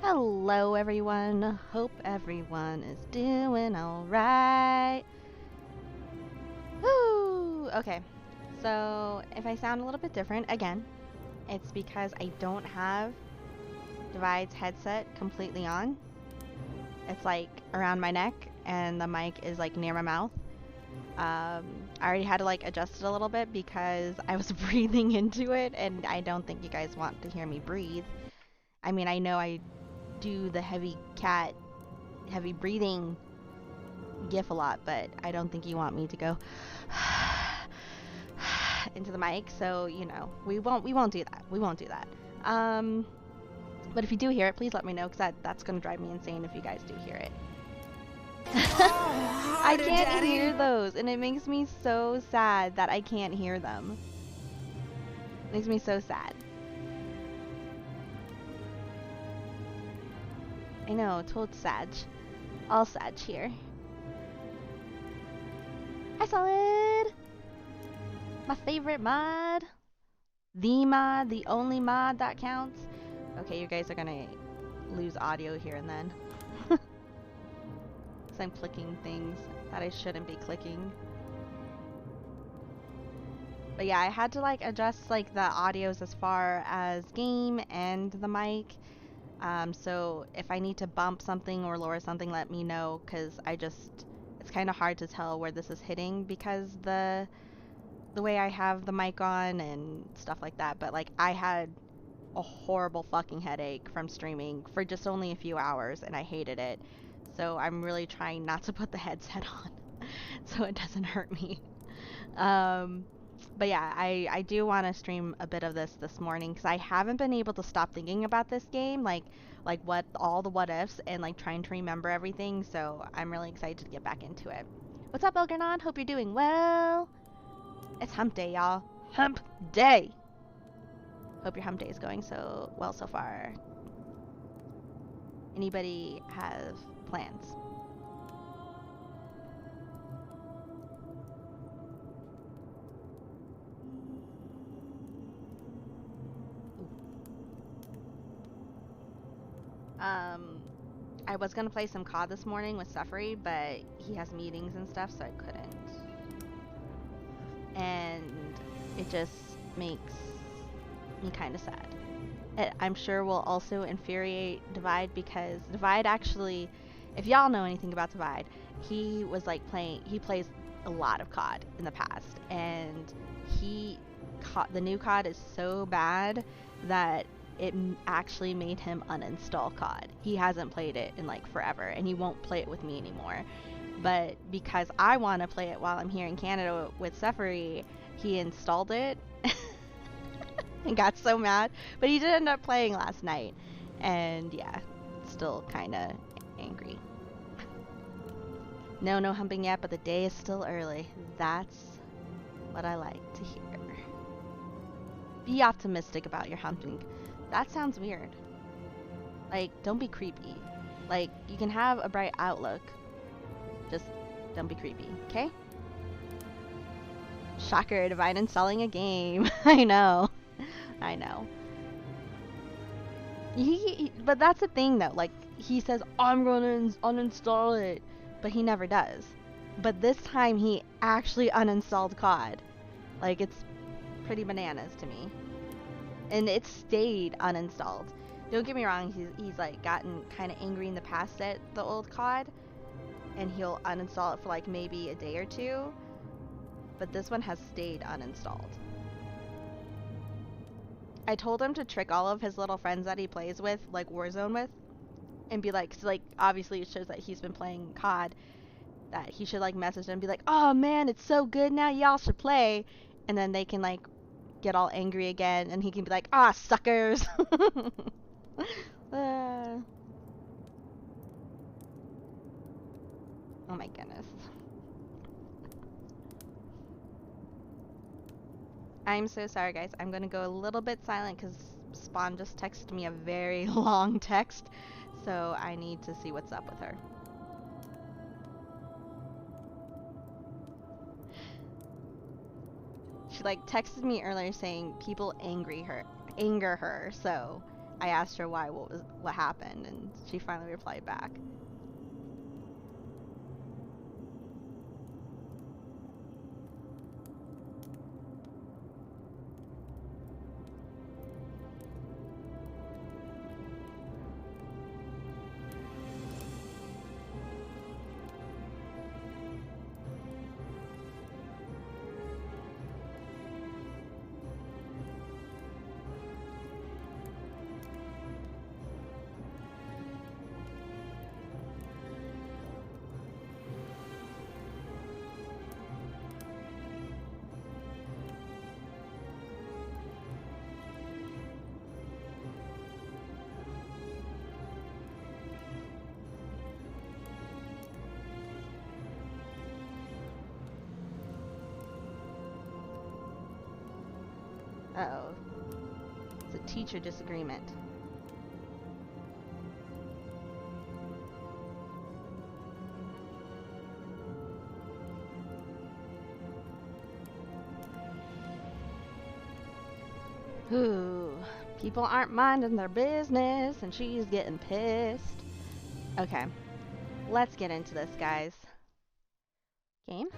Hello everyone, hope everyone is doing alright. Woo! Okay, so if I sound a little bit different, again, it's because I don't have Divide's headset completely on. It's like around my neck and the mic is like near my mouth. I already had to like adjust it a little bit because I was breathing into it and I don't think you guys want to hear me breathe. I mean, I know I do the heavy breathing gif a lot, but I don't think you want me to go into the mic, so you know, we won't do that. We won't do that. But if you do hear it, please let me know, because that's gonna drive me insane if you guys do hear it. Oh, I can't Daddy. hear those, and it makes me so sad that I can't hear them. It makes me so sad. I know, told Sag. All Sag here. Hi, Solid! My favorite mod. The mod, the only mod that counts. Okay, you guys are gonna lose audio here and then. Because I'm clicking things that I shouldn't be clicking. But yeah, I had to like adjust like the audios as far as game and the mic. So if I need to bump something or lower something, let me know, because it's kind of hard to tell where this is hitting because the way I have the mic on and stuff like that. But like, I had a horrible fucking headache from streaming for just only a few hours and I hated it. So I'm really trying not to put the headset on so it doesn't hurt me. But yeah, I do want to stream a bit of this morning because I haven't been able to stop thinking about this game, like what all the what ifs and like trying to remember everything. So I'm really excited to get back into it. What's up, Elgernon? Hope you're doing well. It's hump day, y'all. Hump day. Hope your hump day is going so well so far. Anybody have plans? I was gonna play some COD this morning with Suffery, but he has meetings and stuff, so I couldn't. And it just makes me kind of sad. I'm sure will also infuriate Divide, because Divide actually, if y'all know anything about Divide, he plays a lot of COD in the past, and the new COD is so bad that it actually made him uninstall COD. He hasn't played it in like forever, and he won't play it with me anymore. But because I want to play it while I'm here in Canada with Suffery, he installed it and got so mad. But he did end up playing last night, and yeah, still kind of angry. No humping yet, but the day is still early. That's what I like to hear. Be optimistic about your humping. That sounds weird. Like, don't be creepy. Like, you can have a bright outlook. Just don't be creepy, okay? Shocker, Divine installing a game. I know. I know. But that's the thing though. Like, he says, I'm gonna uninstall it. But he never does. But this time he actually uninstalled COD. Like, it's pretty bananas to me. And it stayed uninstalled. Don't get me wrong, he's like gotten kind of angry in the past at the old COD, and he'll uninstall it for like maybe a day or two, but this one has stayed uninstalled. I told him to trick all of his little friends that he plays with, like Warzone with, and be like, 'cause like obviously it shows that he's been playing COD, that he should like message them and be like, oh man, it's so good now, y'all should play, and then they can like get all angry again, and he can be like, ah, suckers. Oh my goodness. I'm so sorry, guys. I'm gonna go a little bit silent because Spawn just texted me a very long text, so I need to see what's up with her. She like texted me earlier saying people anger her, so I asked her what happened, and she finally replied back. Uh-oh. It's a teacher disagreement. Ooh, people aren't minding their business, and she's getting pissed. Okay, let's get into this, guys. Game?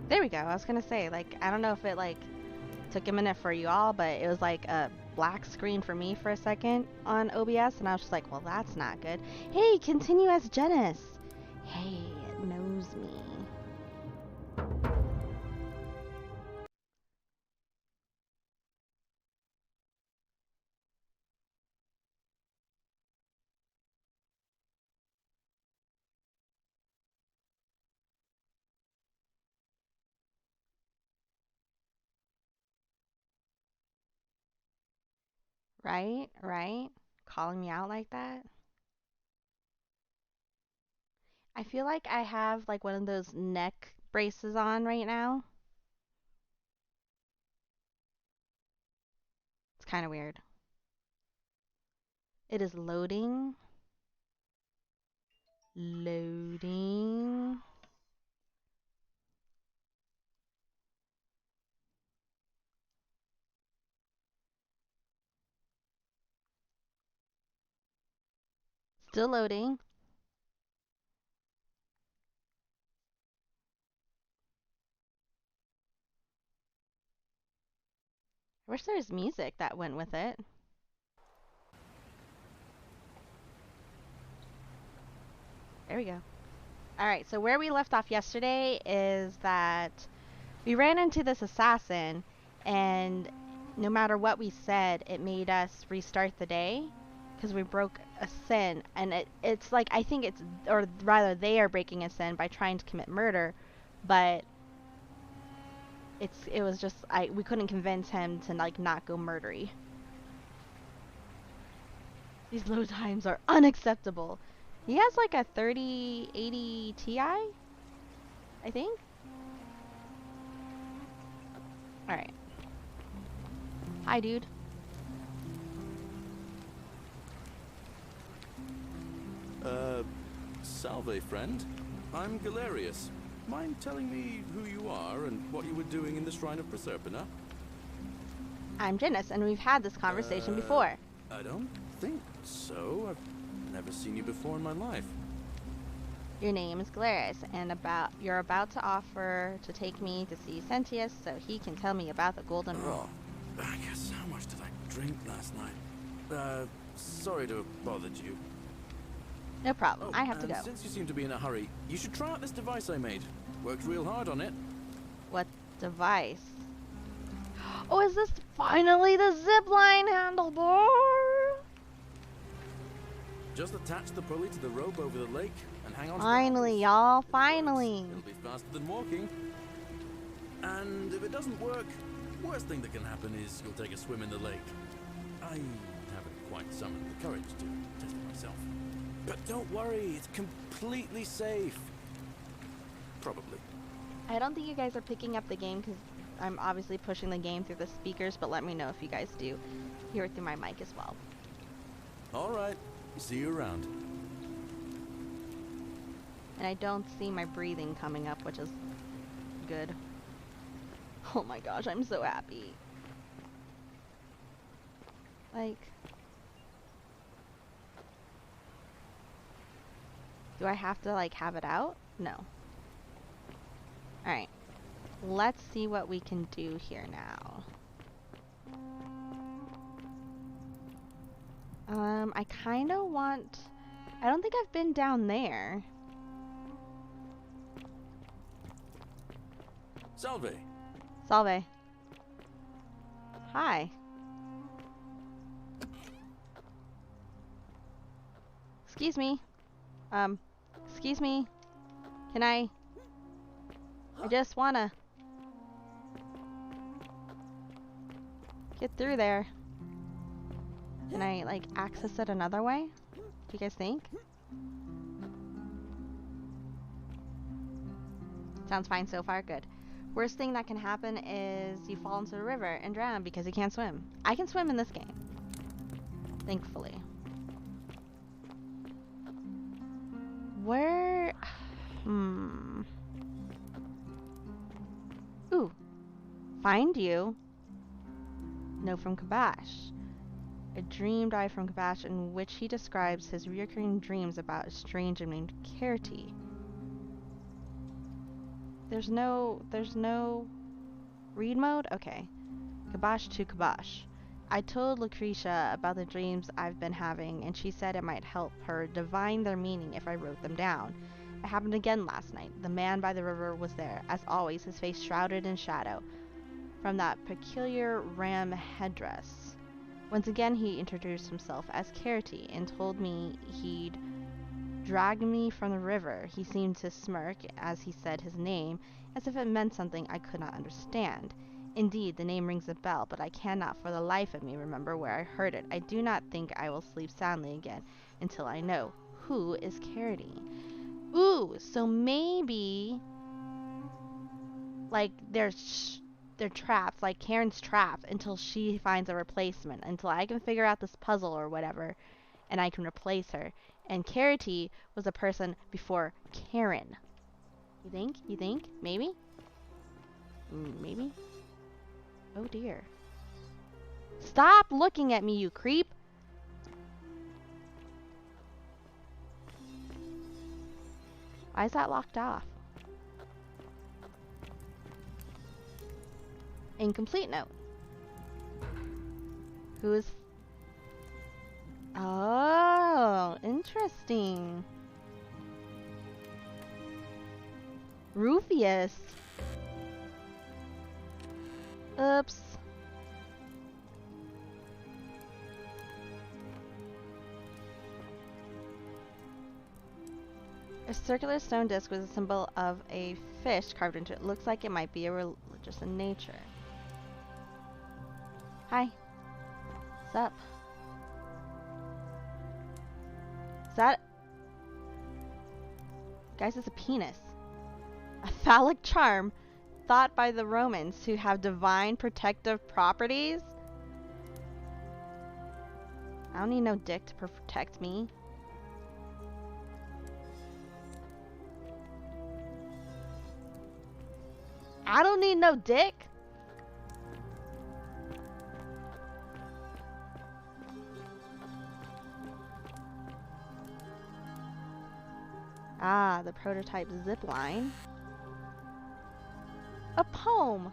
There we go. I was gonna say, like, I don't know if it, like, took a minute for you all, but it was like a black screen for me for a second on OBS, and I was just like, well, that's not good. Hey, continue as Janice. Hey, it knows me. Right? Right? Calling me out like that? I feel like I have like one of those neck braces on right now. It's kind of weird. It is loading. Loading. Still loading. I wish there was music that went with it. There we go. Alright, so where we left off yesterday is that we ran into this assassin, and no matter what we said, it made us restart the day because we broke a sin. And it's like, I think it's, or rather they are breaking a sin by trying to commit murder, but it was just, we couldn't convince him to like not go murdery. These load times are unacceptable. He has like a 3080 Ti, I think. Alright. Hi, dude. Salve, friend. I'm Galerius. Mind telling me who you are and what you were doing in the Shrine of Proserpina? I'm Janice, and we've had this conversation before. I don't think so. I've never seen you before in my life. Your name is Galerius, and you're about to offer to take me to see Sentius so he can tell me about the Golden Rule. I guess how much did I drink last night? Sorry to have bothered you. No problem. I have to go. Since you seem to be in a hurry, you should try out this device I made. Worked real hard on it. What device? Oh, is this finally the zipline handlebar? Just attach the pulley to the rope over the lake and hang on. Finally, y'all. Finally. It'll be faster than walking. And if it doesn't work, worst thing that can happen is you'll take a swim in the lake. I haven't quite summoned the courage to test it myself. But don't worry, it's completely safe. Probably. I don't think you guys are picking up the game because I'm obviously pushing the game through the speakers, but let me know if you guys do hear it through my mic as well. Alright, see you around. And I don't see my breathing coming up, which is good. Oh my gosh, I'm so happy. Like, do I have to like have it out? No. Alright. Let's see what we can do here now. I kind of want... I don't think I've been down there. Salve. Salve. Hi. Excuse me. Excuse me. Can I just wanna get through there. Can I, like, access it another way? Do you guys think? Sounds fine so far. Good. Worst thing that can happen is you fall into the river and drown because you can't swim. I can swim in this game. Thankfully. Where... Ooh. Find you. No, from Kabash. A dream died from Kabash in which he describes his recurring dreams about a stranger named Kerti. There's no read mode? Okay. Kabash to Kabash. I told Lucretia about the dreams I've been having, and she said it might help her divine their meaning if I wrote them down. It happened again last night. The man by the river was there, as always, his face shrouded in shadow from that peculiar ram headdress. Once again, he introduced himself as Kerti and told me he'd drag me from the river. He seemed to smirk as he said his name, as if it meant something I could not understand. Indeed, the name rings a bell, but I cannot for the life of me remember where I heard it. I do not think I will sleep soundly again until I know who is Kerti. Ooh, so maybe, like, they're trapped, like Karen's trapped until she finds a replacement, until I can figure out this puzzle or whatever, and I can replace her. And Kerti was a person before Karen. You think? You think? Maybe? Maybe? Oh dear. Stop looking at me, you creep! Why is that locked off? Incomplete note. Who is... Oh, interesting. Rufius. Oops. A circular stone disc with a symbol of a fish carved into it. Looks like it might be a religious in nature. Hi. What's up? Is that... Guys, it's a penis. A phallic charm thought by the Romans to have divine protective properties? I don't need no dick to protect me. I don't need no dick. Ah, the prototype zip line. A poem.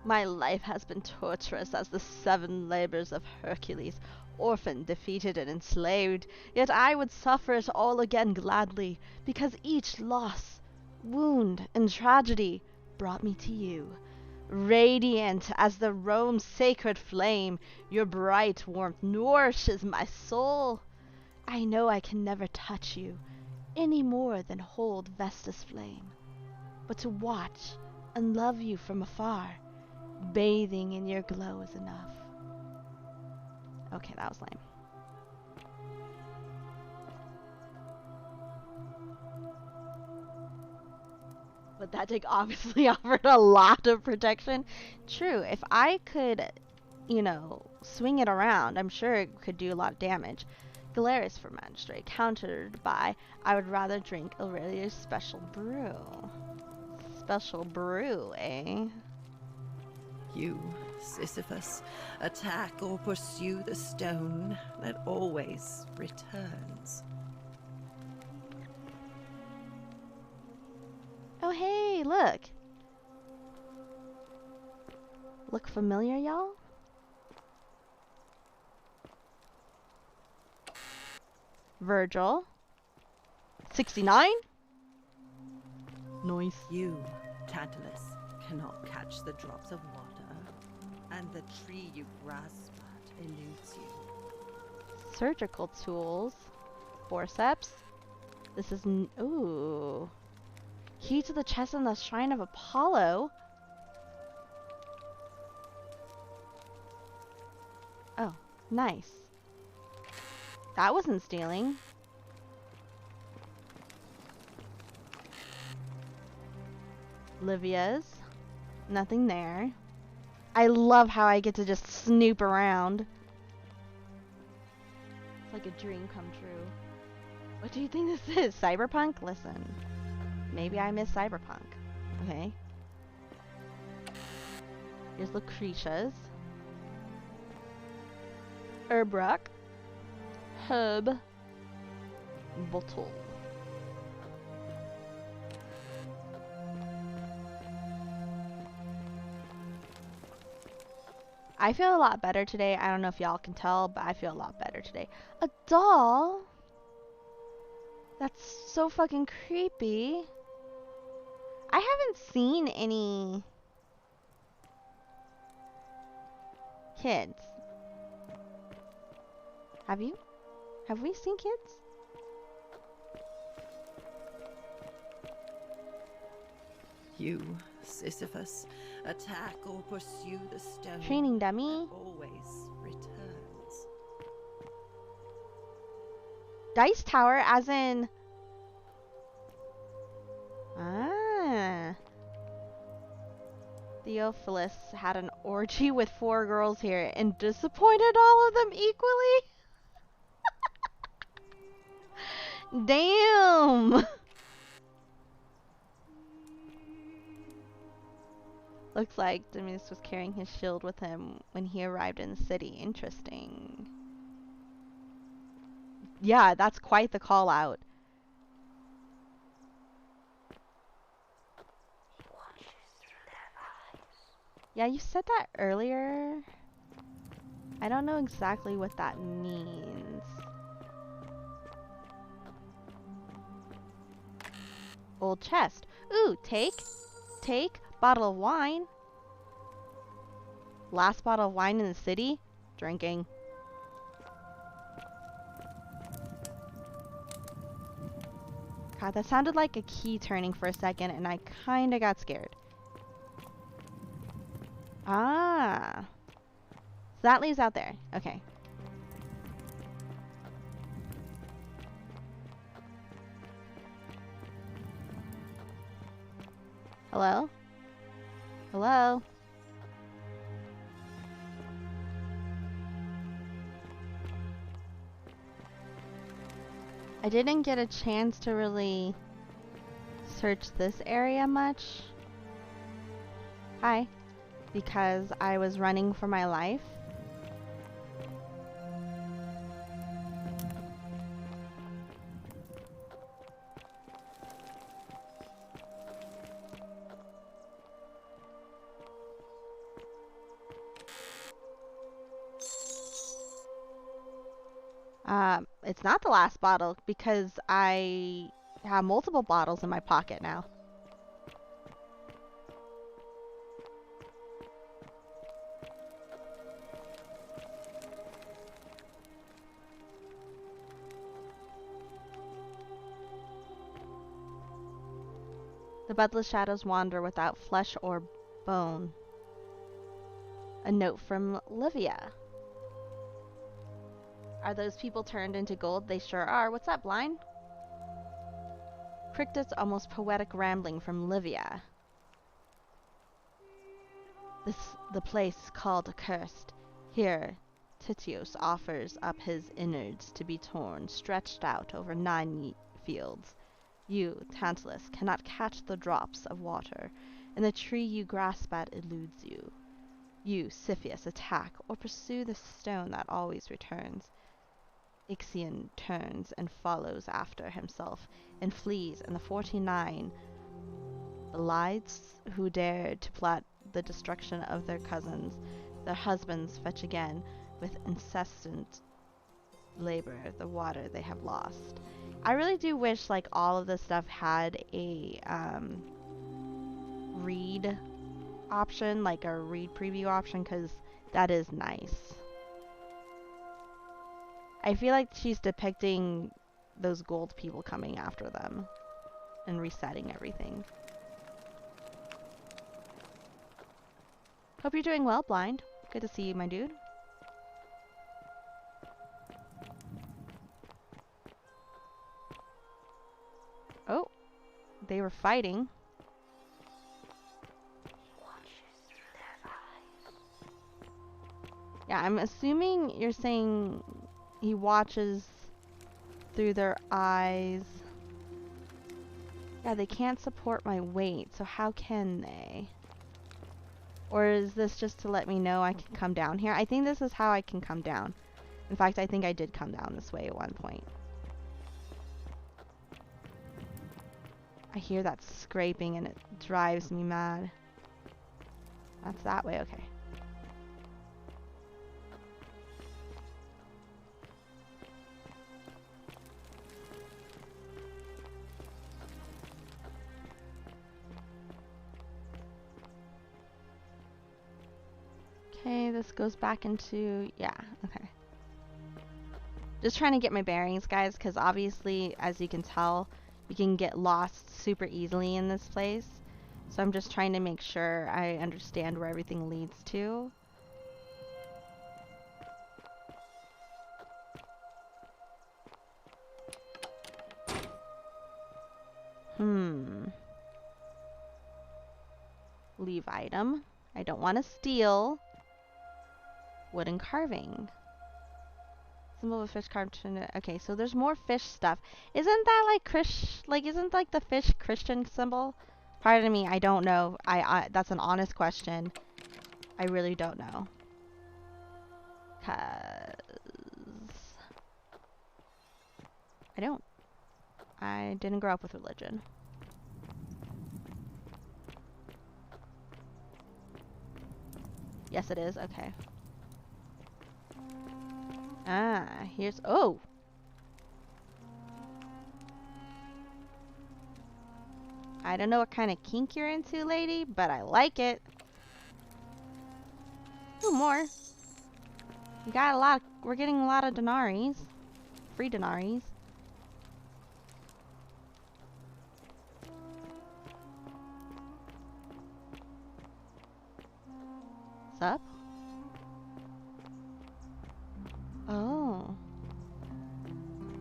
My life has been torturous as the 7 labors of Hercules, orphaned, defeated, and enslaved. Yet I would suffer it all again gladly, because each loss, wound, and tragedy brought me to you. Radiant as the Rome's sacred flame, your bright warmth nourishes my soul. I know I can never touch you, any more than hold Vesta's flame, but to watch and love you from afar, bathing in your glow is enough. Okay, that was lame. But that dick obviously offered a lot of protection. True, if I could, you know, swing it around, I'm sure it could do a lot of damage. Galeris for magistrate, countered by, I would rather drink Aurelia's special brew. Special brew, eh? You, Sisyphus, attack or pursue the stone that always returns. Oh hey, look! Look familiar, y'all? Virgil. 69? Nice. You, Tantalus, cannot catch the drops of water, and the tree you grasp at eludes you. Surgical tools. Forceps. This is ooh. Key to the chest in the shrine of Apollo. Oh, nice. That wasn't stealing. Livia's. Nothing there. I love how I get to just snoop around. It's like a dream come true. What do you think this is? Cyberpunk? Listen. Maybe I miss Cyberpunk. Okay. Here's Lucretia's. Herbrock. Herb. Bottle. I feel a lot better today. I don't know if y'all can tell, but I feel a lot better today. A doll? That's so fucking creepy. I haven't seen any kids. Have you? Have we seen kids? You, Sisyphus, attack or pursue the stone. Training dummy. That always returns. Dice tower, as in. Ah. Theophilus had an orgy with 4 girls here and disappointed all of them equally. Damn. Looks like Demetrius was carrying his shield with him when he arrived in the city. Interesting. Yeah, that's quite the call out. Yeah, you said that earlier. I don't know exactly what that means. Old chest. Ooh, take, bottle of wine. Last bottle of wine in the city? Drinking. God, that sounded like a key turning for a second and I kinda got scared. Ah. So that leaves out there. Okay. Hello? Hello? I didn't get a chance to really search this area much. Hi. Because I was running for my life. It's not the last bottle because I have multiple bottles in my pocket now. The bloodless shadows wander without flesh or bone. A note from Livia. Are those people turned into gold? They sure are. What's up, blind? Cryptid's almost poetic rambling from Livia. The place called accursed. Here, Titios offers up his innards to be torn, stretched out over 9 fields. You, Tantalus, cannot catch the drops of water, and the tree you grasp at eludes you. You, Siphius, attack or pursue the stone that always returns. Ixion turns and follows after himself, and flees, and the 49 Belides who dared to plot the destruction of their cousins, their husbands fetch again, with incessant labor, the water they have lost. I really do wish, like, all of this stuff had a, read option, like a read preview option, because that is nice. I feel like she's depicting those gold people coming after them and resetting everything. Hope you're doing well, Blind. Good to see you, my dude. Oh, they were fighting. Yeah, I'm assuming you're saying he watches through their eyes. Yeah, they can't support my weight, so how can they? Or is this just to let me know I can come down here? I think this is how I can come down. In fact, I think I did come down this way at one point. I hear that scraping and it drives me mad. That's that way, okay. Okay, this goes back into, yeah, okay. Just trying to get my bearings, guys, because obviously, as you can tell, you can get lost super easily in this place. So I'm just trying to make sure I understand where everything leads to. Leave item. I don't want to steal. Wooden carving. Symbol of a fish carved into, okay, so there's more fish stuff. Isn't that like isn't like the fish Christian symbol? Pardon me, I don't know. I that's an honest question. I really don't know. 'Cause I didn't grow up with religion. Yes, it is. Okay. Ah, here's... Oh! I don't know what kind of kink you're into, lady, but I like it. Ooh, more. We got a lot. We're getting a lot of denaries. Free denaries. What's up? Oh.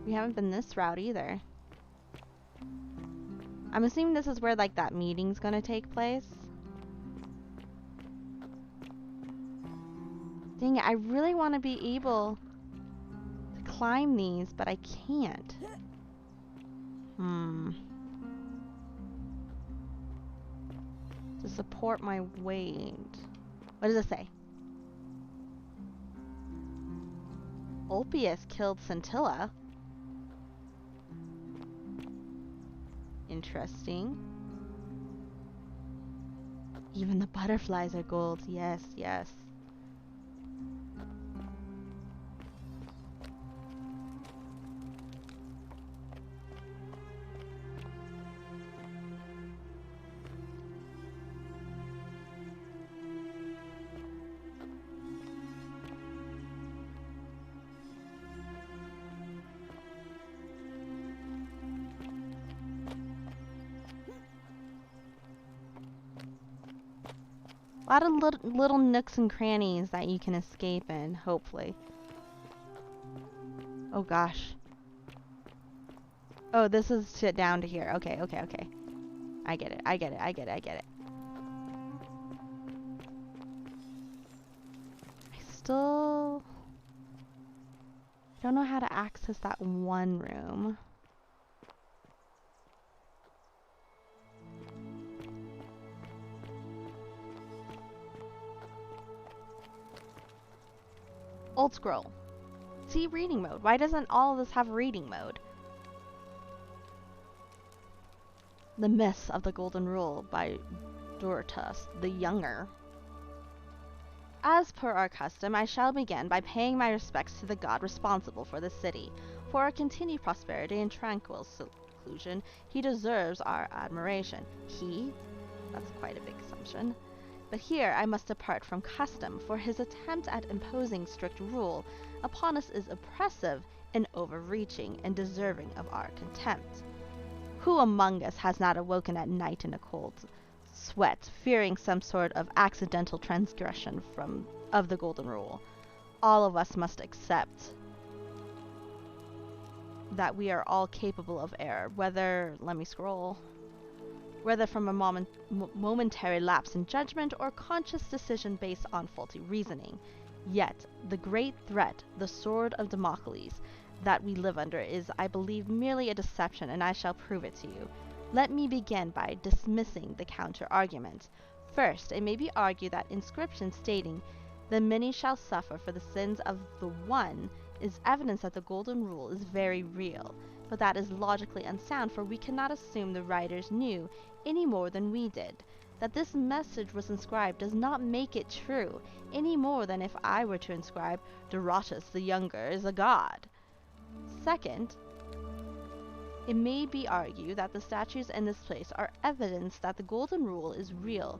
We haven't been this route either. I'm assuming this is where, like, that meeting's gonna take place. Dang it, I really want to be able to climb these, but I can't. To support my weight. What does it say? Ulpius killed Scintilla. Interesting. Even the butterflies are gold. Yes, yes. A lot of little nooks and crannies that you can escape in, hopefully. Oh gosh. Oh, this is down to here. Okay, okay, okay. I get it, I get it, I get it, I get it. I still... Don't know how to access that one room. Old scroll. See, reading mode. Why doesn't all of this have reading mode? The Myths of the Golden Rule by Dorotus the Younger. As per our custom, I shall begin by paying my respects to the god responsible for this city. For our continued prosperity and tranquil seclusion, he deserves our admiration. He? That's quite a big assumption. But here I must depart from custom, for his attempt at imposing strict rule upon us is oppressive and overreaching and deserving of our contempt. Who among us has not awoken at night in a cold sweat, fearing some sort of accidental transgression of the golden rule? All of us must accept that we are all capable of error, whether, let me scroll, whether from a momentary lapse in judgment or conscious decision based on faulty reasoning. Yet, the great threat, the sword of Damocles, that we live under is, I believe, merely a deception, and I shall prove it to you. Let me begin by dismissing the counter-argument. First, it may be argued that inscription stating, "The many shall suffer for the sins of the one," is evidence that the golden rule is very real. But that is logically unsound, for we cannot assume the writers knew, any more than we did. That this message was inscribed does not make it true, any more than if I were to inscribe, "Dorotus the Younger is a god." Second, it may be argued that the statues in this place are evidence that the golden rule is real.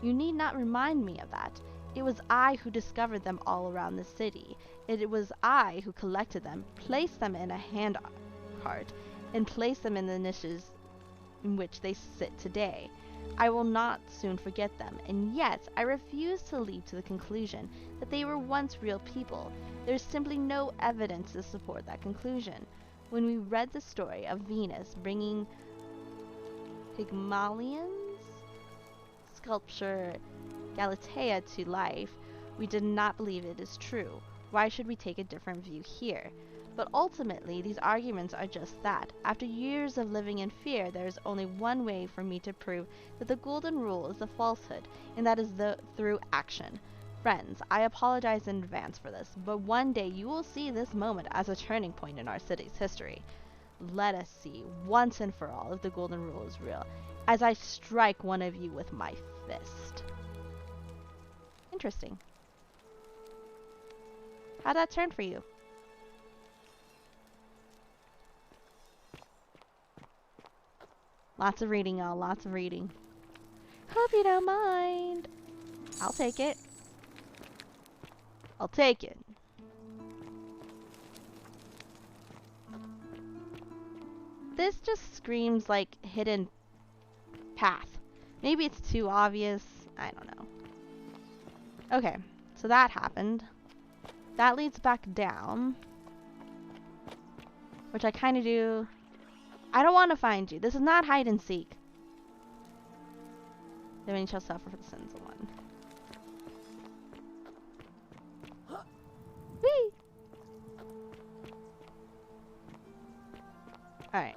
You need not remind me of that. It was I who discovered them all around the city. It was I who collected them, placed them in a hand cart, and placed them in the niches in which they sit today. I will not soon forget them, and yet I refuse to leap to the conclusion that they were once real people. There is simply no evidence to support that conclusion. When we read the story of Venus bringing Pygmalion's sculpture Galatea to life, we did not believe it is true. Why should we take a different view here? But ultimately, these arguments are just that. After years of living in fear, there is only one way for me to prove that the golden rule is a falsehood, and that is through action. Friends, I apologize in advance for this, but one day you will see this moment as a turning point in our city's history. Let us see, once and for all, if the golden rule is real, as I strike one of you with my fist. Interesting. How'd that turn for you? Lots of reading, y'all. Lots of reading. Hope you don't mind. I'll take it. I'll take it. This just screams like hidden path. Maybe it's too obvious. I don't know. Okay, so that happened. That leads back down. Which I kind of do. I don't want to find you. This is not hide and seek. The many shall suffer for the sins of one. Whee! Alright.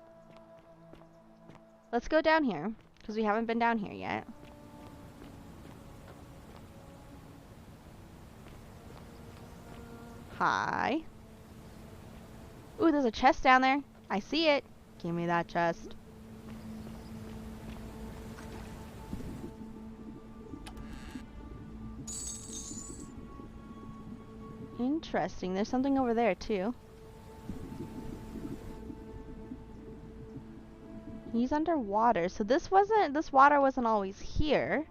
Let's go down here, because we haven't been down here yet. Hi. Ooh, there's a chest down there. I see it. Give me that chest. Interesting. There's something over there too. He's underwater. So this water wasn't always here.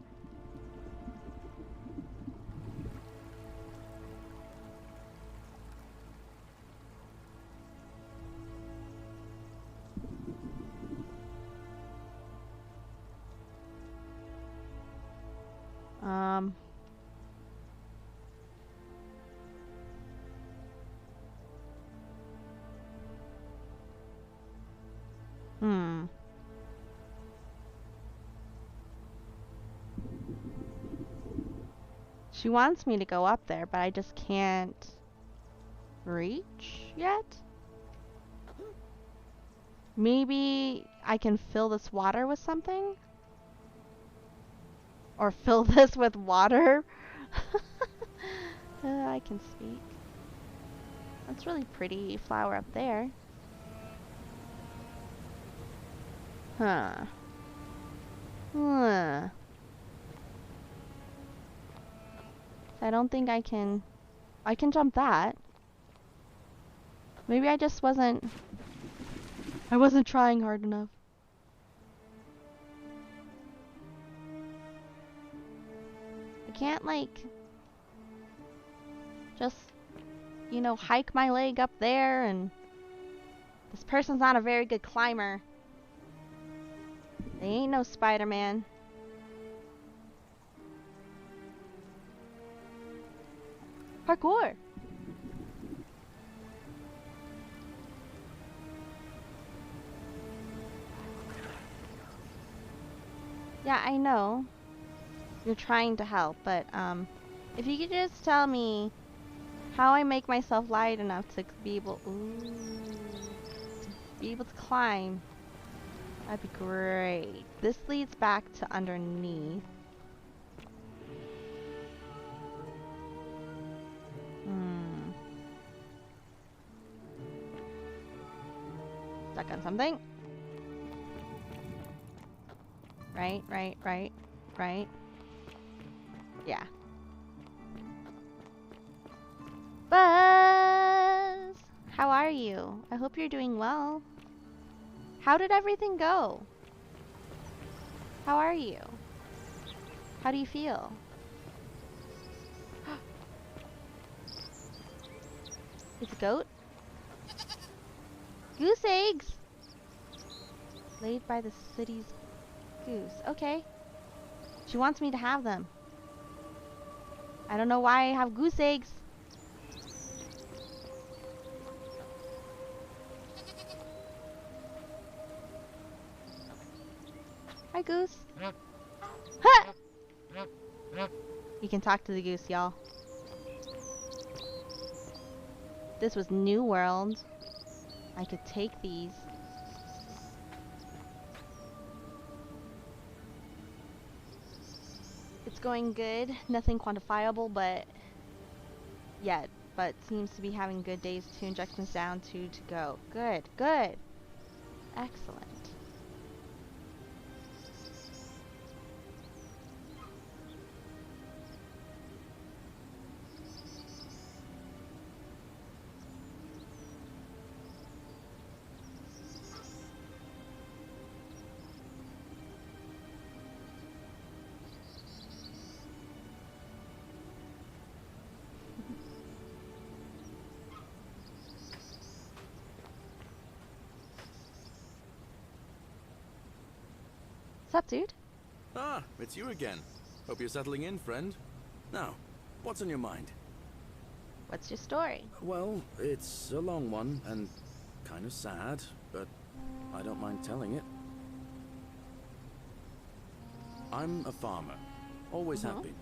She wants me to go up there, but I just can't. reach yet. Maybe I can fill this water with something? Or fill this with water? I can speak. That's really pretty flower up there. Huh. Huh. I don't think I can jump that. Maybe I just wasn't trying hard enough. I can't like just, you know, hike my leg up there, and this person's not a very good climber. They ain't no Spider-Man. Parkour! Yeah, I know. You're trying to help, but if you could just tell me how I make myself light enough to be able to climb, that'd be great. This leads back to underneath. Stuck on something. Right. Yeah. Buzz! How are you? I hope you're doing well. How did everything go? How are you? How do you feel? It's a goat? Goose eggs! Laid by the city's goose. Okay. She wants me to have them. I don't know why I have goose eggs. Hi, goose. Ha! You can talk to the goose, y'all. This was New World. I could take these. It's going good. Nothing quantifiable, but yet. But seems to be having good days. 2 injections down, 2 to go. Good. Excellent. What's up, dude? Ah, it's you again. Hope you're settling in, friend. Now, what's on your mind? What's your story? Well, it's a long one and kind of sad, but I don't mind telling it. I'm a farmer. Always have been.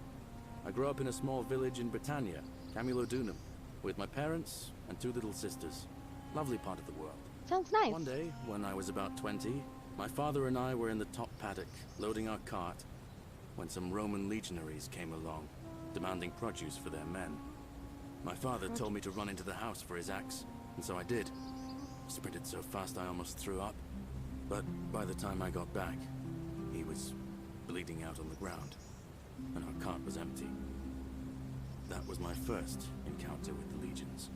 I grew up in a small village in Britannia, Camulodunum, with my parents and 2 little sisters. Lovely part of the world. Sounds nice. One day, when I was about 20, my father and I were in the top paddock, loading our cart, when some Roman legionaries came along, demanding produce for their men. My father told me to run into the house for his axe, and so I did. Sprinted so fast I almost threw up, but by the time I got back, he was bleeding out on the ground, and our cart was empty. That was my first encounter with the legions.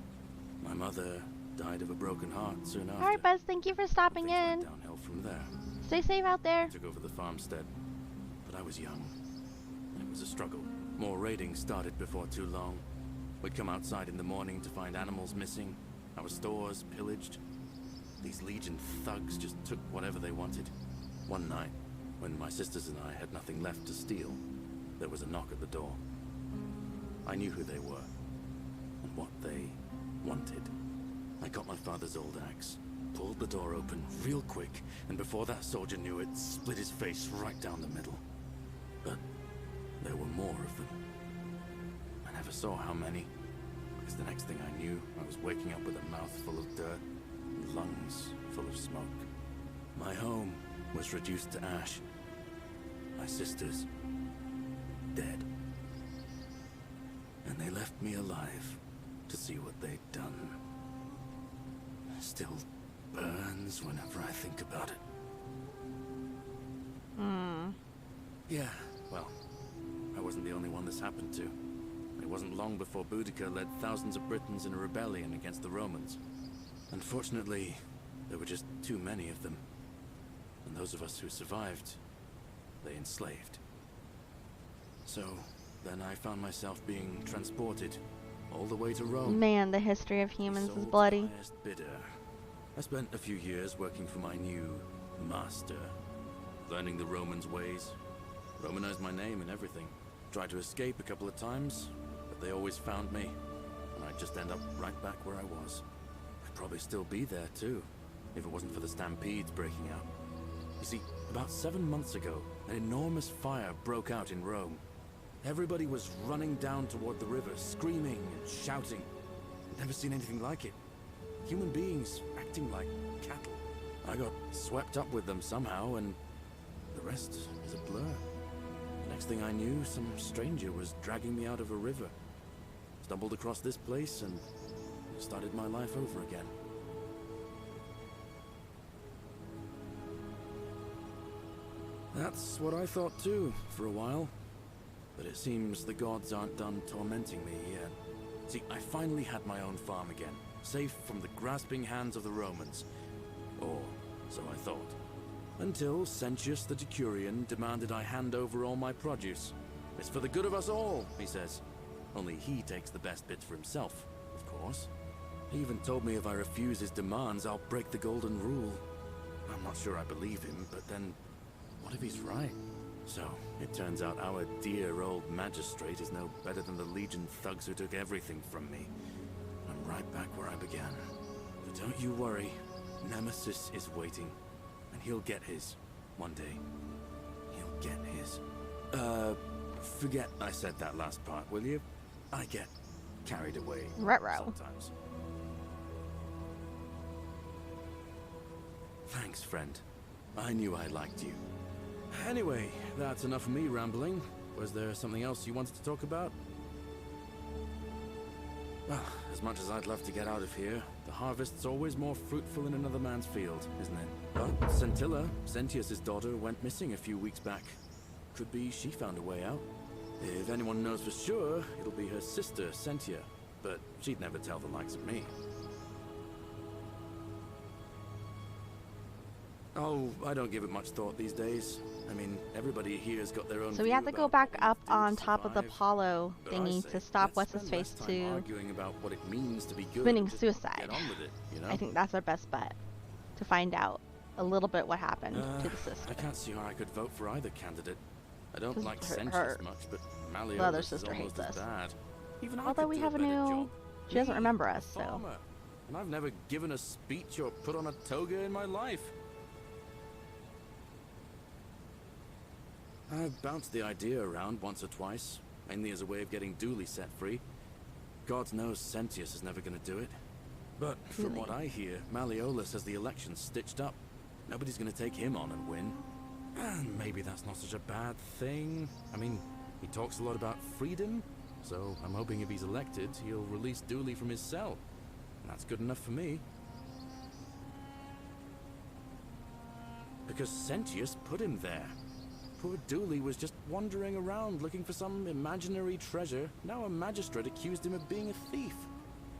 My mother died of a broken heart soon after. Alright, Buzz, thank you for stopping in. Went downhill from there. Stay safe out there. Took over the farmstead, but I was young, and it was a struggle. More raiding started before too long. We'd come outside in the morning to find animals missing, our stores pillaged. These Legion thugs just took whatever they wanted. One night, when my sisters and I had nothing left to steal, there was a knock at the door. I knew who they were, and what they wanted. I got my father's old axe, pulled the door open real quick, and before that soldier knew it, split his face right down the middle. But there were more of them. I never saw how many. Because the next thing I knew, I was waking up with a mouth full of dirt and lungs full of smoke. My home was reduced to ash. My sisters, dead. And they left me alive to see what they'd done. Still burns whenever I think about it. Yeah, well, I wasn't the only one this happened to. It wasn't long before Boudica led thousands of Britons in a rebellion against the Romans. Unfortunately, there were just too many of them. And those of us who survived, they enslaved. So, then I found myself being transported all the way to Rome. Man, the history of humans is Sold bloody. to the highest bidder. I spent a few years working for my new master, learning the Romans' ways. Romanized my name and everything. Tried to escape a couple of times, but they always found me, and I'd just end up right back where I was. I'd probably still be there too, if it wasn't for the stampedes breaking out. You see, about 7 months ago, an enormous fire broke out in Rome. Everybody was running down toward the river, screaming and shouting. I'd never seen anything like it. Human beings acting like cattle. I got swept up with them somehow, and the rest is a blur. The next thing I knew, some stranger was dragging me out of a river. Stumbled across this place and started my life over again. That's what I thought too, for a while. But it seems the gods aren't done tormenting me yet. See, I finally had my own farm again, safe from the grasping hands of the Romans. Or so I thought. Until Sentius the Decurion demanded I hand over all my produce. It's for the good of us all, he says. Only he takes the best bits for himself, of course. He even told me if I refuse his demands, I'll break the golden rule. I'm not sure I believe him, but then, what if he's right? So, it turns out our dear old magistrate is no better than the Legion thugs who took everything from me. I'm right back where I began. But don't you worry, Nemesis is waiting. And he'll get his, one day. He'll get his. Forget I said that last part, will you? I get carried away Ruh-roh. sometimes. Thanks, friend. I knew I liked you. Anyway, that's enough of me rambling. Was there something else you wanted to talk about? Well, as much as I'd love to get out of here, the harvest's always more fruitful in another man's field, isn't it? But Scintilla, Sentius's daughter, went missing a few weeks back. Could be she found a way out. If anyone knows for sure, it'll be her sister, Sentia. But she'd never tell the likes of me. Oh, I don't give it much thought these days. I mean, everybody here's got their own. So we have to go back up on top of the Apollo thingy to stop what's-his-face to arguing about what it means to be good. committing Just suicide. Get on with it, you know? I think that's our best bet, to find out a little bit what happened to the sister. I can't see how I could vote for either candidate. I don't 'Cause like her- Sentius much, but the other Malleolus is sister almost hates as us. bad. Even I Although could we do have a better new... job. She doesn't Me, remember a us, so... farmer. And I've never given a speech or put on a toga in my life. I've bounced the idea around once or twice, mainly as a way of getting Dooley set free. God knows Sentius is never going to do it. But from what I hear, Malleolus has the election stitched up. Nobody's going to take him on and win. And maybe that's not such a bad thing. I mean, he talks a lot about freedom, so I'm hoping if he's elected, he'll release Dooley from his cell. And that's good enough for me. Because Sentius put him there. Poor Dooley was just wandering around looking for some imaginary treasure. Now a magistrate accused him of being a thief.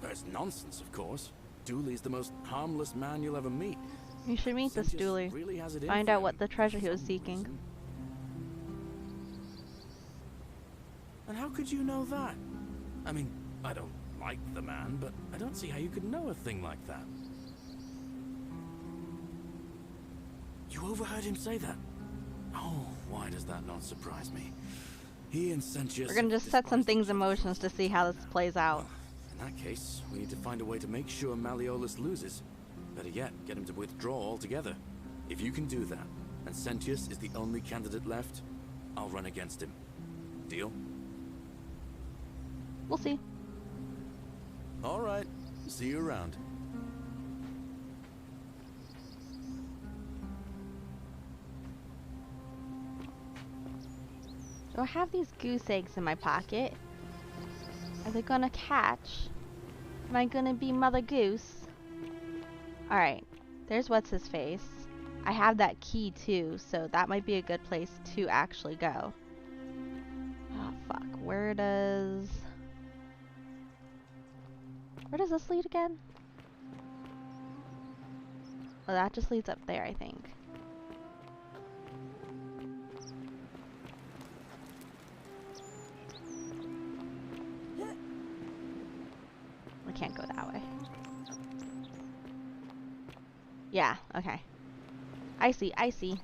That's nonsense, of course. Dooley's the most harmless man you'll ever meet. You should meet this Sentius Dooley. really has it in Find for out him what the treasure he for was some seeking. reason. And how could you know that? I mean, I don't like the man, but I don't see how you could know a thing like that. You overheard him say that? Oh, why does that not surprise me? He and Sentius... We're gonna just set some things in motion to see how this plays out. Well, in that case, we need to find a way to make sure Malleolus loses. Better yet, get him to withdraw altogether. If you can do that, and Sentius is the only candidate left, I'll run against him. Deal? We'll see. All right. See you around. Do I have these goose eggs in my pocket? Are they gonna catch? Am I gonna be Mother Goose? Alright, there's what's his face. I have that key too, so that might be a good place to actually go. Oh fuck, where does this lead again? Oh, that just leads up there, I think. I can't go that way. Yeah, okay. I see, I see.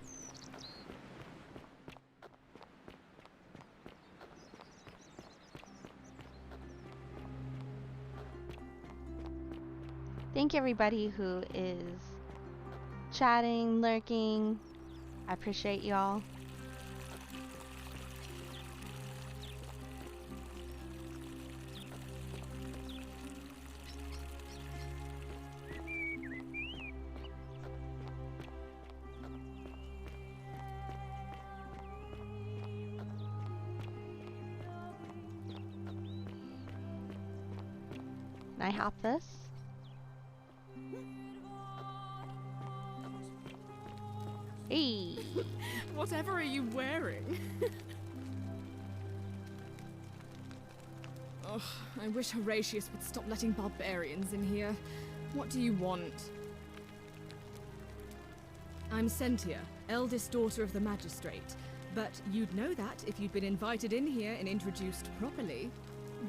Thank you everybody who is chatting, lurking. I appreciate y'all. Can I hop this? Hey! Whatever are you wearing? Oh, I wish Horatius would stop letting barbarians in here. What do you want? I'm Sentia, eldest daughter of the magistrate. But you'd know that if you'd been invited in here and introduced properly.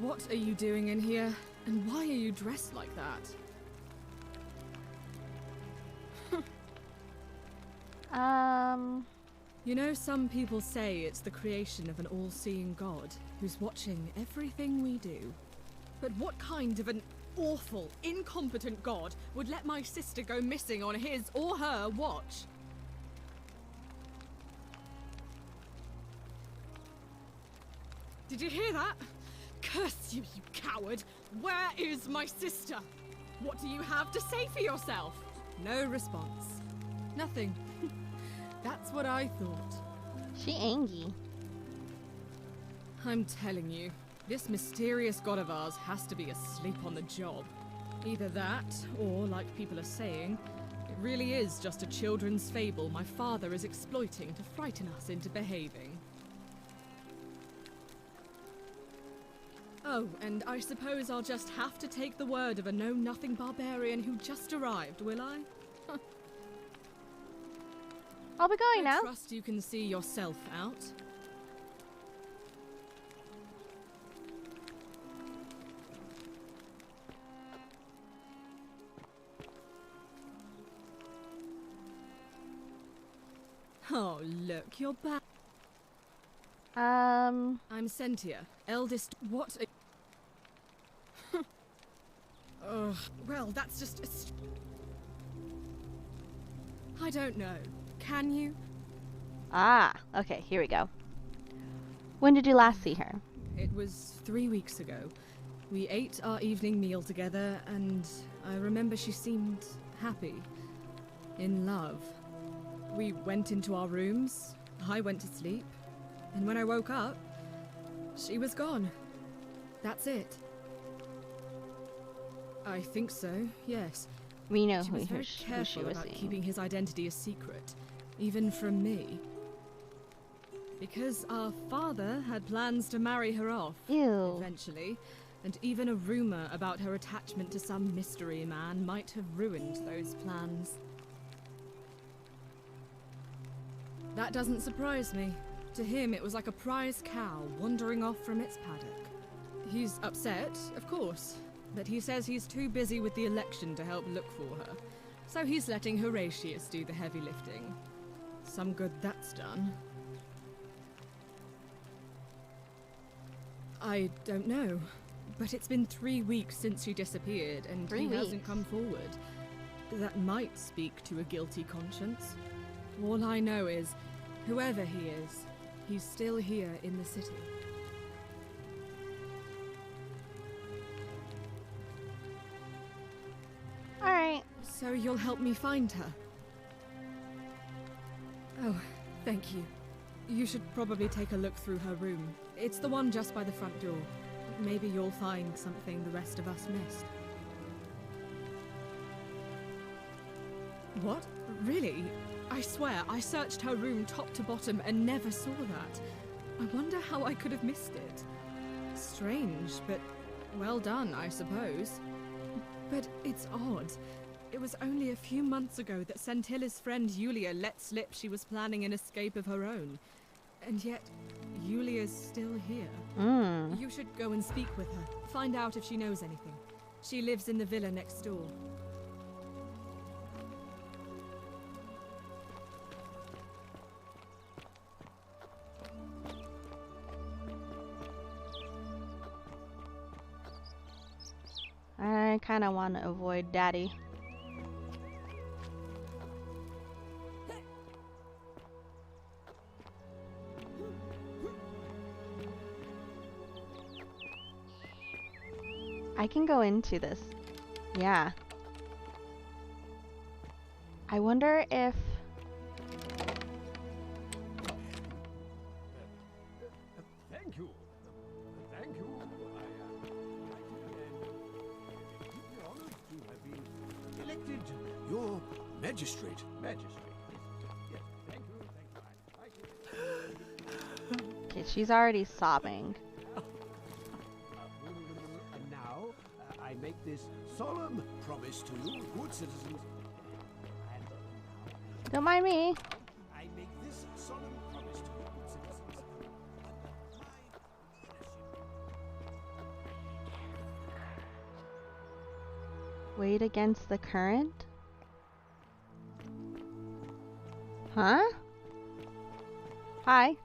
What are you doing in here? And why are you dressed like that? You know, some people say it's the creation of an all-seeing god who's watching everything we do. But what kind of an awful, incompetent god would let my sister go missing on his or her watch? Did you hear that? Curse you, you coward! Where is my sister? What do you have to say for yourself? No response. Nothing. That's what I thought. She angry. I'm telling you, this mysterious god of ours has to be asleep on the job. Either that, or, like people are saying, it really is just a children's fable my father is exploiting to frighten us into behaving. Oh, and I suppose I'll just have to take the word of a know-nothing barbarian who just arrived, will I? I'll be going now. I trust you can see yourself out. Oh, look, you're back. I'm Sentia, eldest. What? Ugh. Well, that's just. I don't know. Can you? Ah, okay, here we go. When did you last see her? It was 3 weeks ago. We ate our evening meal together, and I remember she seemed happy. In love. We went into our rooms, I went to sleep, and when I woke up, she was gone. That's it. I think so, yes. We know She who was very she careful was about seeing. keeping his identity a secret, even from me. Because our father had plans to marry her off, Ew. eventually, and even a rumor about her attachment to some mystery man might have ruined those plans. That doesn't surprise me. To him, it was like a prize cow wandering off from its paddock. He's upset, of course, but he says he's too busy with the election to help look for her. So he's letting Horatius do the heavy lifting. Some good that's done. I don't know, but it's been 3 weeks since she disappeared, and 3 he weeks? hasn't come forward. That might speak to a guilty conscience. All I know is, whoever he is, he's still here in the city. So you'll help me find her? Oh, thank you. You should probably take a look through her room. It's the one just by the front door. Maybe you'll find something the rest of us missed. What? Really? I swear, I searched her room top to bottom and never saw that. I wonder how I could have missed it. Strange, but well done, I suppose. But it's odd. It was only a few months ago that Centilla's friend Yulia let slip she was planning an escape of her own. And yet, Yulia's still here. You should go and speak with her. Find out if she knows anything. She lives in the villa next door. I kind of want to avoid Daddy. I can go into this. Yeah. I wonder if... Thank you. Thank you. I am honored to have been elected your magistrate. Yes. Thank you. Okay, she's already sobbing. And now I make this solemn promise to you, good citizens. And Don't mind me. I make this solemn promise to you, good citizens. Wade against the current? Huh? Hi.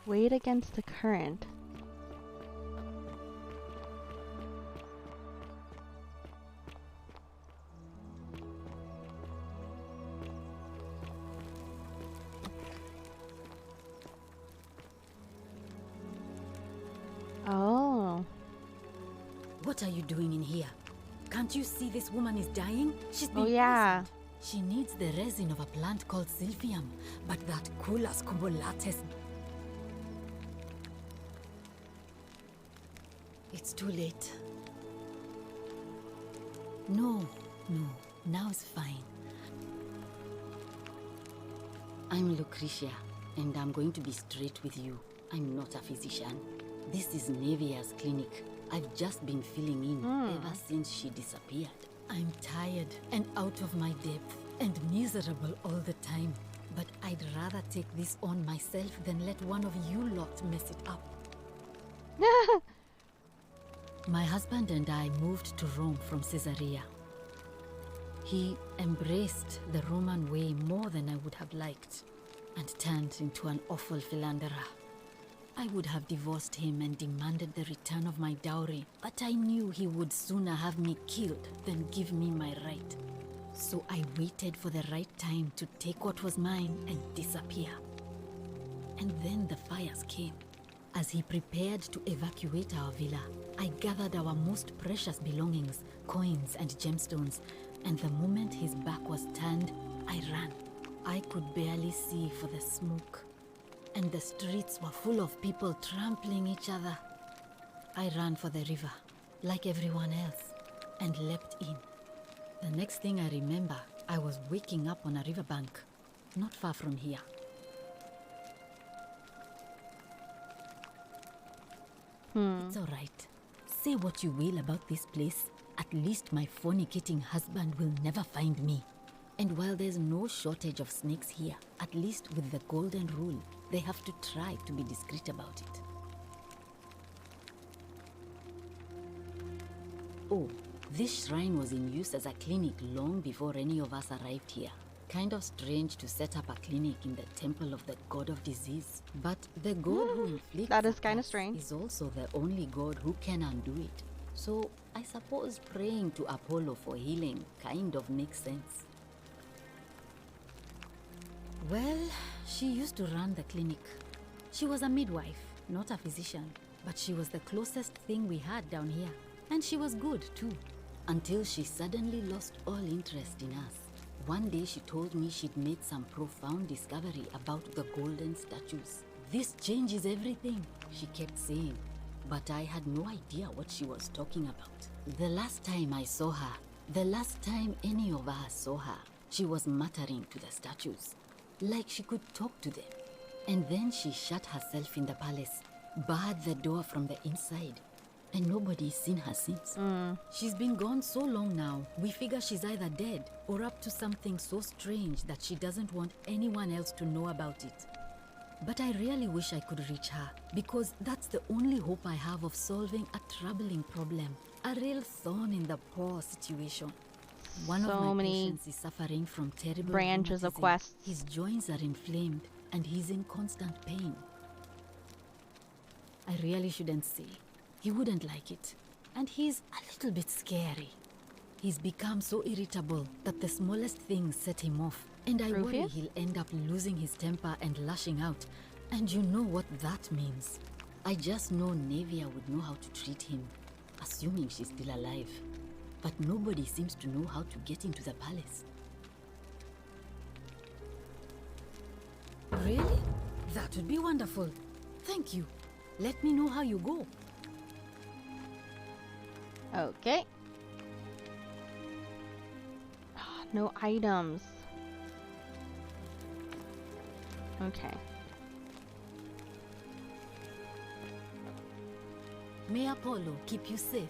Wade against the current. Oh. What are you doing in here? Can't you see this woman is dying? She's been Oh yeah. poisoned. She needs the resin of a plant called silphium, but that Culus cumulatus... It's too late. No, now it's fine. I'm Lucretia, and I'm going to be straight with you. I'm not a physician. This is Nevia's clinic. I've just been filling in ever since she disappeared. I'm tired and out of my depth and miserable all the time. But I'd rather take this on myself than let one of you lot mess it up. My husband and I moved to Rome from Caesarea. He embraced the Roman way more than I would have liked and turned into an awful philanderer. I would have divorced him and demanded the return of my dowry, but I knew he would sooner have me killed than give me my right. So I waited for the right time to take what was mine and disappear. And then the fires came. As he prepared to evacuate our villa, I gathered our most precious belongings, coins and gemstones, and the moment his back was turned, I ran. I could barely see for the smoke, and the streets were full of people trampling each other. I ran for the river, like everyone else, and leapt in. The next thing I remember, I was waking up on a riverbank, not far from here. It's all right. Say what you will about this place. At least my fornicating husband will never find me. And while there's no shortage of snakes here, at least with the golden rule, they have to try to be discreet about it. Oh, this shrine was in use as a clinic long before any of us arrived here. Kind of strange to set up a clinic in the temple of the god of disease. But the god who inflicts That is kind of us strange. is also the only god who can undo it. So I suppose praying to Apollo for healing kind of makes sense. Well, she used to run the clinic. She was a midwife, not a physician, but she was the closest thing we had down here. And she was good too, until she suddenly lost all interest in us. One day she told me she'd made some profound discovery about the golden statues. This changes everything, she kept saying, but I had no idea what she was talking about. The last time I saw her, the last time any of us saw her, she was muttering to the statues, like she could talk to them. And then she shut herself in the palace, barred the door from the inside, and nobody's seen her since. She's been gone so long now, we figure she's either dead or up to something so strange that she doesn't want anyone else to know about it. But I really wish I could reach her, because that's the only hope I have of solving a troubling problem, a real thorn in the paw situation. One of So my many patients is suffering from terrible branches of rheumatism. quests. His joints are inflamed and he's in constant pain. I really shouldn't say. He wouldn't like it. And he's a little bit scary. He's become so irritable that the smallest things set him off. And I worry Rufius? he'll end up losing his temper and lashing out. And you know what that means. I just know Nevia would know how to treat him, assuming she's still alive. But nobody seems to know how to get into the palace. Really? That would be wonderful. Thank you. Let me know how you go. Okay. No items. Okay. May Apollo keep you safe.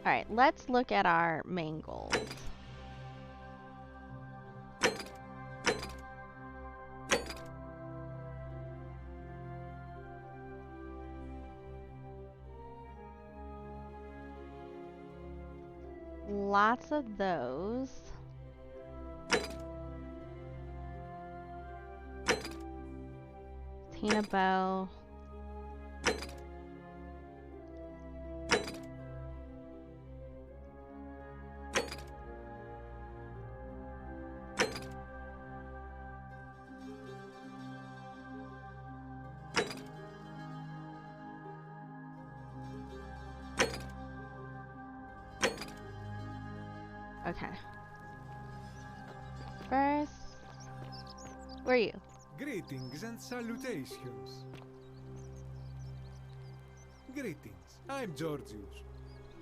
Alright, let's look at our main goals. Lots of those. Tina bow. Okay. First, where are you? Greetings and salutations. Greetings. I'm Georgius.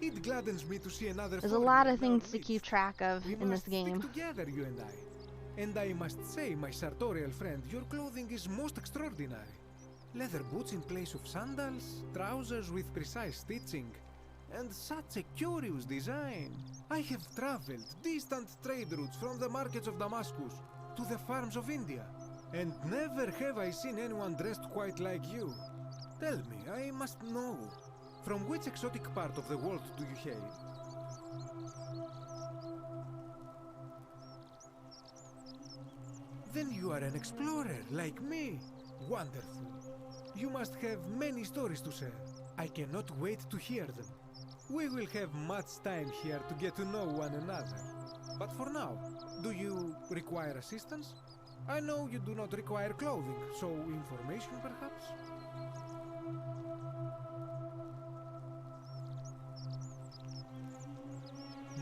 It gladdens me to see another. There's a lot of foreigner in our things to keep midst. track of We in this must stick game. together, you and I. And I must say, my sartorial friend, your clothing is most extraordinary. Leather boots in place of sandals, trousers with precise stitching, and such a curious design. I have traveled distant trade routes from the markets of Damascus to the farms of India, and never have I seen anyone dressed quite like you. Tell me, I must know, from which exotic part of the world do you hail? Then you are an explorer, like me. Wonderful. You must have many stories to share. I cannot wait to hear them. We will have much time here to get to know one another. But for now, do you require assistance? I know you do not require clothing, so information perhaps?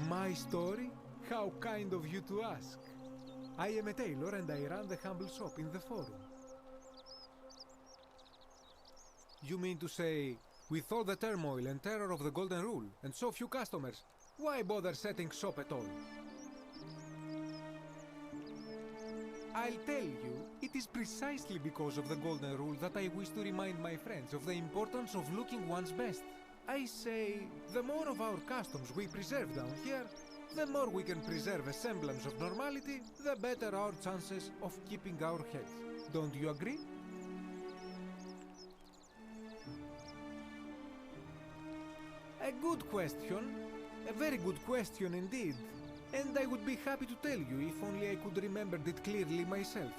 My story? How kind of you to ask. I am a tailor and I run the humble shop in the forum. You mean to say, with all the turmoil and terror of the Golden Rule and so few customers, why bother setting shop at all? I'll tell you, it is precisely because of the Golden Rule that I wish to remind my friends of the importance of looking one's best. I say, the more of our customs we preserve down here, the more we can preserve a semblance of normality, the better our chances of keeping our health. Don't you agree? A good question. A very good question indeed. And I would be happy to tell you if only I could remember it clearly myself.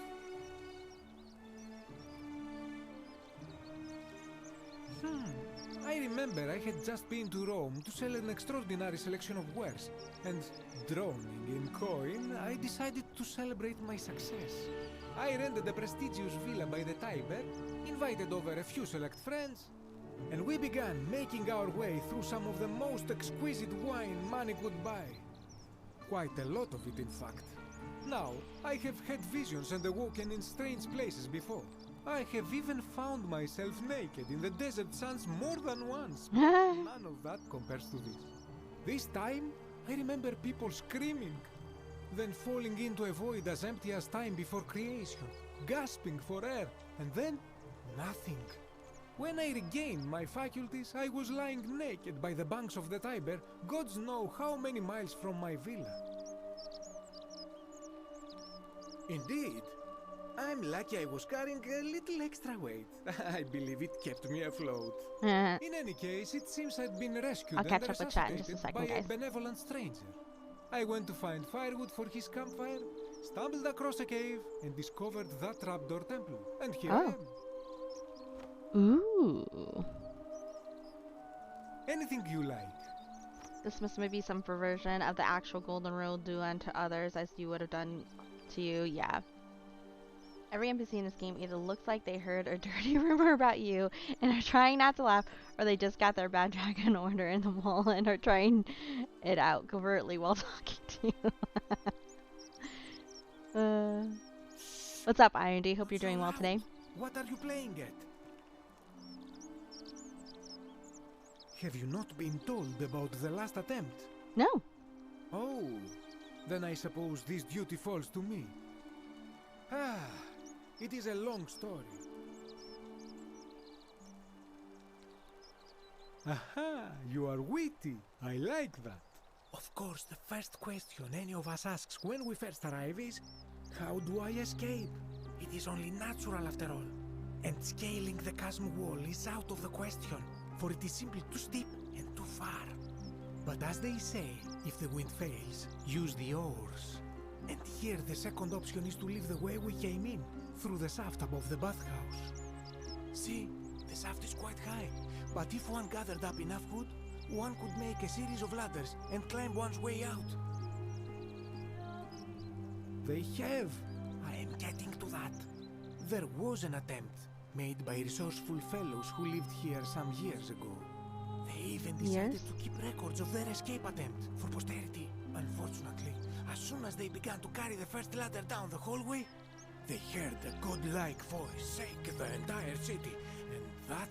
I remember I had just been to Rome to sell an extraordinary selection of wares, and drowning in coin, I decided to celebrate my success. I rented a prestigious villa by the Tiber, invited over a few select friends, and we began making our way through some of the most exquisite wine money could buy. Quite a lot of it, in fact. Now, I have had visions and awoken in strange places before. I have even found myself naked in the desert sands more than once. None of that compares to this. This time, I remember people screaming, then falling into a void as empty as time before creation, gasping for air, and then nothing. When I regained my faculties, I was lying naked by the banks of the Tiber, gods know how many miles from my villa. Indeed. I'm lucky I was carrying a little extra weight. I believe it kept me afloat. In any case, it seems I'd been rescued I'll catch and up with chat in just a resuscitated second, by a guys. benevolent stranger. I went to find firewood for his campfire, stumbled across a cave, and discovered that trapdoor temple. And here I am. Ooh. Anything you like. This must maybe some perversion of the actual golden rule, do unto others as you would have done to you. Yeah. Every NPC in this game either looks like they heard a dirty rumor about you and are trying not to laugh, or they just got their bad dragon order in the mall and are trying it out covertly while talking to you. What's up, IronD? Hope you're doing well today. What are you playing at? Have you not been told about the last attempt? No. Oh, then I suppose this duty falls to me. Ah, it is a long story. Aha, you are witty. I like that. Of course, the first question any of us asks when we first arrive is, how do I escape? It is only natural after all. And scaling the chasm wall is out of the question, for it is simply too steep and too far. But as they say, if the wind fails, use the oars. And here the second option is to leave the way we came in, through the shaft above the bathhouse. See, the shaft is quite high, but if one gathered up enough wood, one could make a series of ladders and climb one's way out. They have. I am getting to that. There was an attempt, made by resourceful fellows who lived here some years ago. They even decided to keep records of their escape attempt for posterity. Unfortunately, as soon as they began to carry the first ladder down the hallway, they heard a godlike voice shake the entire city, and that,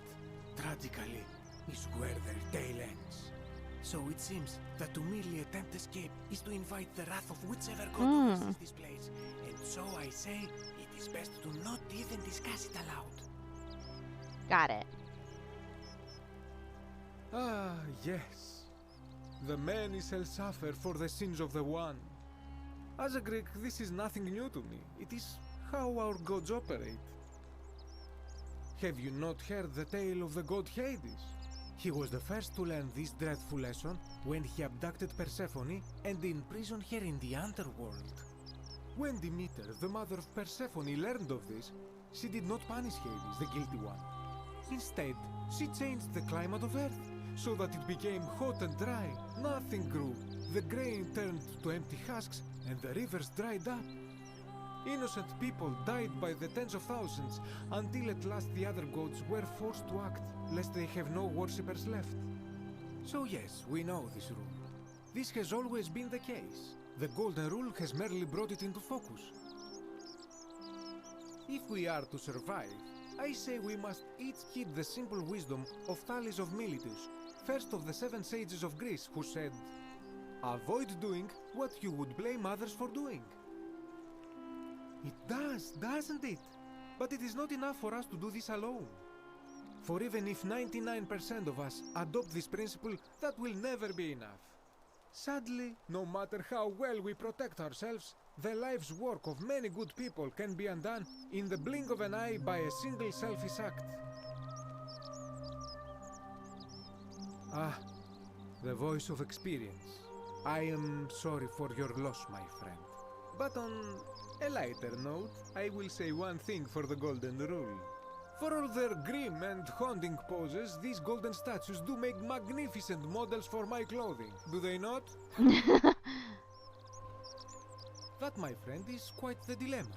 tragically, is where their tale ends. So it seems that to merely attempt escape is to invite the wrath of whichever god oversees this place, and so I say it is best to not even discuss it aloud. Got it. Ah, yes. The many shall suffer for the sins of the one. As a Greek, this is nothing new to me. It is how our gods operate. Have you not heard the tale of the god Hades? He was the first to learn this dreadful lesson when he abducted Persephone and imprisoned her in the underworld. When Demeter, the mother of Persephone, learned of this, she did not punish Hades, the guilty one. Instead, she changed the climate of Earth so that it became hot and dry. Nothing grew. The grain turned to empty husks and the rivers dried up. Innocent people died by the tens of thousands until at last the other gods were forced to act, lest they have no worshippers left. So yes, we know this rule. This has always been the case. The Golden Rule has merely brought it into focus. If we are to survive, I say we must each heed the simple wisdom of Thales of Miletus, first of the 7 sages of Greece, who said, "Avoid doing what you would blame others for doing." It does, doesn't it? But it is not enough for us to do this alone. For even if 99% of us adopt this principle, that will never be enough. Sadly, no matter how well we protect ourselves, the life's work of many good people can be undone in the blink of an eye by a single selfish act. Ah, the voice of experience. I am sorry for your loss, my friend. But on a lighter note, I will say one thing for the Golden Rule. For all their grim and haunting poses, these golden statues do make magnificent models for my clothing, do they not? That, my friend, is quite the dilemma.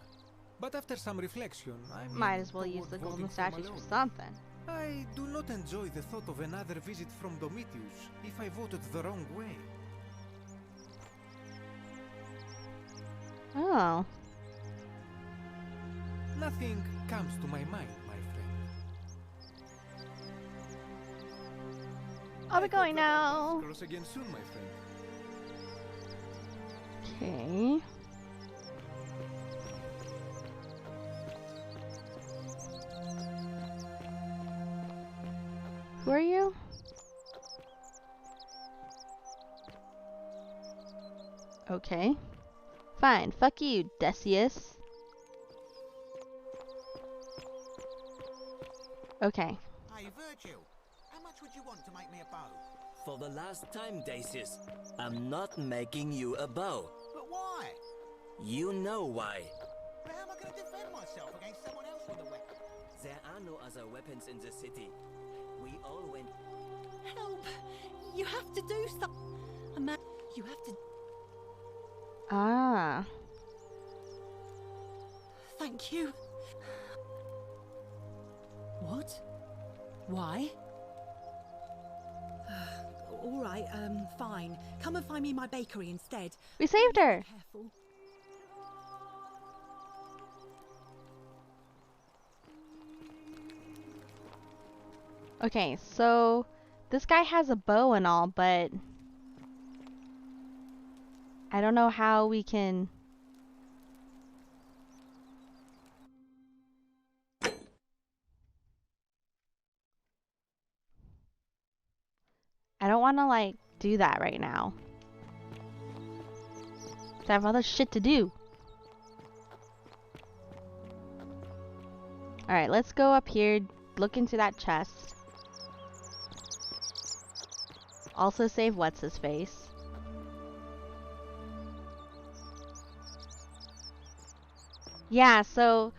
But after some reflection, I'm Might as well use the golden statues for something. I do not enjoy the thought of another visit from Domitius if I voted the wrong way. Oh. Nothing comes to my mind, my friend. I'll be going now. Cross again soon, my friend. Okay. Who are you? Okay. Fine. Fuck you, Decius. Okay. Hey, Virgil, how much would you want to make me a bow? For the last time, Dacius, I'm not making you a bow. But why? You know why. But how am I going to defend myself against someone else with a weapon? There are no other weapons in the city. We all went... Help! You have to do something. You have to. Ah. Thank you. What? Why? All right, fine. Come and find me my bakery instead. We saved her. Careful. Okay, so this guy has a bow and all, but I don't know how we can... I don't want to, like, do that right now. I have other shit to do. Alright, let's go up here, look into that chest. Also save What's-His-Face. Yeah, so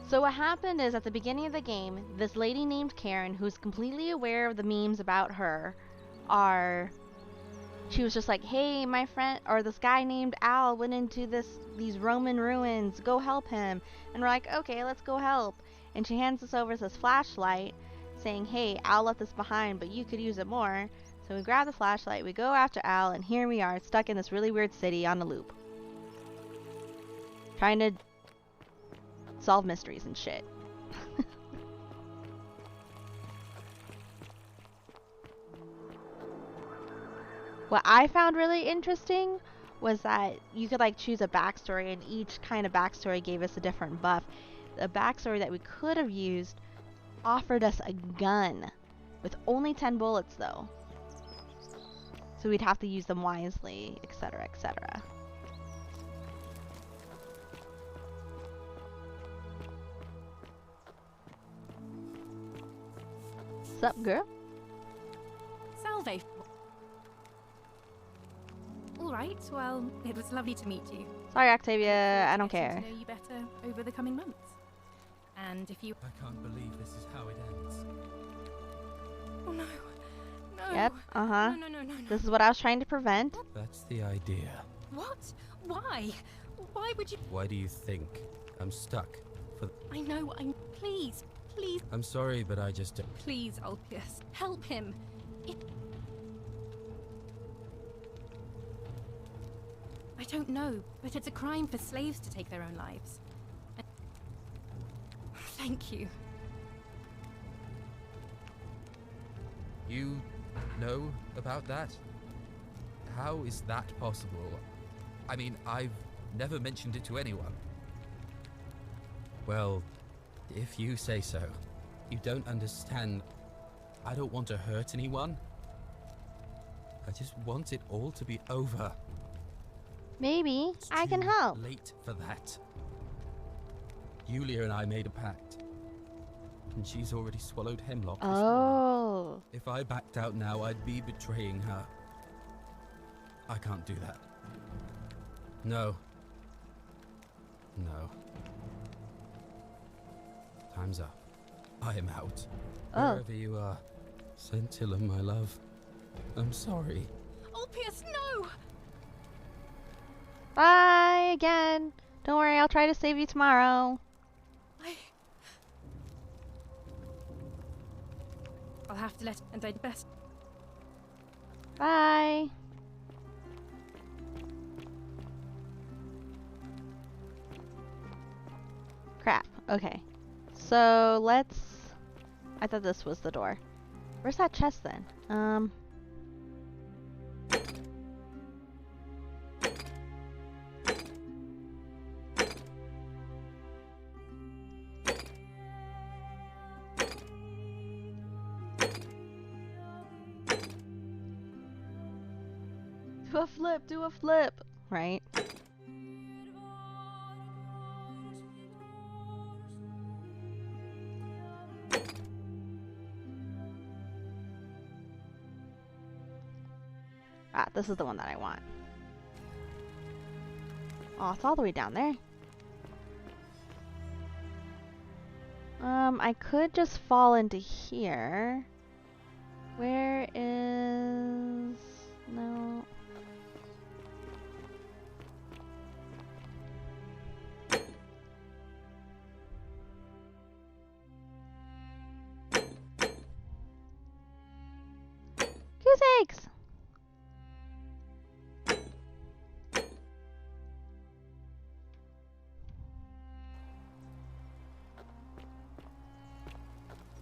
what happened is at the beginning of the game, this lady named Karen, who's completely aware of the memes about her, she was just like, hey, my friend, or this guy named Al went into these Roman ruins, go help him. And we're like, okay, let's go help. And she hands us over this flashlight, saying, hey, Al left this behind, but you could use it more. So we grab the flashlight, we go after Al, and here we are, stuck in this really weird city on a loop. Trying to solve mysteries and shit. What I found really interesting was that you could like choose a backstory, and each kind of backstory gave us a different buff. The backstory that we could have used offered us a gun with only 10 bullets though. So we'd have to use them wisely, etc., etc. Sup, girl? Salve. All right. Well, it was lovely to meet you. Sorry, Octavia. I don't Getting care. to know you better over the coming months. And if you... I can't believe this is how it ends. Oh no. No. Yep. Uh-huh. No. This is what I was trying to prevent. That's the idea. What? Why? Why would you... Why do you think I'm stuck? I know. Please. I'm sorry, but I just don't. Please, Ulpius. Help him. I don't know, but it's a crime for slaves to take their own lives. Thank you. You know about that? How is that possible? I mean, I've never mentioned it to anyone. Well, if you say so. You don't understand. I don't want to hurt anyone. I just want it all to be over. Maybe It's I can too help. late for that. Yulia and I made a pact. And she's already swallowed hemlock. this morning. Oh. If I backed out now, I'd be betraying her. I can't do that. No. No. Time's up. I'm out. Oh. Wherever you are, Scintilla, my love. I'm sorry. Ulpius, no! Bye again. Don't worry, I'll try to save you tomorrow. I'll have to let and I'd best. Bye. Crap. Okay. So let's... I thought this was the door. Where's that chest then? Do a flip, do a flip. Right? Ah, this is the one that I want. Oh, it's all the way down there. I could just fall into here. Where is... No. Goose eggs!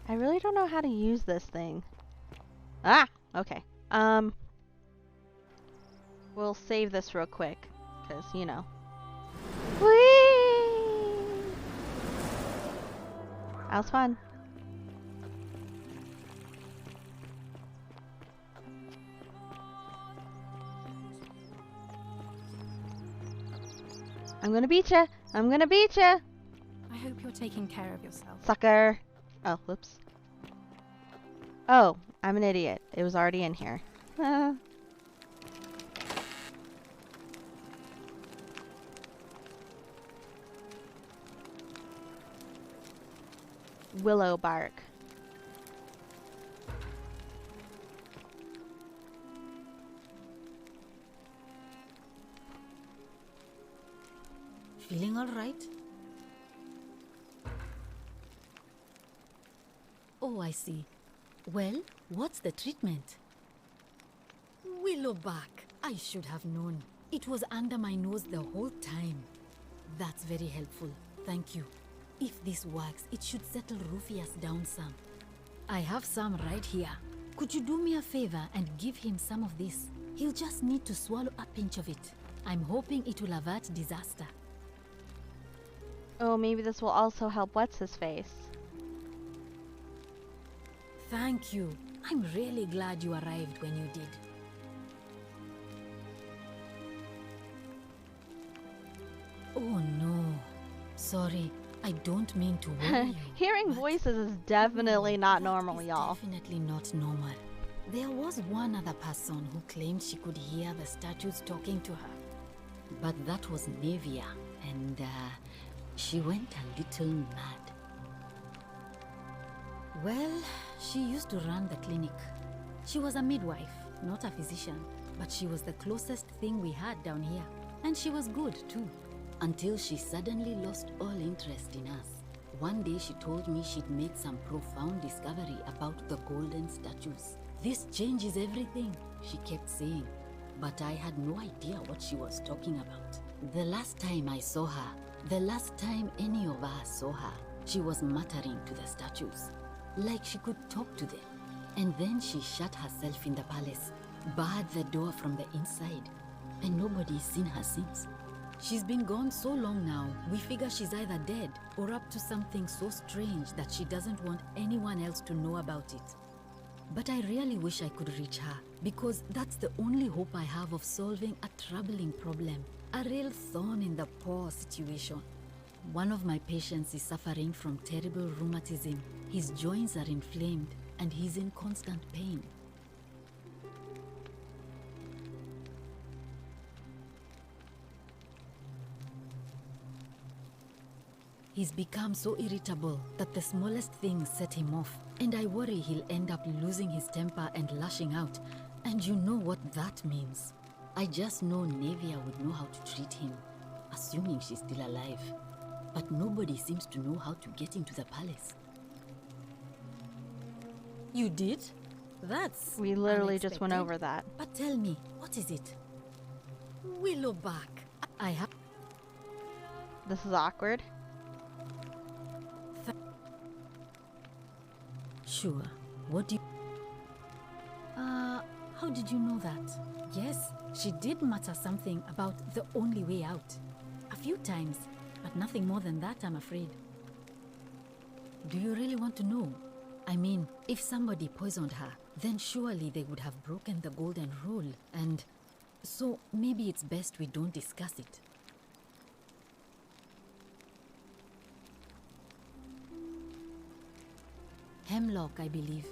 I really don't know how to use this thing. Ah! Okay. We'll save this real quick. Because, you know. Whee! That was fun. I'm gonna beat ya! I'm gonna beat ya! I hope you're taking care of yourself. Sucker! Oh, whoops. Oh, I'm an idiot. It was already in here. Willow bark. Feeling all right? Oh, I see. Well, what's the treatment? Willowbark. I should have known. It was under my nose the whole time. That's very helpful. Thank you. If this works, it should settle Rufius down some. I have some right here. Could you do me a favor and give him some of this? He'll just need to swallow a pinch of it. I'm hoping it will avert disaster. Oh, maybe this will also help What's-His-Face. Thank you. I'm really glad you arrived when you did. Oh no. Sorry, I don't mean to worry you. Hearing voices is definitely not normal, y'all. Definitely not normal. There was one other person who claimed she could hear the statues talking to her. But that was Nevia, and she went a little mad. Well, she used to run the clinic. She was a midwife, not a physician, but she was the closest thing we had down here. And she was good too, until she suddenly lost all interest in us. One day she told me she'd made some profound discovery about the golden statues. This changes everything, she kept saying, but I had no idea what she was talking about. The last time I saw her, the last time any of us saw her, she was muttering to the statues, like she could talk to them. And then she shut herself in the palace, barred the door from the inside, and nobody's seen her since. She's been gone so long now, we figure she's either dead or up to something so strange that she doesn't want anyone else to know about it. But I really wish I could reach her, because that's the only hope I have of solving a troubling problem, a real thorn in the paw situation. One of my patients is suffering from terrible rheumatism. His joints are inflamed and he's in constant pain. He's become so irritable that the smallest things set him off, and I worry he'll end up losing his temper and lashing out, and you know what that means. I just know Nevia would know how to treat him, assuming she's still alive. But nobody seems to know how to get into the palace. You did? That's We literally just went unexpected. over that. But tell me, what is it? Willowback. I have... This is awkward. Sure. What do you... how did you know that? Yes, she did mutter something about the only way out. A few times, but nothing more than that, I'm afraid. Do you really want to know? I mean, if somebody poisoned her, then surely they would have broken the golden rule, and so maybe it's best we don't discuss it. Hemlock, I believe.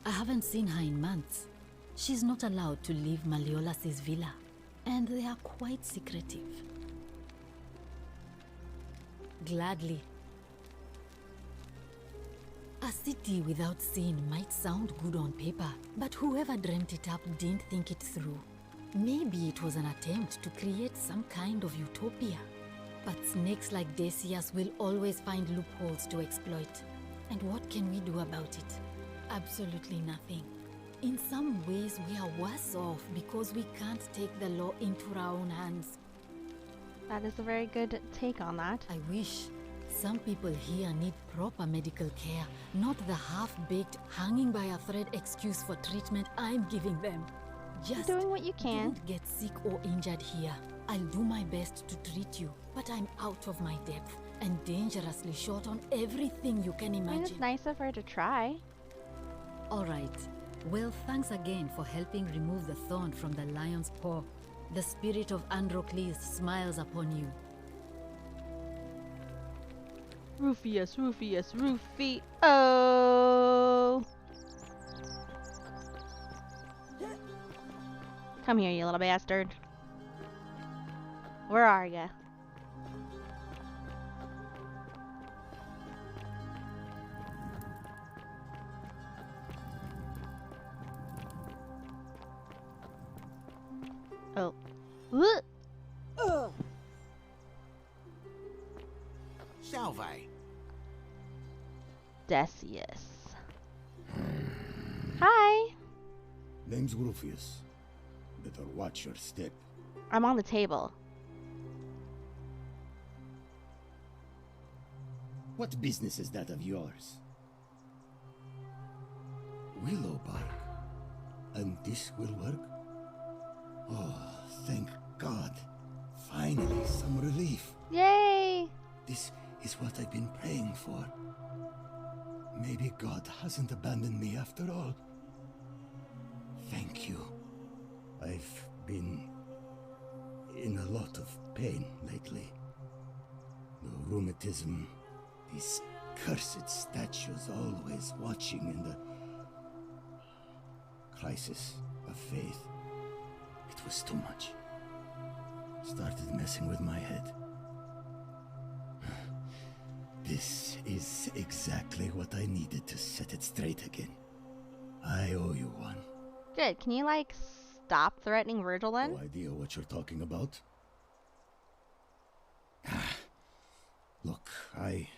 I haven't seen her in months. She's not allowed to leave Malleolas's villa, and they are quite secretive. Gladly. A city without sin might sound good on paper, but whoever dreamt it up didn't think it through. Maybe it was an attempt to create some kind of utopia. But snakes like Decius will always find loopholes to exploit. And what can we do about it? Absolutely nothing. In some ways, we are worse off because we can't take the law into our own hands. That is a very good take on that. I wish. Some people here need proper medical care, not the half-baked, hanging by a thread excuse for treatment I'm giving them. Just You're doing what you can. don't get sick or injured here. I'll do my best to treat you, but I'm out of my depth and dangerously short on everything you can I mean, it's imagine. nice of her to try. All right. Well, thanks again for helping remove the thorn from the lion's paw. The spirit of Androcles smiles upon you. Rufius, Rufius, Rufy. Oh. Come here, you little bastard. Where are ya? Oh. Whoop. Salve. Decius. Hi. Name's Rufius. Better watch your step. I'm on the table. What business is that of yours? Willowbark. And this will work? Oh, thank God. Finally, some relief. Yay! This is what I've been praying for. Maybe God hasn't abandoned me after all. Thank you. I've been in a lot of pain lately. The rheumatism, these cursed statues always watching, and the crisis of faith. It was too much. Started messing with my head. This is exactly what I needed to set it straight again. I owe you one. Good. Can you, like, stop threatening Virgil then? No idea what you're talking about. Look, I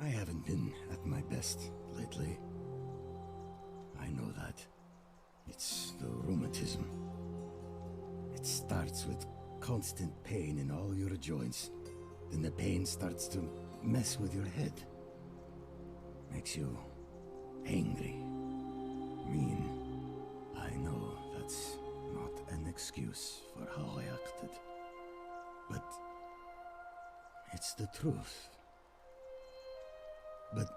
haven't been at my best lately. I know that. It's the rheumatism. It starts with constant pain in all your joints. Then the pain starts to mess with your head. Makes you angry, mean. I know that's not an excuse for how I acted. But it's the truth. But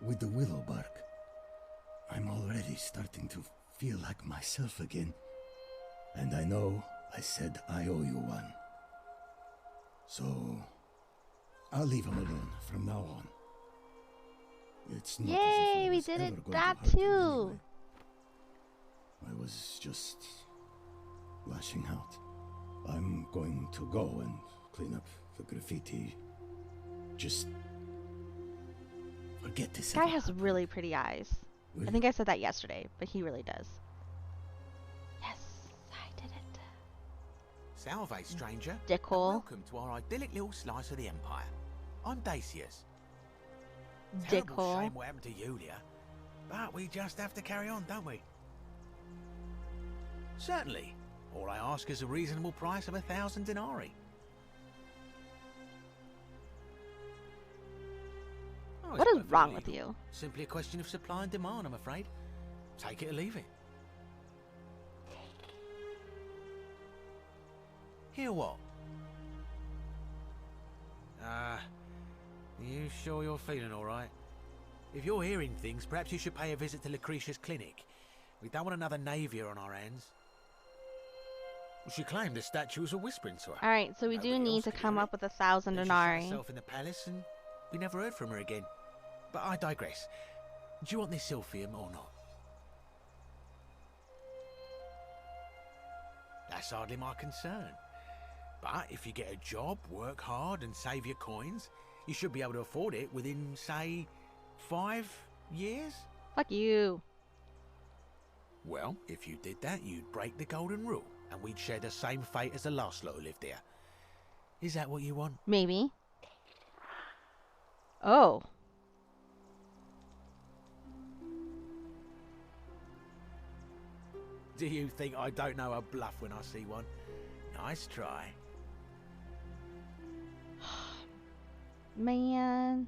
with the willow bark, I'm already starting to feel like myself again. And I know I said I owe you one. So I'll leave him alone from now on. It's not as if I Yay, we was did ever it going that to hurt you too. anyway. I was just lashing out. I'm going to go and clean up the graffiti. Just forget this. This guy has really pretty eyes. I think I said that yesterday, but he really does. Yes, I did it. Salve, stranger. Dickhole. Welcome to our idyllic little slice of the Empire. I'm Dacius. Terrible Dickhole. shame what happened to Yulia, but we just have to carry on, don't we? Certainly. All I ask is a reasonable price of 1,000 denarii. Oh, What it's is perfectly wrong with legal. you? Simply a question of supply and demand, I'm afraid. Take it or leave it. Hear what? You sure you're feeling all right? If you're hearing things, perhaps you should pay a visit to Lucretia's clinic. We don't want another Navier on our hands. She claimed the statue was a whispering to her. Alright, so we do Nobody need else to could come hear up it. with 1,000 Then she shut denarii. herself in the palace, and we never heard from her again. But I digress. Do you want this silphium or not? That's hardly my concern. But if you get a job, work hard, and save your coins, you should be able to afford it within, say, 5 years? Fuck you. Well, if you did that, you'd break the golden rule, and we'd share the same fate as the last lot who lived here. Is that what you want? Maybe. Oh. Do you think I don't know a bluff when I see one? Nice try. Man.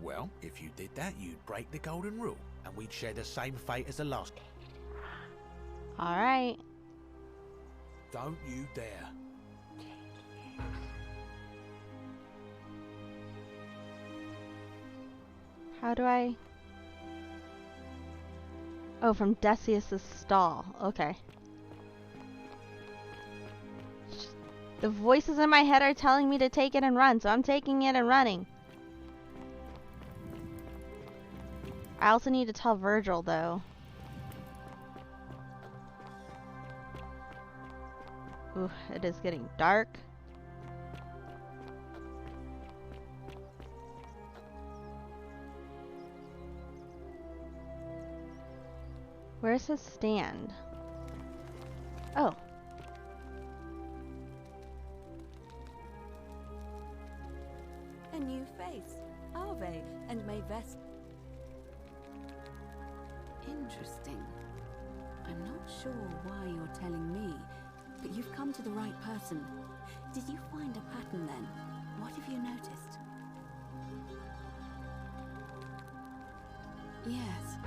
Well, if you did that, you'd break the golden rule, and we'd share the same fate as the last. Alright. Don't you dare. How do I... Oh, from Decius's stall. Okay. The voices in my head are telling me to take it and run, so I'm taking it and running. I also need to tell Virgil, though. Ooh, it is getting dark. Where's his stand? Oh. A new face. Ave and may vest. Interesting. I'm not sure why you're telling me, but you've come to the right person. Did you find a pattern then? What have you noticed? Yes,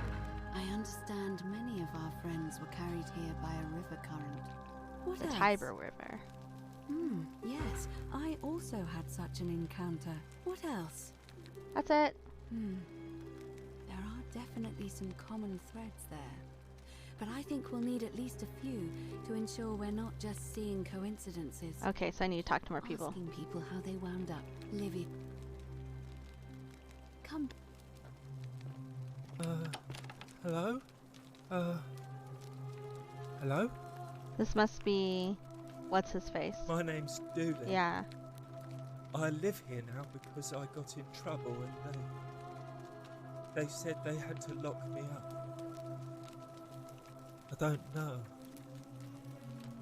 I understand many of our friends were carried here by a river current. What The else? Tiber River. Yes, I also had such an encounter. What else? That's it. There are definitely some common threads there. But I think we'll need at least a few to ensure we're not just seeing coincidences. Okay, so I need to talk to more people. Asking people how they wound up. Livy. Come. Hello? Hello? This must be... What's his face? My name's Dooley. Yeah. I live here now because I got in trouble and they said they had to lock me up. I don't know.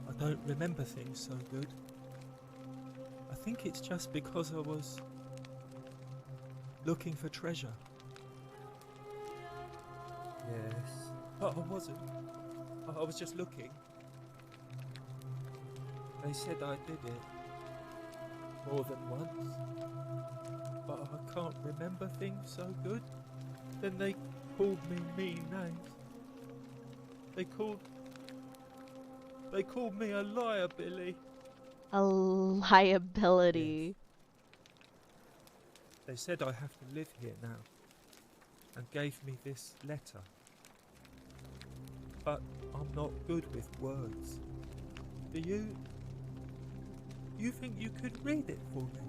I don't remember things so good. I think it's just because I was looking for treasure. Yes. But I wasn't. I was just looking. They said I did it more than once, but I can't remember things so good. Then they called me mean names. They called me a liar, Billy. A liability. They said I have to live here now, and gave me this letter. But I'm not good with words. Do you? You think you could read it for me?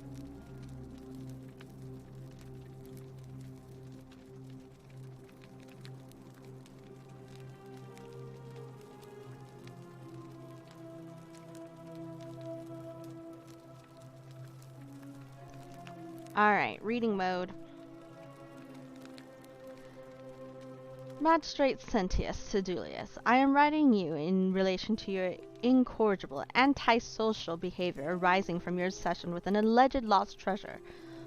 Alright, reading mode. Magistrate Sentius to Julius, I am writing you in relation to your incorrigible, antisocial behavior arising from your session with an alleged lost treasure.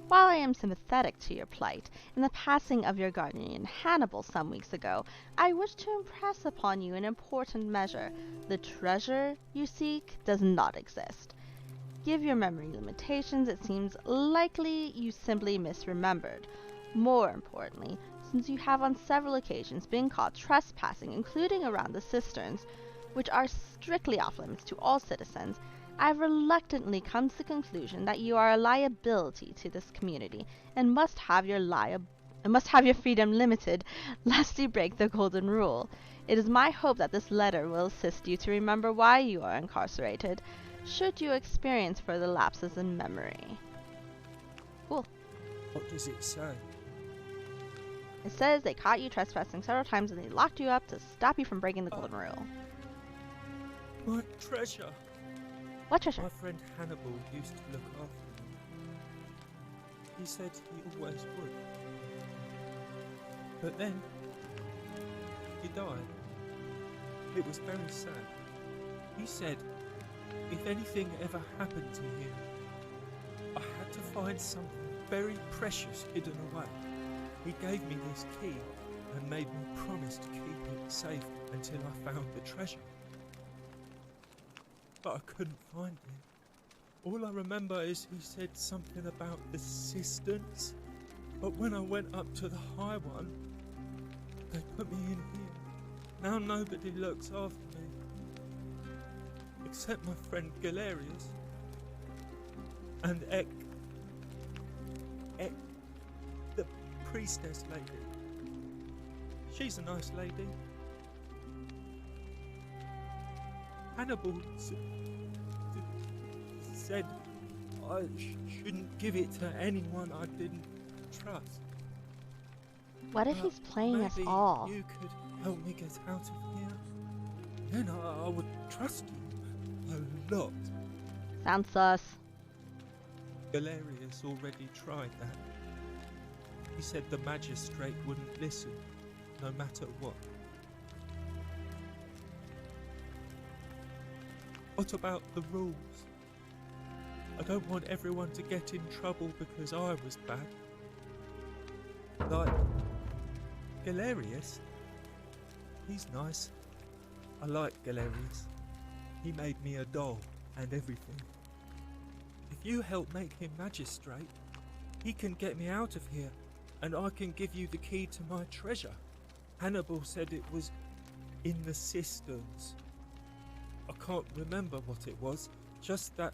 While I am sympathetic to your plight, in the passing of your guardian Hannibal some weeks ago, I wish to impress upon you an important measure. The treasure you seek does not exist. Give your memory limitations, it seems likely you simply misremembered. More importantly, since you have on several occasions been caught trespassing, including around the cisterns, which are strictly off limits to all citizens, I have reluctantly come to the conclusion that you are a liability to this community and must have your freedom limited, lest you break the golden rule. It is my hope that this letter will assist you to remember why you are incarcerated, should you experience further lapses in memory. Cool. What does it say? It says they caught you trespassing several times and they locked you up to stop you from breaking the golden rule. My treasure! What treasure? My friend Hannibal used to look after me. He said he always would. But then, he died. It was very sad. He said, if anything ever happened to him, I had to find something very precious hidden away. He gave me this key and made me promise to keep it safe until I found the treasure. But I couldn't find it. All I remember is he said something about the cisterns, but when I went up to the high one, they put me in here. Now nobody looks after me, except my friend Galerius and Ek, the priestess lady. She's a nice lady. Hannibal said I shouldn't give it to anyone I didn't trust. What if he's playing us all? Maybe you could help me get out of here. Then I would trust you a lot. Sounds sus. Galerius already tried that. He said the magistrate wouldn't listen, no matter what. What about the rules? I don't want everyone to get in trouble because I was bad. Like Galerius. He's nice. I like Galerius. He made me a doll and everything. If you help make him magistrate, he can get me out of here, and I can give you the key to my treasure. Hannibal said it was in the cisterns. I can't remember what it was, just that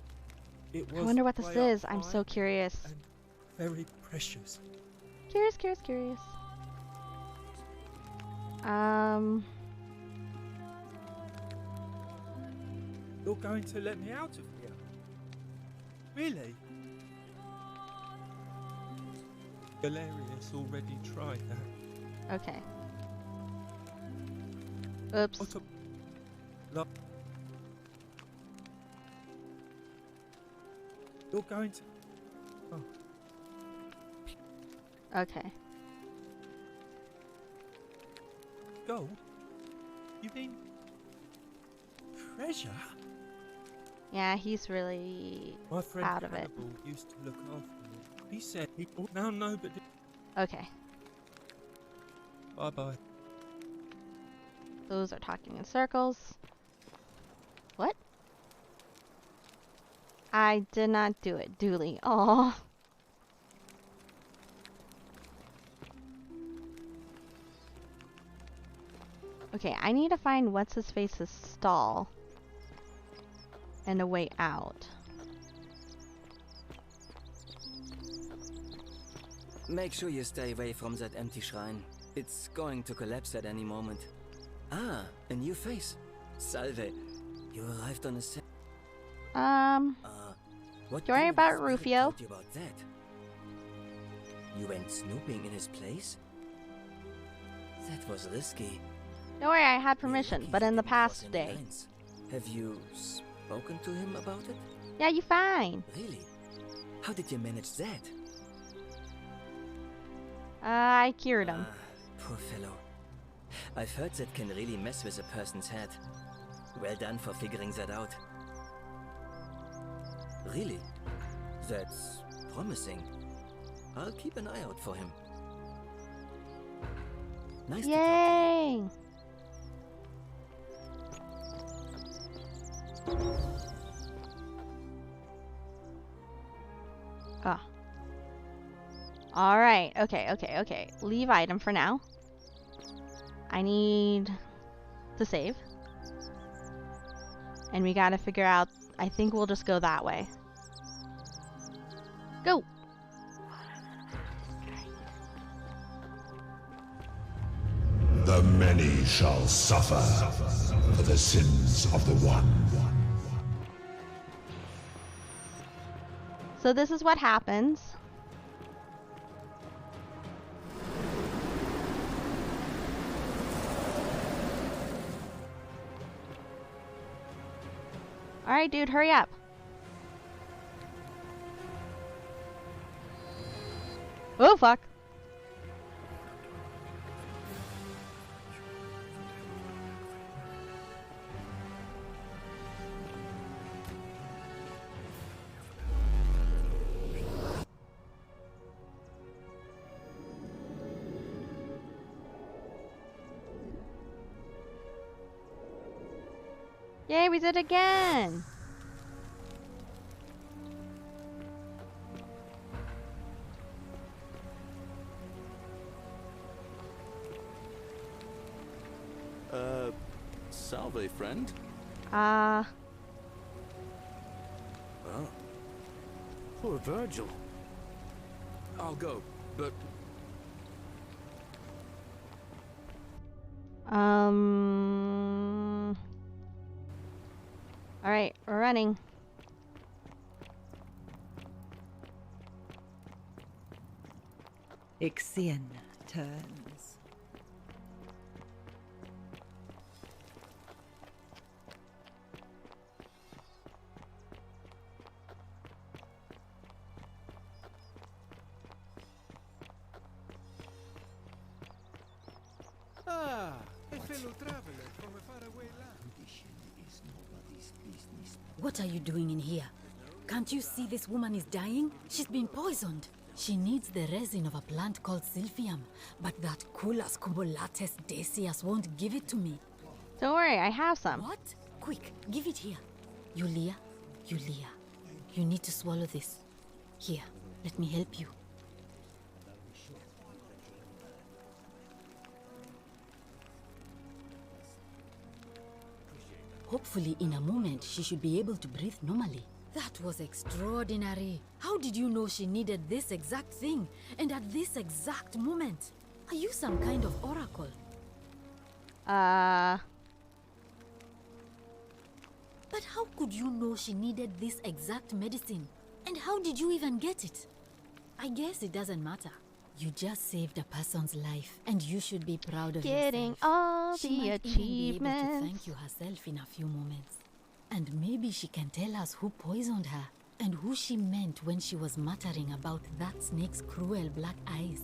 it was. I wonder what this way is. up I'm high so curious. and very precious. Curious. You're going to let me out of here? Really? Galerius already tried that. Okay. Oops. What a... Lo- You're going to... Oh. Okay. Gold? You mean... treasure? Yeah, he's really My friend out of it. Hannibal used to look after me. He said he... Now nobody... Okay. Bye-bye. Those are talking in circles. What? I did not do it, Dooley. Aw. Okay, I need to find what's-his-face's stall and a way out. Make sure you stay away from that empty shrine. It's going to collapse at any moment. Ah, a new face. Salve. You arrived on a what Don't worry kind of about spirit Rufio. told you about that? You went snooping in his place? That was risky. Don't worry, I had permission, Lucky but he in the didn't cross past any day. lines. Have you spoken to him about it? Yeah, you fine. Really? How did you manage that? I cured him. Poor fellow. I've heard that can really mess with a person's head. Well done for figuring that out. Really? That's promising. I'll keep an eye out for him. Nice Yay! to talk to you. Ah. Alright, okay. Leave item for now. I need to save. And we gotta figure out, I think we'll just go that way. Go! The many shall suffer for the sins of the one. So this is what happens. Alright, dude, hurry up. Oh, fuck. Yay, we did it again! Salve, friend. Ah. Oh. Poor Virgil. I'll go, but... Alright, we're running. Ixion turns. Ah, a fellow traveler from a faraway land. What are you doing in here? Can't you see this woman is dying? She's been poisoned. She needs the resin of a plant called Silphium, but that Culus cubulatus decius won't give it to me. Don't worry, I have some. What? Quick, give it here. Yulia, you need to swallow this. Here, let me help you. Hopefully, in a moment, she should be able to breathe normally. That was extraordinary. How did you know she needed this exact thing? And at this exact moment? Are you some kind of oracle? But how could you know she needed this exact medicine? And how did you even get it? I guess it doesn't matter. You just saved a person's life, and you should be proud of yourself. Getting all She the might even be able to achievements. thank you herself in a few moments. And maybe she can tell us who poisoned her, and who she meant when she was muttering about that snake's cruel black eyes.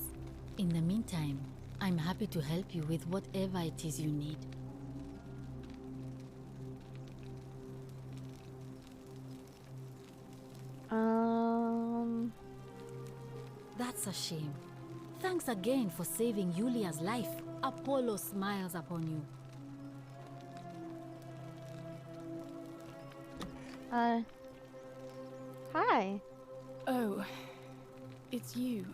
In the meantime, I'm happy to help you with whatever it is you need. That's a shame. Thanks again for saving Yulia's life. Apollo smiles upon you. Hi. Oh, it's you.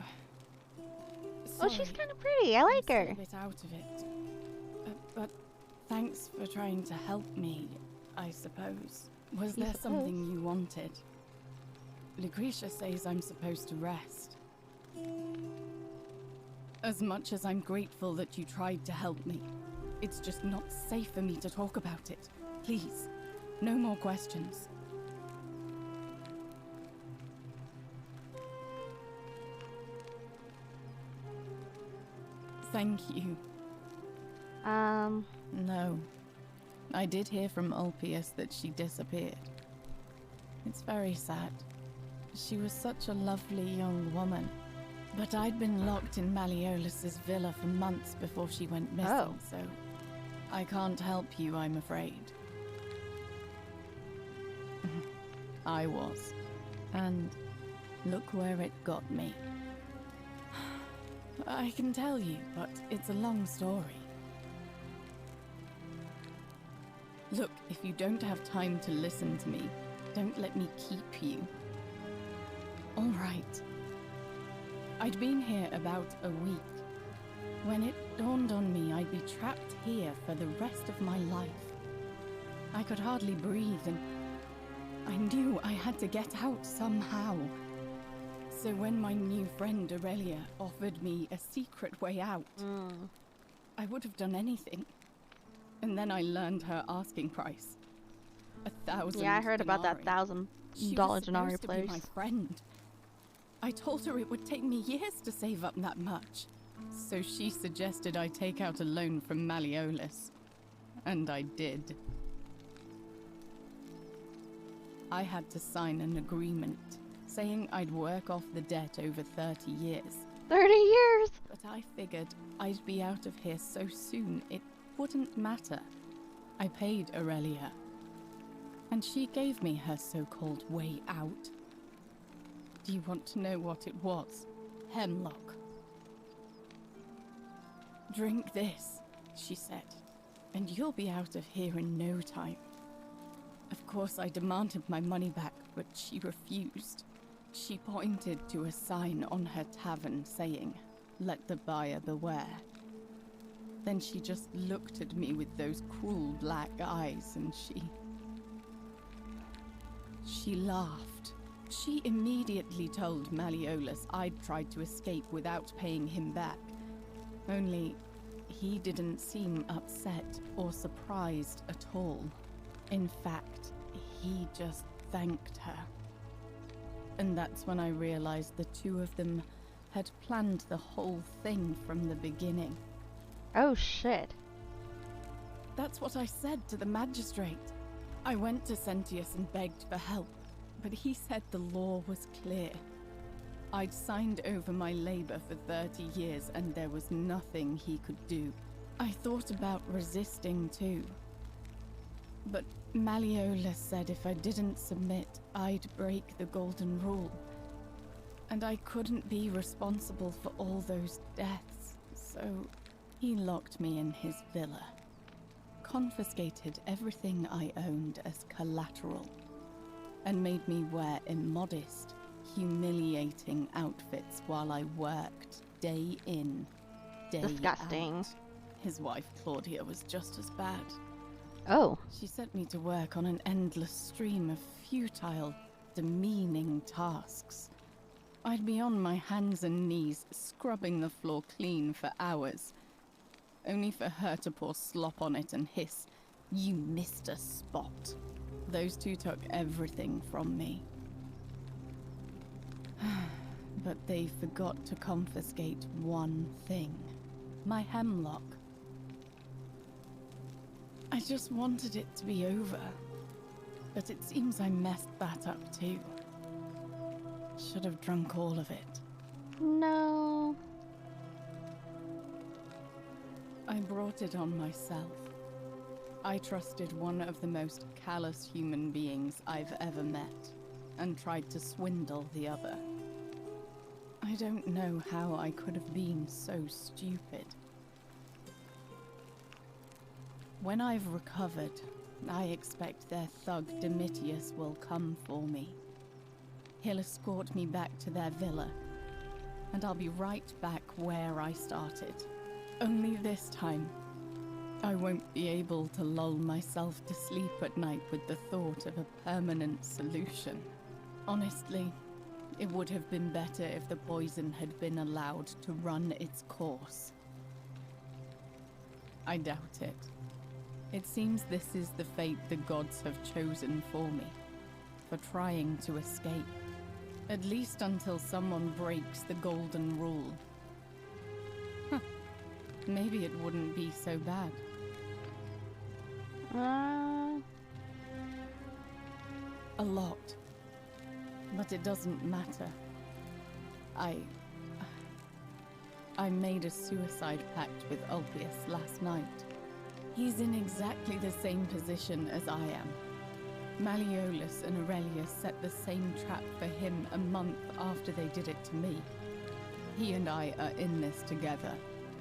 Oh, she's kind of pretty. I like her. I'm still a bit out of it. But thanks for trying to help me, I suppose. Was there something you wanted? Lucretia says I'm supposed to rest. As much as I'm grateful that you tried to help me, it's just not safe for me to talk about it. Please, no more questions. Thank you. No. I did hear from Ulpius that she disappeared. It's very sad. She was such a lovely young woman. But I'd been locked in Malleolus's villa for months before she went missing, so I can't help you, I'm afraid. I was. And look where it got me. I can tell you, but it's a long story. Look, if you don't have time to listen to me, don't let me keep you. All right. I'd been here about a week, when it dawned on me I'd be trapped here for the rest of my life. I could hardly breathe, and I knew I had to get out somehow. So when my new friend Aurelia offered me a secret way out, I would have done anything. And then I learned her asking price. 1,000 Yeah, I heard about that denarii. $1,000 denarii She was supposed to place. be my friend. I told her it would take me years to save up that much. So she suggested I take out a loan from Malleolus. And I did. I had to sign an agreement, saying I'd work off the debt over 30 years. 30 years! But I figured I'd be out of here so soon it wouldn't matter. I paid Aurelia. And she gave me her so-called way out. Do you want to know what it was? Hemlock. Drink this, she said, and you'll be out of here in no time. Of course, I demanded my money back, but she refused. She pointed to a sign on her tavern saying, "Let the buyer beware." Then she just looked at me with those cruel black eyes, and she laughed. She immediately told Malleolus I'd tried to escape without paying him back. Only, he didn't seem upset or surprised at all. In fact, he just thanked her. And that's when I realized the two of them had planned the whole thing from the beginning. Oh shit. That's what I said to the magistrate. I went to Sentius and begged for help, but he said the law was clear. I'd signed over my labor for 30 years and there was nothing he could do. I thought about resisting too. But Malleolus said if I didn't submit, I'd break the golden rule. And I couldn't be responsible for all those deaths, so he locked me in his villa. Confiscated everything I owned as collateral, and made me wear immodest, humiliating outfits while I worked day in, day Disgusting. out. His wife Claudia was just as bad. Oh. She sent me to work on an endless stream of futile, demeaning tasks. I'd be on my hands and knees, scrubbing the floor clean for hours, only for her to pour slop on it and hiss, "You missed a spot." Those two took everything from me. But they forgot to confiscate one thing. My hemlock. I just wanted it to be over. But it seems I messed that up too. Should have drunk all of it. No. I brought it on myself. I trusted one of the most callous human beings I've ever met, and tried to swindle the other. I don't know how I could have been so stupid. When I've recovered, I expect their thug Domitius will come for me. He'll escort me back to their villa, and I'll be right back where I started. Only this time, I won't be able to lull myself to sleep at night with the thought of a permanent solution. Honestly, it would have been better if the poison had been allowed to run its course. I doubt it. It seems this is the fate the gods have chosen for me, for trying to escape. At least until someone breaks the golden rule. Huh. Maybe it wouldn't be so bad. A lot. But it doesn't matter. I made a suicide pact with Ulpius last night. He's in exactly the same position as I am. Malleolus and Aurelius set the same trap for him a month after they did it to me. He and I are in this together.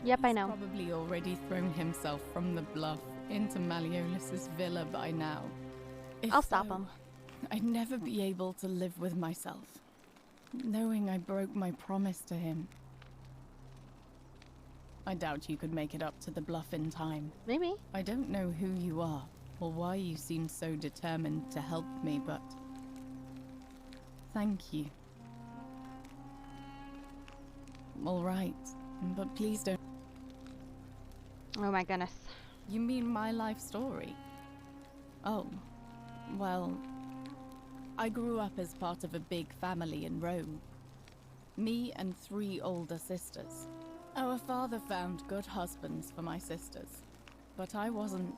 Yep, I know. He's probably already thrown himself from the bluff into Malleolus's villa by now. I'll stop him. I'd never be able to live with myself, knowing I broke my promise to him. I doubt you could make it up to the bluff in time. Maybe. I don't know who you are, or why you seem so determined to help me, but thank you. All right, but please don't. Oh my goodness. You mean my life story? Oh, well, I grew up as part of a big family in Rome. Me and 3 older sisters. Our father found good husbands for my sisters, but I wasn't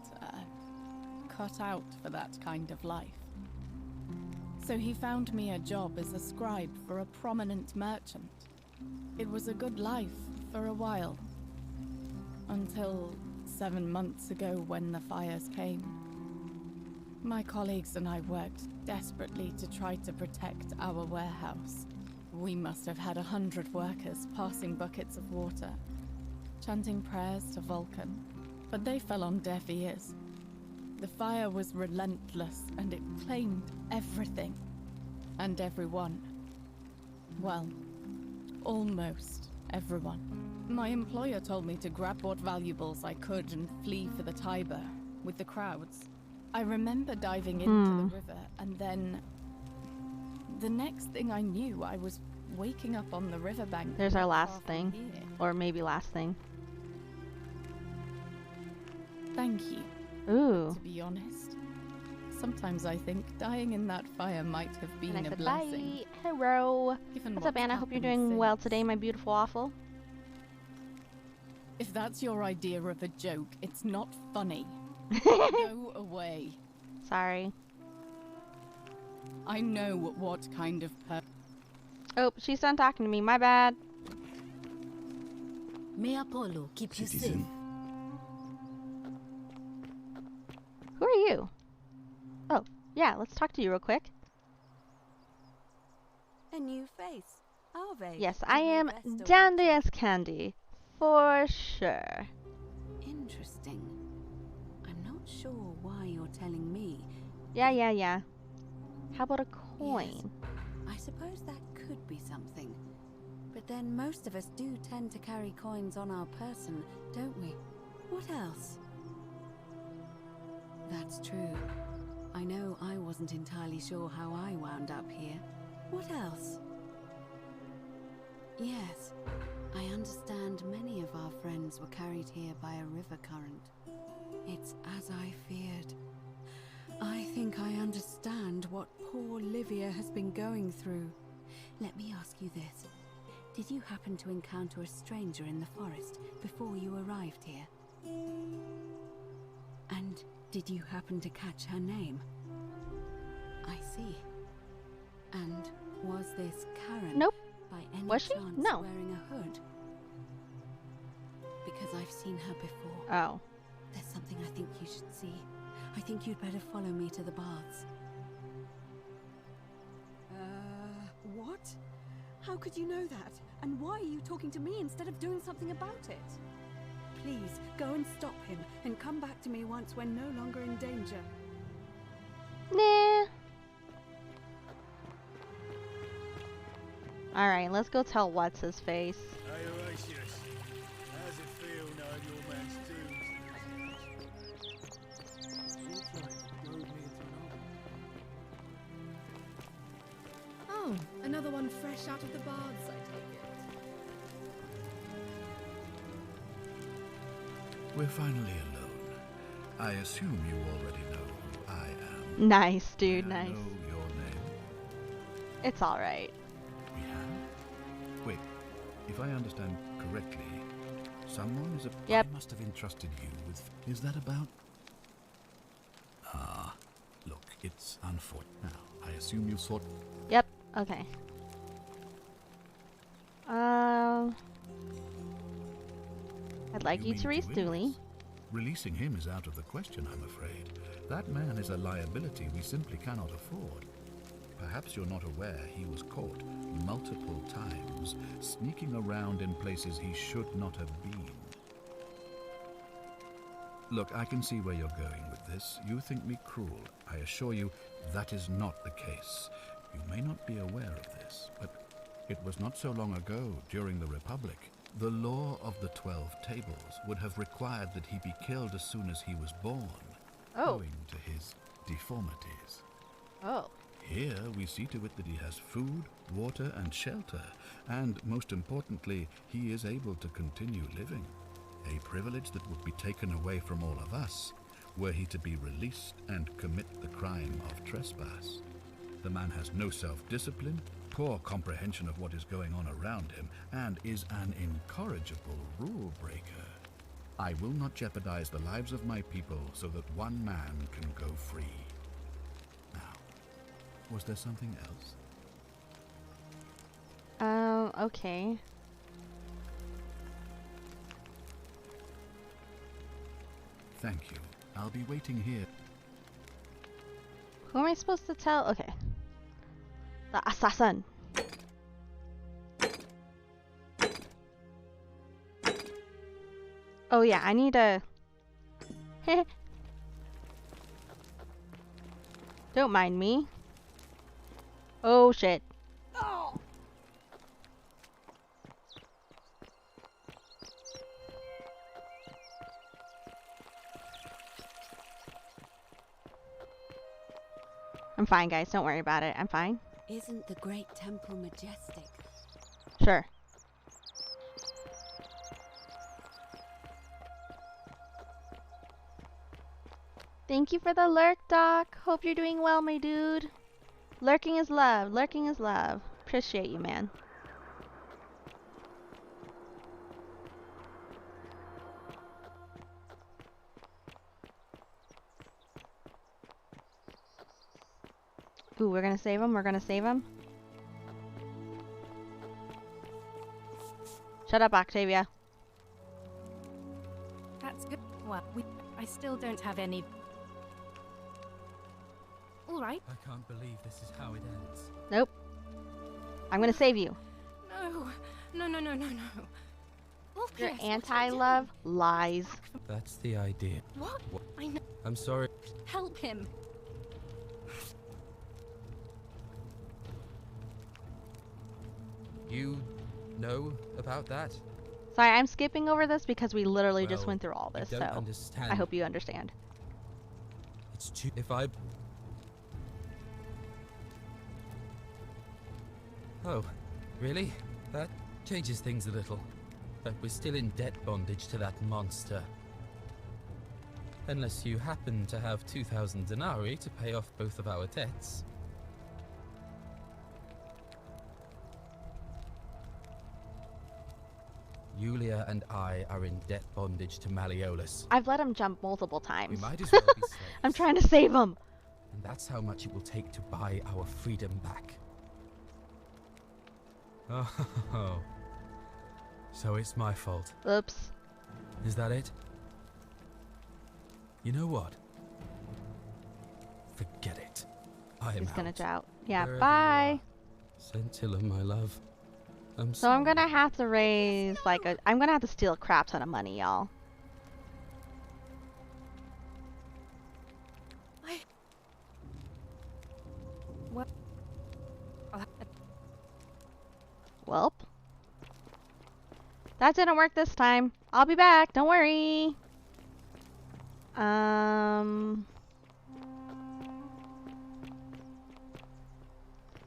cut out for that kind of life. So he found me a job as a scribe for a prominent merchant. It was a good life for a while, until 7 months ago when the fires came. My colleagues and I worked desperately to try to protect our warehouse. We must have had 100 workers passing buckets of water, chanting prayers to Vulcan, but they fell on deaf ears. The fire was relentless and it claimed everything and everyone. Well, almost everyone. My employer told me to grab what valuables I could and flee for the Tiber with the crowds. I remember diving into the river, and then the next thing I knew, I was waking up on the riverbank. There's our last thing. Or maybe last thing. Thank you. Ooh. To be honest, sometimes I think dying in that fire might have been a blessing. Bye. Hello. What's up, Anna? Hope you're doing well today, my beautiful waffle. If that's your idea of a joke, it's not funny. Go away. Sorry. I know what kind of Oh, she's done talking to me. My bad. May Apollo keep you safe. Citizen. Who are you? Oh, yeah, let's talk to you real quick. A new face, are they? Yes, I am dandy as candy. For sure. Interesting. I'm not sure why you're telling me. Yeah. How about a coin? Yes, I suppose that could be something. But then most of us do tend to carry coins on our person, don't we? What else? That's true. I know I wasn't entirely sure how I wound up here. What else? Yes, I understand many of our friends were carried here by a river current. It's as I feared. I think I understand what poor Livia has been going through. Let me ask you this. Did you happen to encounter a stranger in the forest before you arrived here? And did you happen to catch her name? I see. And was this Karen? Nope. By any Was she? chance No. wearing a hood? Because I've seen her before. Oh. There's something I think you should see. I think you'd better follow me to the baths. What? How could you know that? And why are you talking to me instead of doing something about it? Please, go and stop him, and come back to me once we're no longer in danger. Nah. Alright, let's go tell what's his face. Hey Horatius, how's it feel knowing your man's Oh, another one fresh out of the baths, I take it. We're finally alone. I assume you already know who I am. Nice, dude, May I nice. know your name? It's alright. We have? Wait, if I understand correctly, someone is a... Yep. I must have entrusted you with... Is that about... Ah, look, it's unfortunate. Now, I assume you thought... Yep, okay. I'd like you to release Dooley. Releasing him is out of the question, I'm afraid. That man is a liability we simply cannot afford. Perhaps you're not aware he was caught multiple times, sneaking around in places he should not have been. Look, I can see where you're going with this. You think me cruel. I assure you that is not the case. You may not be aware of this, but it was not so long ago, during the Republic, the law of the 12 tables would have required that he be killed as soon as he was born, owing to his deformities. Oh. Here we see to it that he has food, water, and shelter, and most importantly, he is able to continue living. A privilege that would be taken away from all of us were he to be released and commit the crime of trespass. The man has no self-discipline, poor comprehension of what is going on around him, and is an incorrigible rule breaker. I will not jeopardize the lives of my people so that one man can go free. Now, was there something else? Okay. Thank you. I'll be waiting here. Who am I supposed to tell? Okay. The assassin. Oh yeah, I need a... Don't mind me. Oh shit. Oh. I'm fine, guys. Don't worry about it. I'm fine. Isn't the great temple majestic? Sure. Thank you for the lurk, Doc. Hope you're doing well, my dude. Lurking is love. Lurking is love. Appreciate you, man. Ooh, we're gonna save him. We're gonna save him. Shut up, Octavia. That's good. Well, I still don't have any... All right. I can't believe this is how it ends. Nope. I'm gonna save you. No. Your anti-love lies. That's the idea. What? I know. I'm sorry. Help him. You know about that? Sorry, I'm skipping over this because we literally just Well, went through all this, you so don't understand. I hope you understand. It's too... If I... Oh, really? That changes things a little. But we're still in debt bondage to that monster. Unless you happen to have 2,000 denarii to pay off both of our debts. Yulia and I are in debt bondage to Malleolus. I've let him jump multiple We times. might as well be slaves. I'm trying to save him. And that's how much it will take to buy our freedom back. Oh, so it's my fault. Oops. Is that it? You know what? Forget it. I am He's gonna out. drought. Yeah, Wherever bye. Scintilla, my love. So I'm gonna have to raise like I'm gonna have to steal a crap ton of money, y'all. What? Welp. That didn't work this time. I'll be back. Don't worry.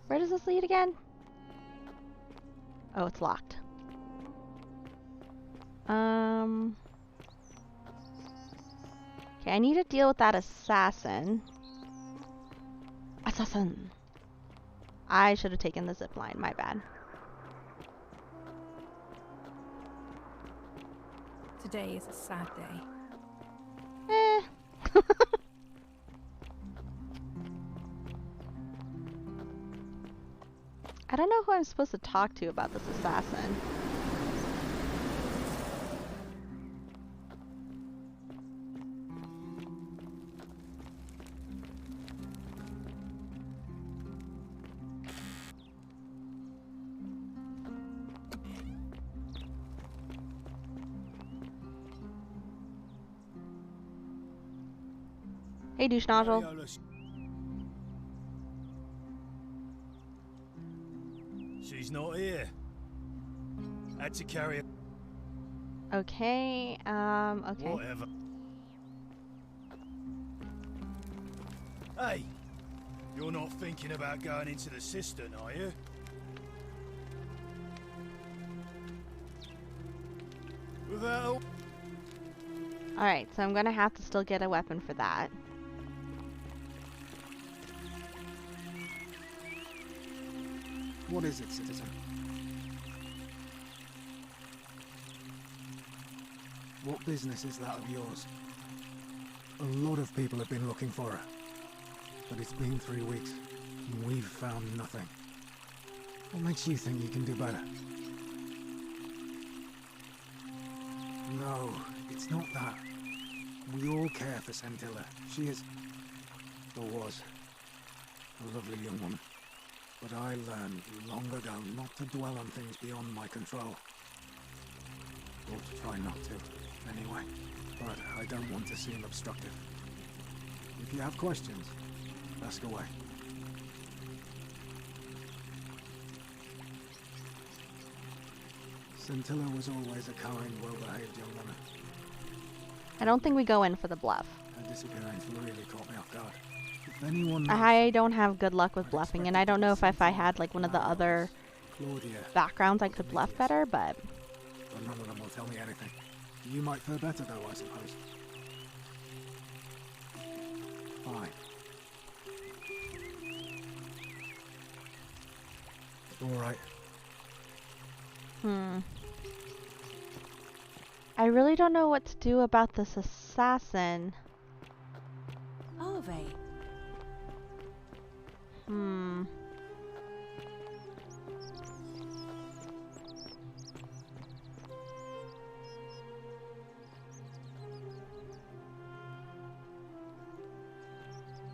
Where does this lead again? Oh, it's locked. Okay, I need to deal with that assassin. Assassin. I should have taken the zip line. My bad. Today is a sad day. I don't know who I'm supposed to talk to about this assassin. Hey, douche nozzle. She's not here. Had to carry her. Okay, okay. Whatever. Hey, you're not thinking about going into the cistern, are you? Without... Alright, so I'm gonna have to still get a weapon for that. What is it, citizen? What business is that of yours? A lot of people have been looking for her. But it's been 3 weeks, and we've found nothing. What makes you think you can do better? No, it's not that. We all care for Scintilla. She is, or was, a lovely young woman. But I learned long ago not to dwell on things beyond my control. Or to try not to, anyway. But I don't want to seem obstructive. If you have questions, ask away. Scintilla was always a kind, well-behaved young woman. I don't think we go in for the bluff. Her disappearance really caught me off guard. If anyone I don't have good luck with bluffing, and I don't know if I had like one of the other backgrounds I could bluff better, but none of them will tell me anything. You might fare better though, I suppose. Fine. Alright. I really don't know what to do about this assassin. Olive.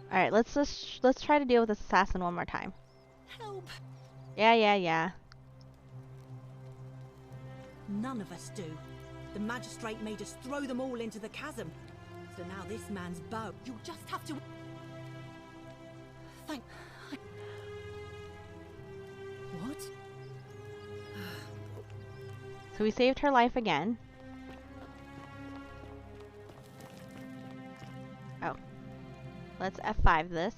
Alright, let's try to deal with this assassin one more time. Help! Yeah. None of us do. The magistrate made us throw them all into the chasm. So now this man's bow. You'll just have to... Thank... What? So we saved her life again. Oh. Let's F5 this.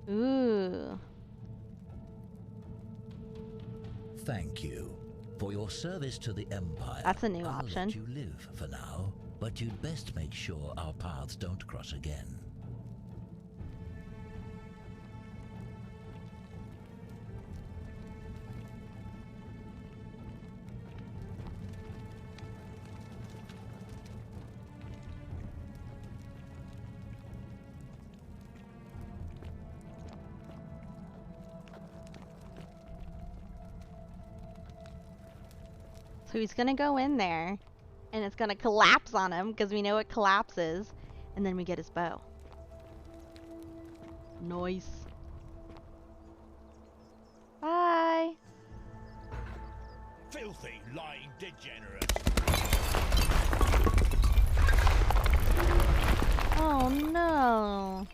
Ooh. Thank you for your service to the Empire. That's a new I'll option. let you live for now, but you'd best make sure our paths don't cross again. So he's gonna go in there, and it's gonna collapse on him, because we know it collapses, and then we get his bow. Nice. Bye! Filthy, lying degenerate. Oh no!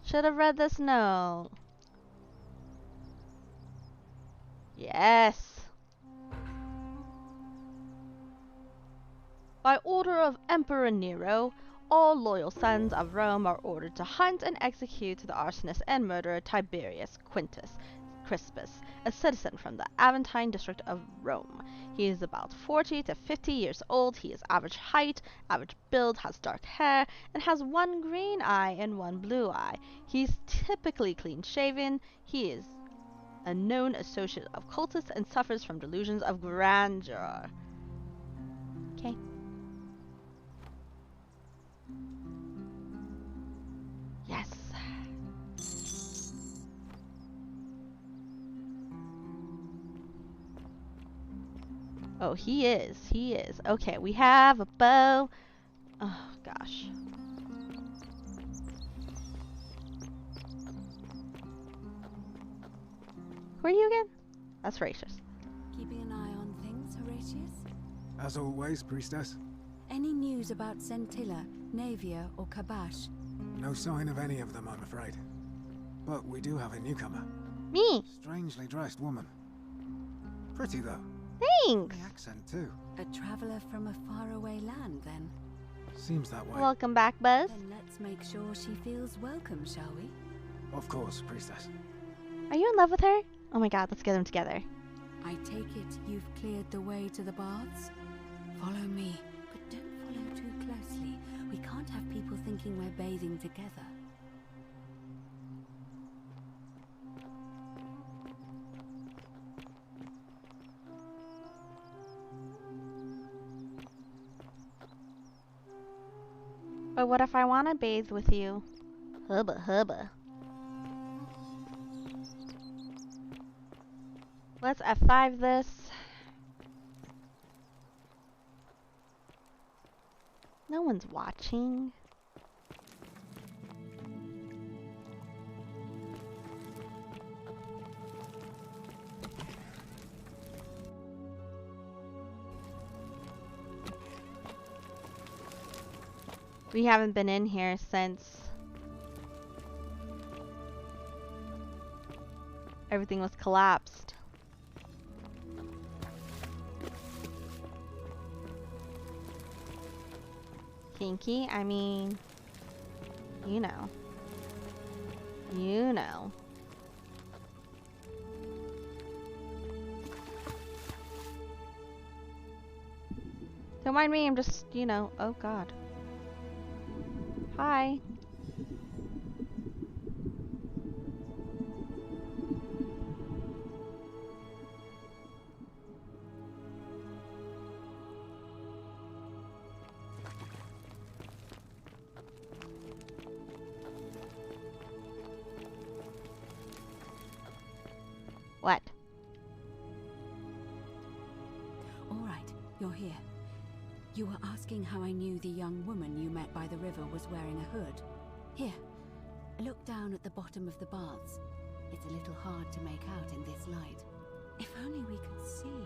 Should have read this note. Yes. By order of Emperor Nero, all loyal sons of Rome are ordered to hunt and execute the arsonist and murderer Tiberius Quintus Crispus, a citizen from the Aventine district of Rome. He is about 40 to 50 years old. He is average height, average build, has dark hair, and has one green eye and one blue eye. He's typically clean shaven. He is a known associate of cultists and suffers from delusions of grandeur. Okay. Yes. Oh, he is. He is. Okay, we have a bow. Oh, gosh. Who are you again? That's Horatius. Keeping an eye on things, Horatius? As always, priestess. Any news about Centilla, Navia, or Kabash? No sign of any of them, I'm afraid. But we do have a newcomer. Me! Strangely dressed woman. Pretty, though. Thanks! The accent, too. A traveler from a faraway land, then? Seems that way. Welcome back, Buzz. Then let's make sure she feels welcome, shall we? Of course, priestess. Are you in love with her? Oh my god, let's get them together. I take it you've cleared the way to the baths? Follow me, but don't follow too closely. We can't have people thinking we're bathing together. But what if I want to bathe with you? Hubba hubba. Let's F5 this. No one's watching. We haven't been in here since everything was collapsed. Kinky? I mean, you know. You know. Don't mind me, I'm just, you know, oh god. Hi. What? All right, you're here. You were asking how I knew the young woman you met by the river was wearing a hood. Here, look down at the bottom of the baths. It's a little hard to make out in this light. If only we could see.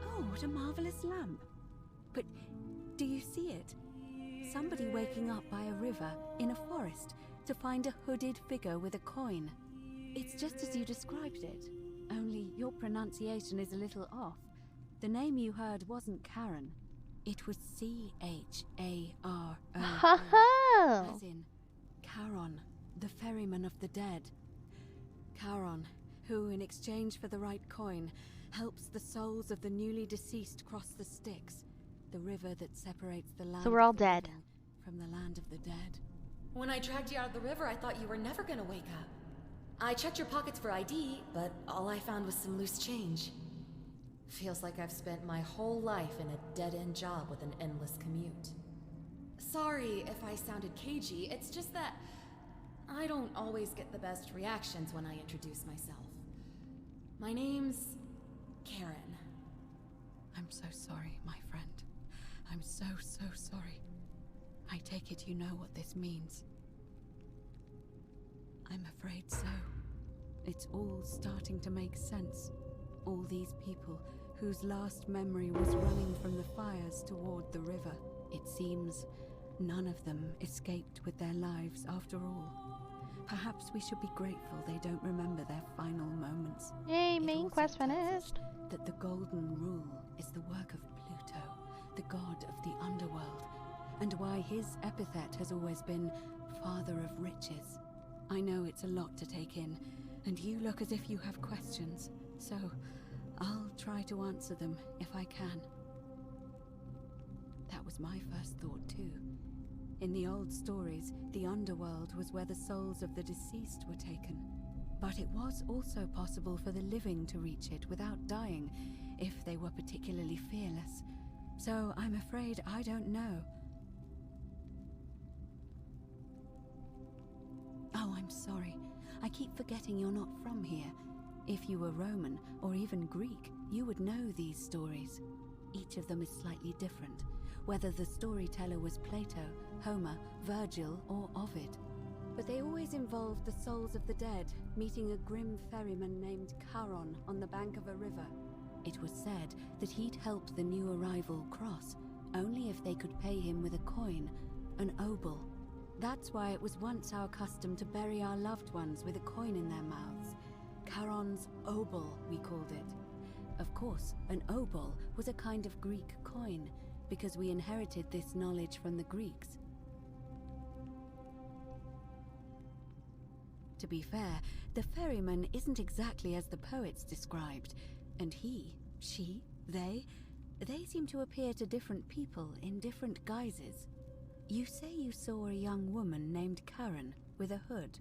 Oh, what a marvelous lamp. But do you see it? Somebody waking up by a river in a forest to find a hooded figure with a coin. It's just as you described it, only your pronunciation is a little off. The name you heard wasn't Karen. It was C-H-A-R-O. As in Charon, the ferryman of the dead. Charon, who in exchange for the right coin, helps the souls of the newly deceased cross the Styx, the river that separates the land So we're all of the dead. living from the land of the dead. When I dragged you out of the river, I thought you were never gonna wake up. I checked your pockets for ID, but all I found was some loose change. Feels like I've spent my whole life in a dead-end job with an endless commute. Sorry if I sounded cagey, it's just that I don't always get the best reactions when I introduce myself. My name's Karen. I'm so sorry, my friend. I'm so sorry. I take it you know what this means. I'm afraid so. It's all starting to make sense. All these people whose last memory was running from the fires toward the river. It seems none of them escaped with their lives after all. Perhaps we should be grateful they don't remember their final moments. Yay, main quest finished. That the Golden Rule is the work of Pluto, the god of the underworld, and why his epithet has always been Father of Riches. I know it's a lot to take in, and you look as if you have questions, so I'll try to answer them if I can. That was my first thought too. In the old stories, the underworld was where the souls of the deceased were taken. But it was also possible for the living to reach it without dying, if they were particularly fearless. So I'm afraid I don't know. Oh, I'm sorry. I keep forgetting you're not from here. If you were Roman, or even Greek, you would know these stories. Each of them is slightly different, whether the storyteller was Plato, Homer, Virgil, or Ovid. but they always involved the souls of the dead meeting a grim ferryman named Charon on the bank of a river. It was said that he'd help the new arrival cross, only if they could pay him with a coin, an obol. That's why it was once our custom to bury our loved ones with a coin in their mouths. Charon's obol, we called it. Of course, an obol was a kind of Greek coin, because we inherited this knowledge from the Greeks. To be fair, the ferryman isn't exactly as the poets described, and he, she, they seem to appear to different people in different guises. You say you saw a young woman named Karen with a hood,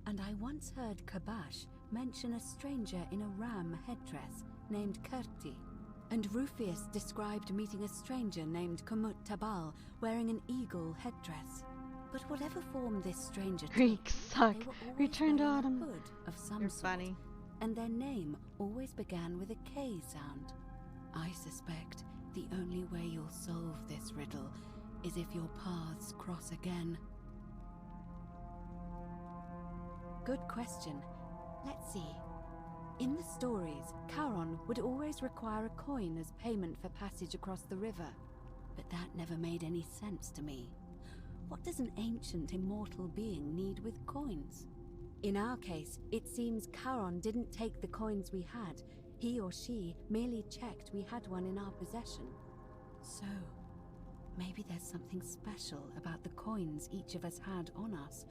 and I once heard Kabash mention a stranger in a ram headdress named Kerti, and Rufius described meeting a stranger named Kumut Tabal wearing an eagle headdress. But whatever form this stranger took, Greeks suck. they were always Return to wearing Autumn. a hood of some You're sort, funny. and their name always began with a K sound. I suspect the only way you'll solve this riddle is if your paths cross again. Good question. Let's see. In the stories, Charon would always require a coin as payment for passage across the river, but that never made any sense to me. What does an ancient immortal being need with coins? In our case, it seems Charon didn't take the coins we had. He or she merely checked we had one in our possession. So, maybe there's something special about the coins each of us had on us.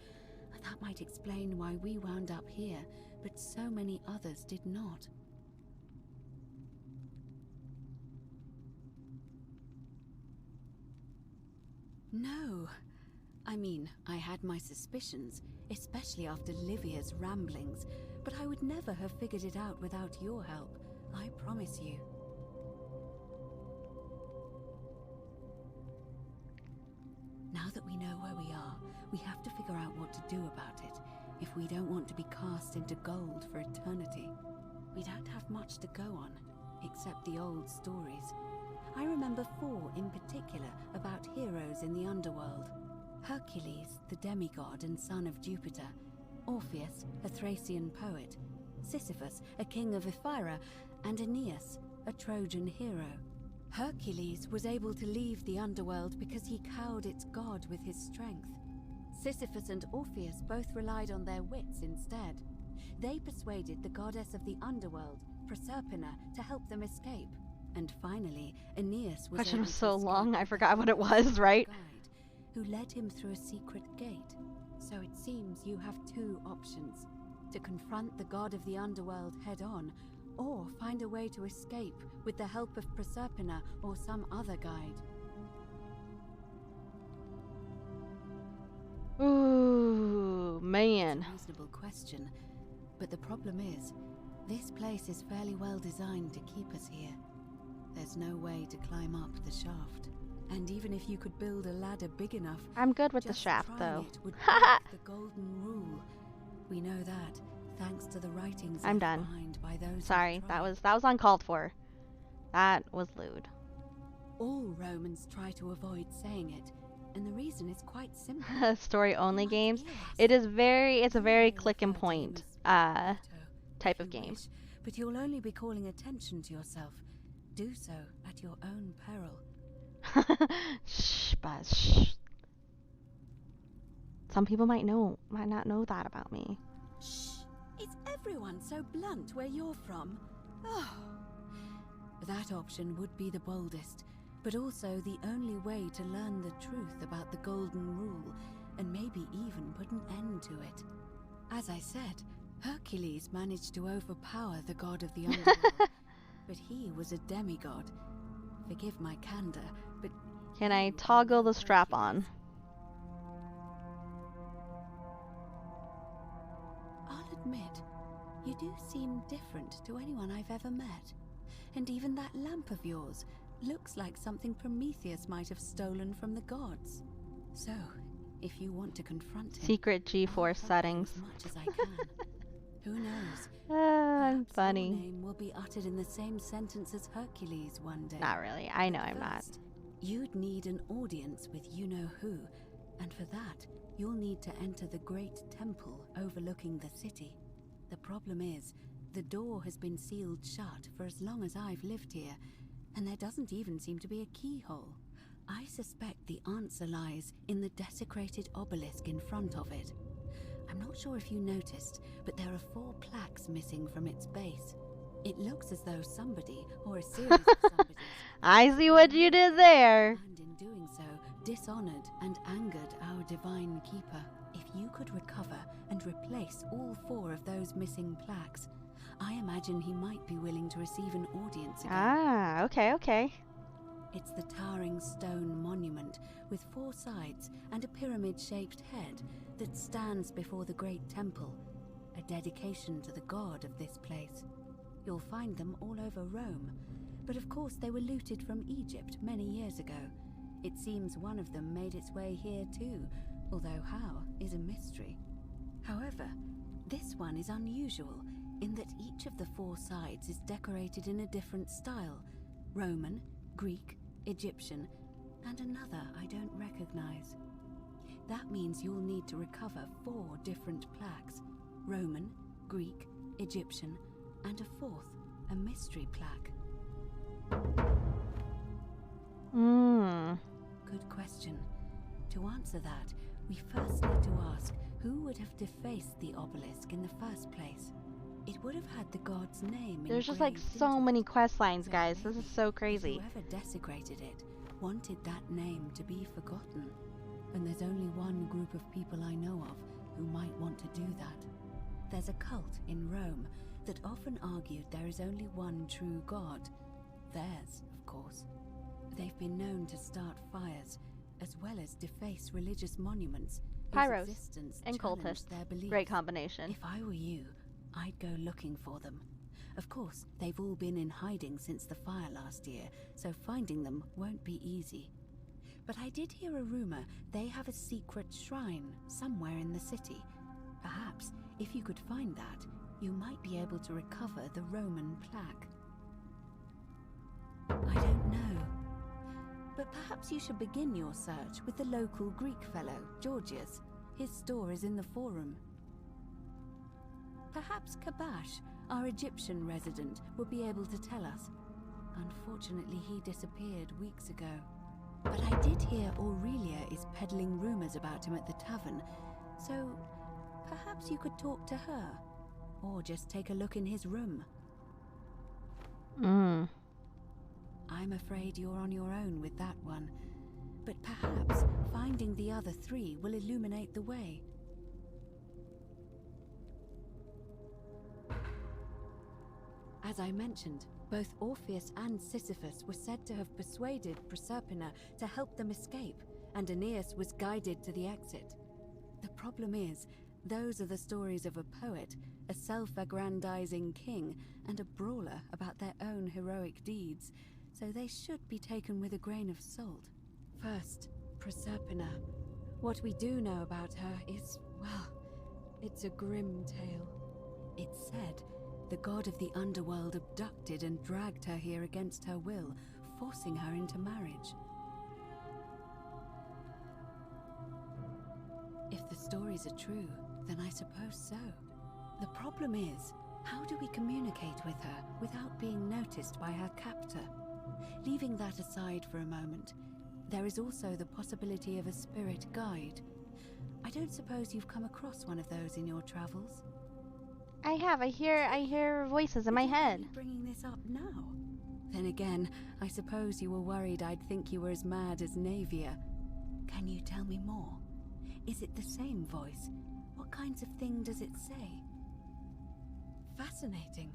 That might explain why we wound up here, but so many others did not. No. I mean, I had my suspicions, especially after Livia's ramblings, but I would never have figured it out without your help, I promise you. Now that we know where we are, we have to figure out what to do about it, if we don't want to be cast into gold for eternity. We don't have much to go on, except the old stories. I remember 4 in particular about heroes in the underworld. Hercules, the demigod and son of Jupiter, Orpheus, a Thracian poet, Sisyphus, a king of Ephyra, and Aeneas, a Trojan hero. Hercules was able to leave the underworld because he cowed its god with his strength. Sisyphus and Orpheus both relied on their wits instead. They persuaded the goddess of the underworld, Proserpina, to help them escape. And finally, Aeneas was Question able was to so escape long, I with the forgot what it help of was, a right? guide who led him through a secret gate. So it seems you have 2 options: to confront the god of the underworld head-on, or find a way to escape with the help of Proserpina or some other guide. Ooh, man. It's a reasonable question, but the problem is, this place is fairly well designed to keep us here. There's no way to climb up the shaft. And even if you could build a ladder big enough, I'm good with the just shaft, trying though. it would break the golden rule. We know that thanks to the writings I'm left done. behind by those who Sorry, tried. that was uncalled for. That was lewd. All Romans try to avoid saying it, and the reason is quite simple. Story only games. It's a very click and point type of game. Wish, but you'll only be calling attention to yourself. Do so at your own peril. Shh, Buzz, shh. Some people might not know that about me. Shh! Is everyone so blunt where you're from? Oh. That option would be the boldest, but also the only way to learn the truth about the Golden Rule, and maybe even put an end to it. As I said, Hercules managed to overpower the god of the underworld, but he was a demigod. Forgive my candor, but... Can I toggle the strap on? I'll admit, you do seem different to anyone I've ever met. And even that lamp of yours looks like something Prometheus might have stolen from the gods. So, if you want to confront him... Secret G-force settings. As much as I can. Who knows? I'm Perhaps funny. your name will be uttered in the same sentence as Hercules one day. Not really. I know I'm not. First, you'd need an audience with you-know-who, and for that, you'll need to enter the great temple overlooking the city. The problem is, the door has been sealed shut for as long as I've lived here, and there doesn't even seem to be a keyhole. I suspect the answer lies in the desecrated obelisk in front of it. I'm not sure if you noticed, but there are 4 plaques missing from its base. It looks as though somebody, or a series of somebodies... I see what you did there. And in doing so, dishonored and angered our divine keeper. If you could recover and replace all 4 of those missing plaques, I imagine he might be willing to receive an audience again. Ah, okay. It's the towering stone monument with 4 sides and a pyramid-shaped head that stands before the great temple, a dedication to the god of this place. You'll find them all over Rome, but of course they were looted from Egypt many years ago. It seems one of them made its way here too, although how is a mystery. However, this one is unusual in that each of the 4 sides is decorated in a different style: Roman, Greek, Egyptian, and another I don't recognize. That means you'll need to recover 4 different plaques: Roman, Greek, Egyptian, and a 4th, a mystery plaque. Good question. To answer that, we first need to ask who would have defaced the obelisk in the first place. It would have had the god's name. There's just like so many quest lines, guys. This is so crazy. Whoever desecrated it wanted that name to be forgotten. And there's only one group of people I know of who might want to do that. There's a cult in Rome that often argued there is only one true god. Theirs, of course. They've been known to start fires, as well as deface religious monuments. Pyros and cultists. Great combination. If I were you, I'd go looking for them. Of course, they've all been in hiding since the fire last year, so finding them won't be easy. But I did hear a rumor they have a secret shrine somewhere in the city. Perhaps, if you could find that, you might be able to recover the Roman plaque. I don't know. But perhaps you should begin your search with the local Greek fellow, Georgius. His store is in the forum. Perhaps Kabash, our Egyptian resident, will be able to tell us. Unfortunately, he disappeared weeks ago. But I did hear Aurelia is peddling rumors about him at the tavern, so perhaps you could talk to her, or just take a look in his room. I'm afraid you're on your own with that one, but perhaps finding the other 3 will illuminate the way. As I mentioned, both Orpheus and Sisyphus were said to have persuaded Proserpina to help them escape, and Aeneas was guided to the exit. The problem is, those are the stories of a poet, a self-aggrandizing king, and a brawler about their own heroic deeds, so they should be taken with a grain of salt. First, Proserpina. What we do know about her is, well, it's a grim tale. It's said the god of the underworld abducted and dragged her here against her will, forcing her into marriage. If the stories are true, then I suppose so. The problem is, how do we communicate with her without being noticed by her captor? Leaving that aside for a moment, there is also the possibility of a spirit guide. I don't suppose you've come across one of those in your travels? I have. I hear voices in my head. Why are you bringing this up now? Then again, I suppose you were worried I'd think you were as mad as Navia. Can you tell me more? Is it the same voice? What kinds of thing does it say? Fascinating.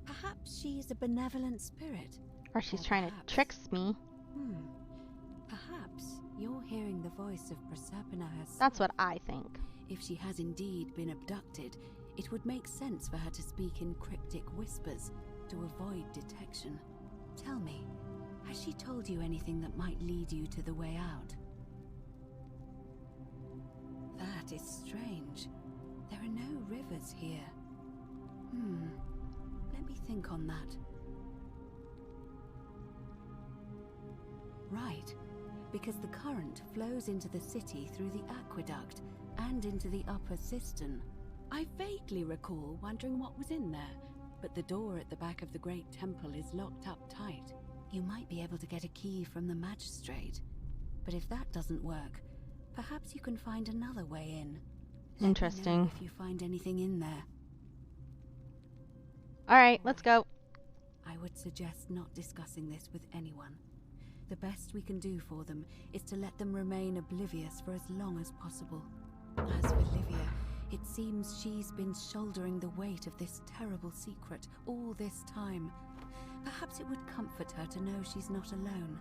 Perhaps she's a benevolent spirit. Or she's trying to trick me. Perhaps you're hearing the voice of Proserpina herself. That's what I think. If she has indeed been abducted, it would make sense for her to speak in cryptic whispers to avoid detection. Tell me, has she told you anything that might lead you to the way out? That is strange. There are no rivers here. Let me think on that. Right. because the current flows into the city through the aqueduct and into the upper cistern. I vaguely recall wondering what was in there, but the door at the back of the great temple is locked up tight. You might be able to get a key from the magistrate, but if that doesn't work, perhaps you can find another way in. Interesting. Let me know if you find anything in there. Alright, let's go. I would suggest not discussing this with anyone. The best we can do for them is to let them remain oblivious for as long as possible. As for Livia, it seems she's been shouldering the weight of this terrible secret all this time. Perhaps it would comfort her to know she's not alone.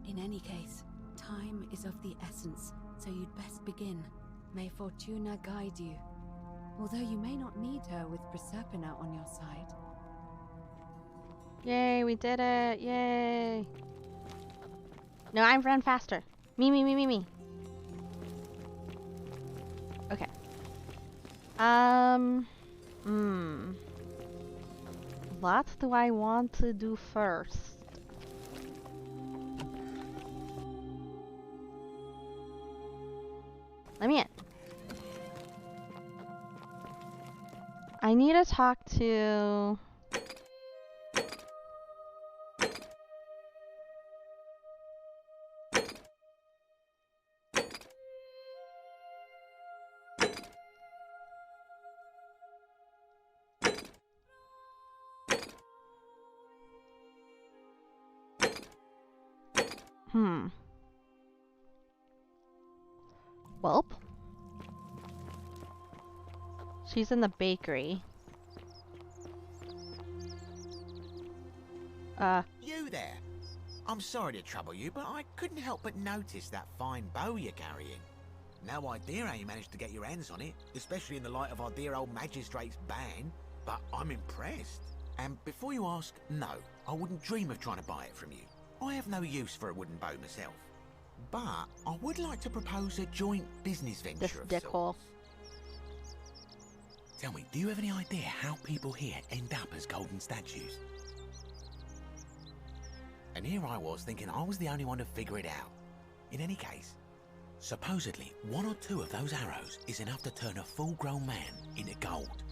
In any case, time is of the essence, so you'd best begin. May Fortuna guide you. Although you may not need her with Proserpina on your side. Yay, we did it! Yay! No, I run faster. Me. Okay. What do I want to do first? Let me in. I need to talk to... Welp. She's in the bakery. You there? I'm sorry to trouble you, but I couldn't help but notice that fine bow you're carrying. No idea how you managed to get your hands on it, especially in the light of our dear old magistrate's ban, but I'm impressed. And before you ask, no, I wouldn't dream of trying to buy it from you. I have no use for a wooden bow myself. But I would like to propose a joint business venture of sorts. Tell me, do you have any idea how people here end up as golden statues? And here I was thinking I was the only one to figure it out. In any case, supposedly 1 or 2 of those arrows is enough to turn a full-grown man into gold.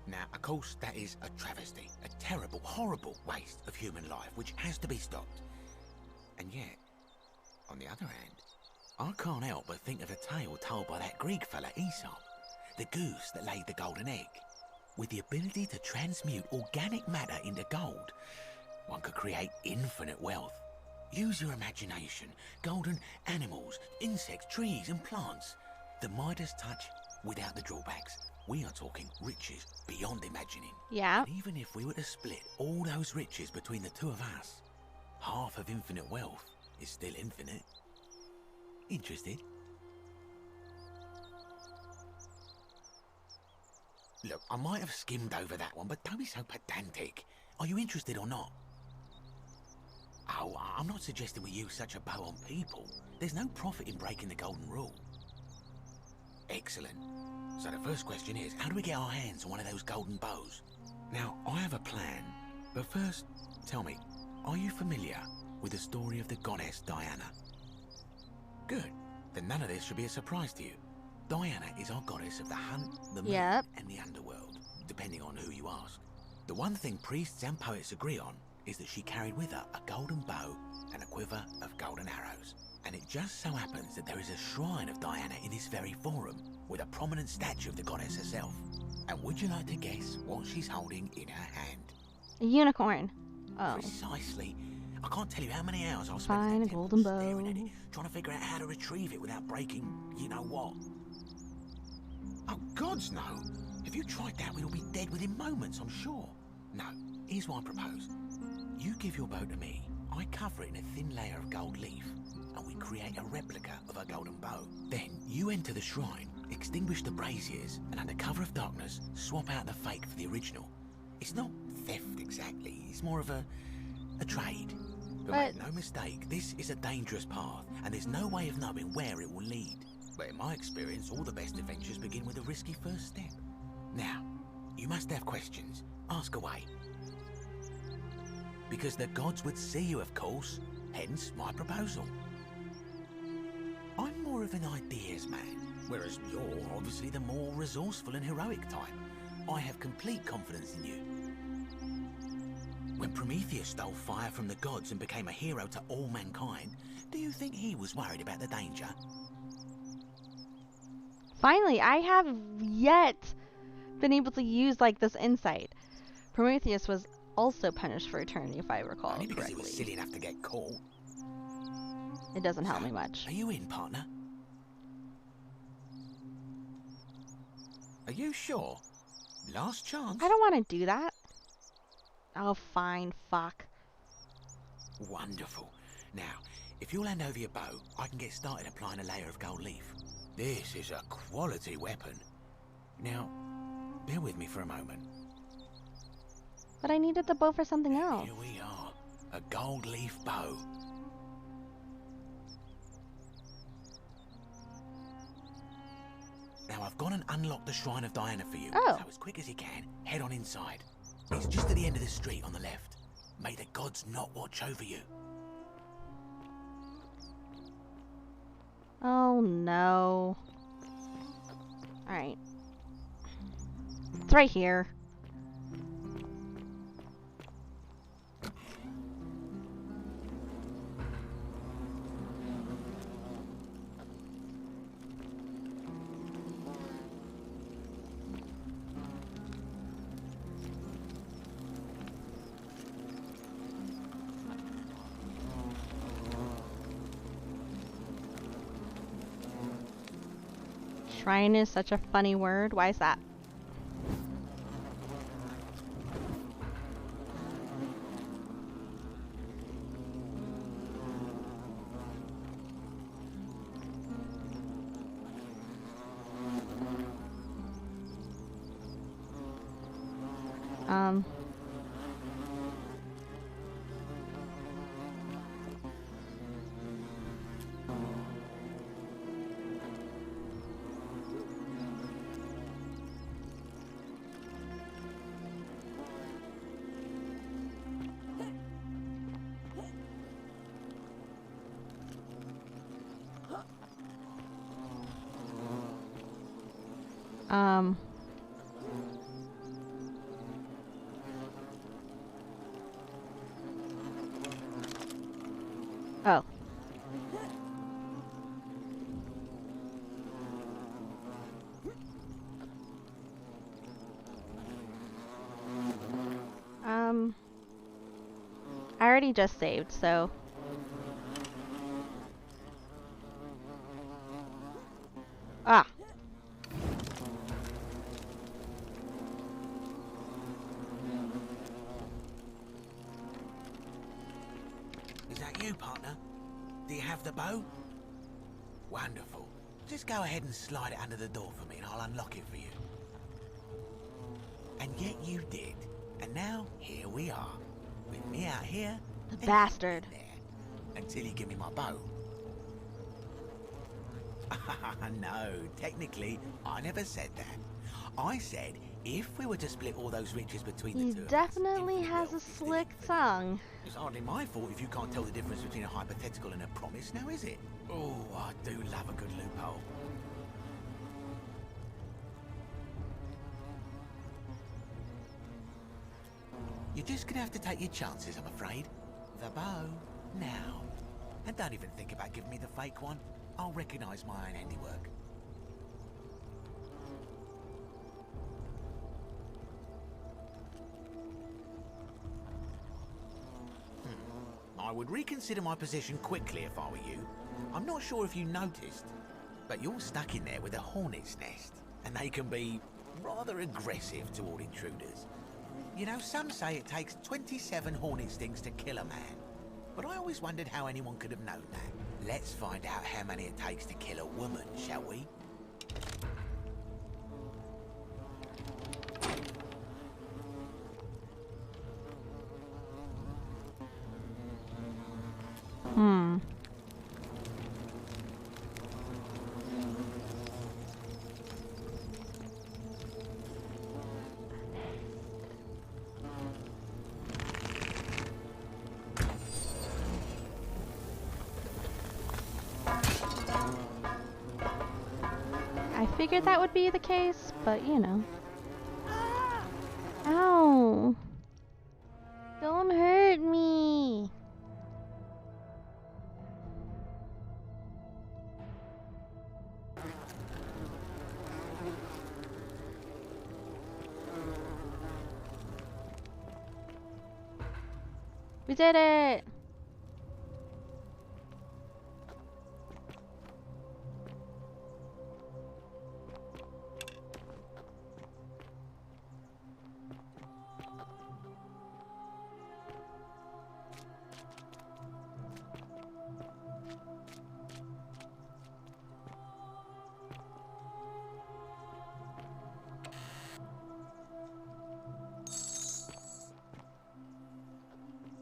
Now, of course, that is a travesty, a terrible, horrible waste of human life which has to be stopped. And yet, on the other hand, I can't help but think of a tale told by that Greek fella Aesop, the goose that laid the golden egg. With the ability to transmute organic matter into gold, one could create infinite wealth. Use your imagination. Golden animals, insects, trees and plants. The Midas touch without the drawbacks. We are talking riches beyond imagining. Yeah. And even if we were to split all those riches between the 2 of us, half of infinite wealth is still infinite. Interested? Look, I might have skimmed over that one, but don't be so pedantic. Are you interested or not? Oh, I'm not suggesting we use such a bow on people. There's no profit in breaking the golden rule. Excellent. So the first question is, how do we get our hands on one of those golden bows? Now, I have a plan, but first, tell me, are you familiar with the story of the goddess Diana? Good. Then none of this should be a surprise to you. Diana is our goddess of the hunt, the moon, and the underworld, depending on who you ask. The one thing priests and poets agree on is that she carried with her a golden bow and a quiver of golden arrows. And it just so happens that there is a shrine of Diana in this very forum, with a prominent statue of the goddess herself. And would you like to guess what she's holding in her hand? A unicorn. Oh. Precisely. I can't tell you how many hours I've spent Fine, a golden bow. staring at it, trying to figure out how to retrieve it without breaking you-know-what. Oh, gods, no. If you tried that, we'd all be dead within moments, I'm sure. No, here's what I propose. You give your bow to me, I cover it in a thin layer of gold leaf, and we create a replica of a golden bow. Then you enter the shrine, extinguish the braziers, and under cover of darkness, swap out the fake for the original. It's not theft exactly, it's more of a trade. But make no mistake, this is a dangerous path, and there's no way of knowing where it will lead. But in my experience, all the best adventures begin with a risky first step. Now, You must have questions. Ask away. Because the gods would see you, of course. Hence my proposal. I'm more of an ideas man, whereas you're obviously the more resourceful and heroic type. I have complete confidence in you. When Prometheus stole fire from the gods and became a hero to all mankind, do you think he was worried about the danger? Finally, I have yet been able to use like this insight. Prometheus was also punished for eternity, if I recall Only because correctly. he was silly enough to get caught. It doesn't help me much. Are you in, partner? Are you sure? Last chance. I don't want to do that. Oh, fine. Fuck. Wonderful. Now, if you'll hand over your bow, I can get started applying a layer of gold leaf. This is a quality weapon. Now, bear with me for a moment. But I needed the bow for something else. Here we are. A gold leaf bow. Now, I've gone and unlocked the Shrine of Diana for you. Oh. So as quick as you can, head on inside. It's just at the end of the street on the left. May the gods not watch over you. Oh, no. Alright. It's right here. Shrine is such a funny word. Why is that? Oh. I already just saved, so. Ah. Is that you, partner? Do you have the bow? Wonderful. Just go ahead and slide it under the door for me and I'll unlock it for you. And yet you did. And now, here we are. With me out here. The bastard. There, until you give me my bow. No, technically, I never said that. I said, if we were to split all those riches between the two of us, He definitely has a slick tongue. it's hardly my fault if you can't tell the difference between a hypothetical and a promise, now is it? Oh, I do love a good loophole. You're just gonna have to take your chances, I'm afraid. The bow, now. And don't even think about giving me the fake one. I'll recognise my own handiwork. I would reconsider my position quickly if I were you. I'm not sure if you noticed, but you're stuck in there with a hornet's nest, and they can be rather aggressive toward intruders. You know, some say it takes 27 hornet stings to kill a man, but I always wondered how anyone could have known that. Let's find out how many it takes to kill a woman, shall we? figured that would be the case, but you know. Ow! Don't hurt me! We did it!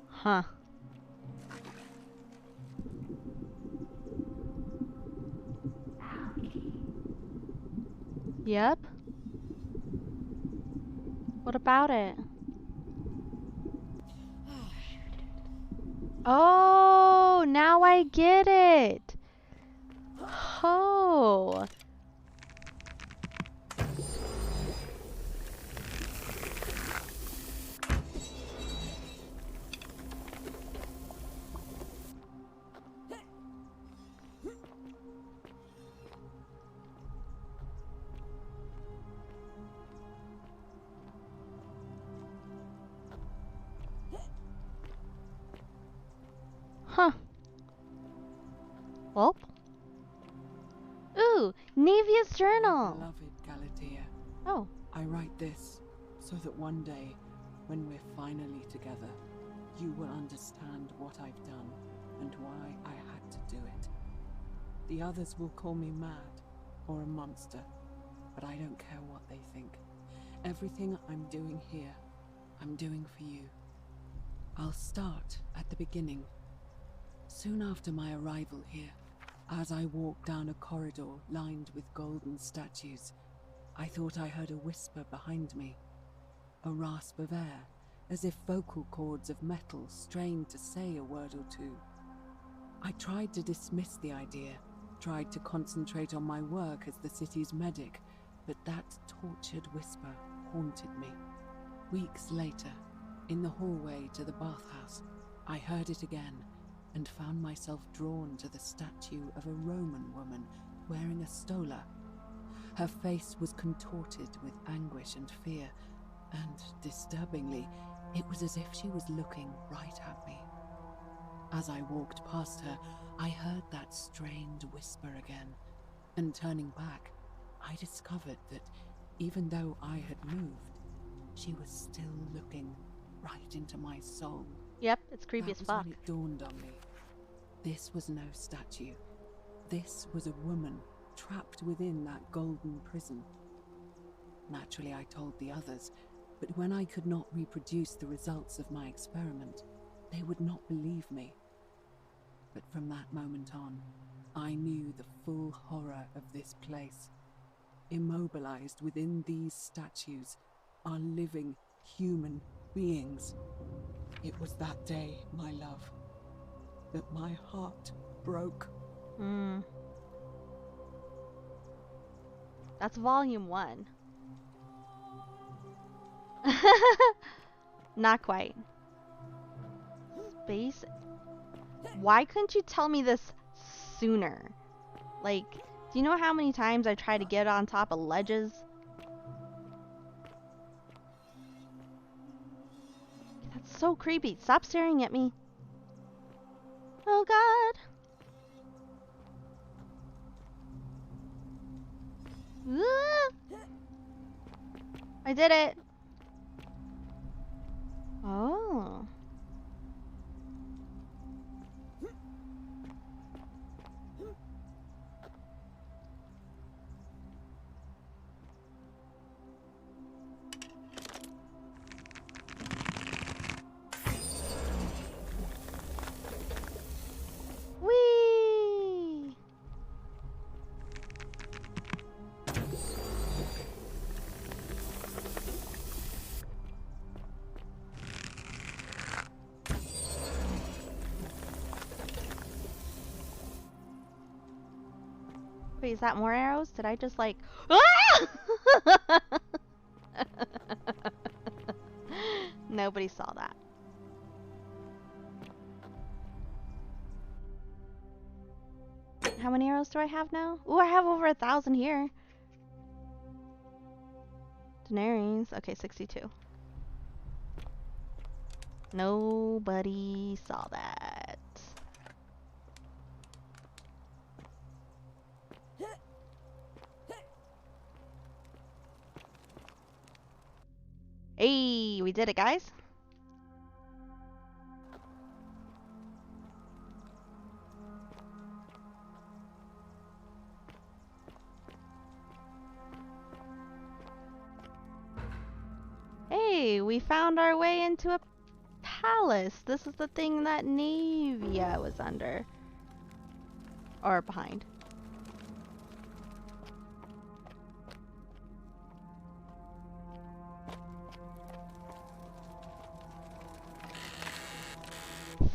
Huh. Yep. What about it? Oh, now I get it. Oh. Huh. Well. Ooh, Navia's journal. Beloved Galatea. Oh. I write this so that one day, when we're finally together, you will understand what I've done and why I had to do it. The others will call me mad or a monster, but I don't care what they think. Everything I'm doing here, I'm doing for you. I'll start at the beginning. Soon after my arrival here, as I walked down a corridor lined with golden statues, I thought I heard a whisper behind me. A rasp of air, as if vocal cords of metal strained to say a word or two. I tried to dismiss the idea, tried to concentrate on my work as the city's medic, but that tortured whisper haunted me. Weeks later, in the hallway to the bathhouse, I heard it again and found myself drawn to the statue of a Roman woman wearing a stola. Her face was contorted with anguish and fear, and, disturbingly, it was as if she was looking right at me. As I walked past her, I heard that strained whisper again, and turning back, I discovered that even though I had moved, she was still looking right into my soul. Yep, it's creepy as fuck. When it dawned on me. This was no statue. This was a woman trapped within that golden prison. Naturally, I told the others, but when I could not reproduce the results of my experiment, they would not believe me. But from that moment on, I knew the full horror of this place. Immobilized within these statues are living human beings. It was that day, my love, that my heart broke. That's volume 1. Not quite. Space. Why couldn't you tell me this sooner? Like, do you know how many times I tried to get on top of ledges? That's so creepy. Stop staring at me. Oh God. I did it. Oh. Whee! Wait, is that more arrows? Did I just like... Ah! Nobody saw that. How many arrows do I have now? Ooh, I have over 1,000 here. Daenerys. Okay, 62. Nobody saw that. Hey, we did it, guys. Hey, we found our way into a palace. This is the thing that Navia was under. Or behind.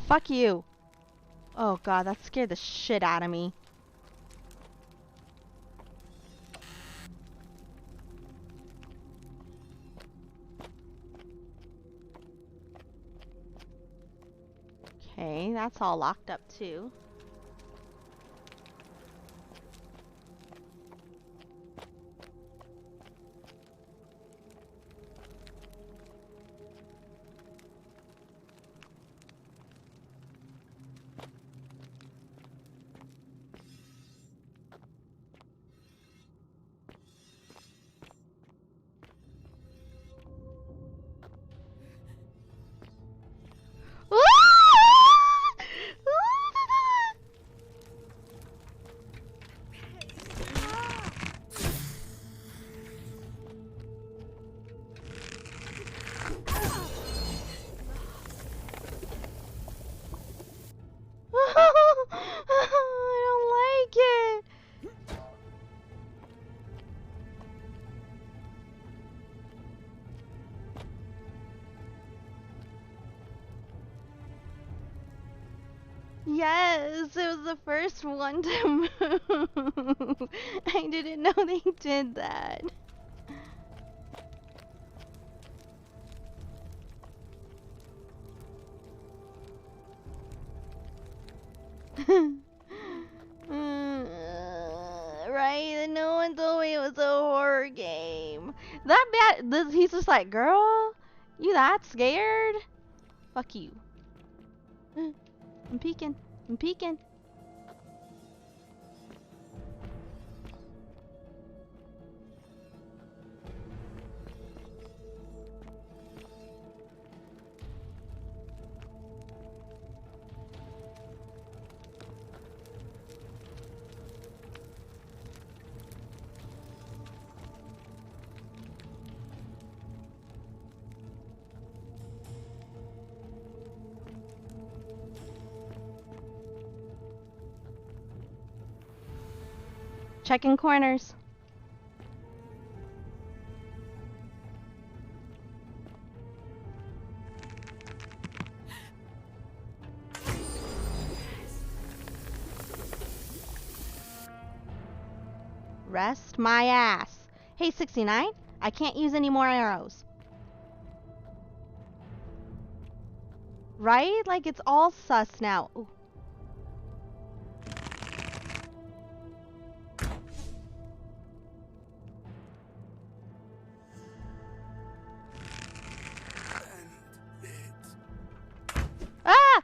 Fuck you. Oh god, that scared the shit out of me. Okay, that's all locked up too. I don't like it. Yes, it was the first one to move. I didn't know they did that. Right? No one told me it was a horror game. That bad. He's just like, girl, you that scared? Fuck you. I'm peeking. I'm peeking. Checking corners. Rest my ass. Hey, 69, I can't use any more arrows. Right? Like, it's all sus now. Ooh. Ah!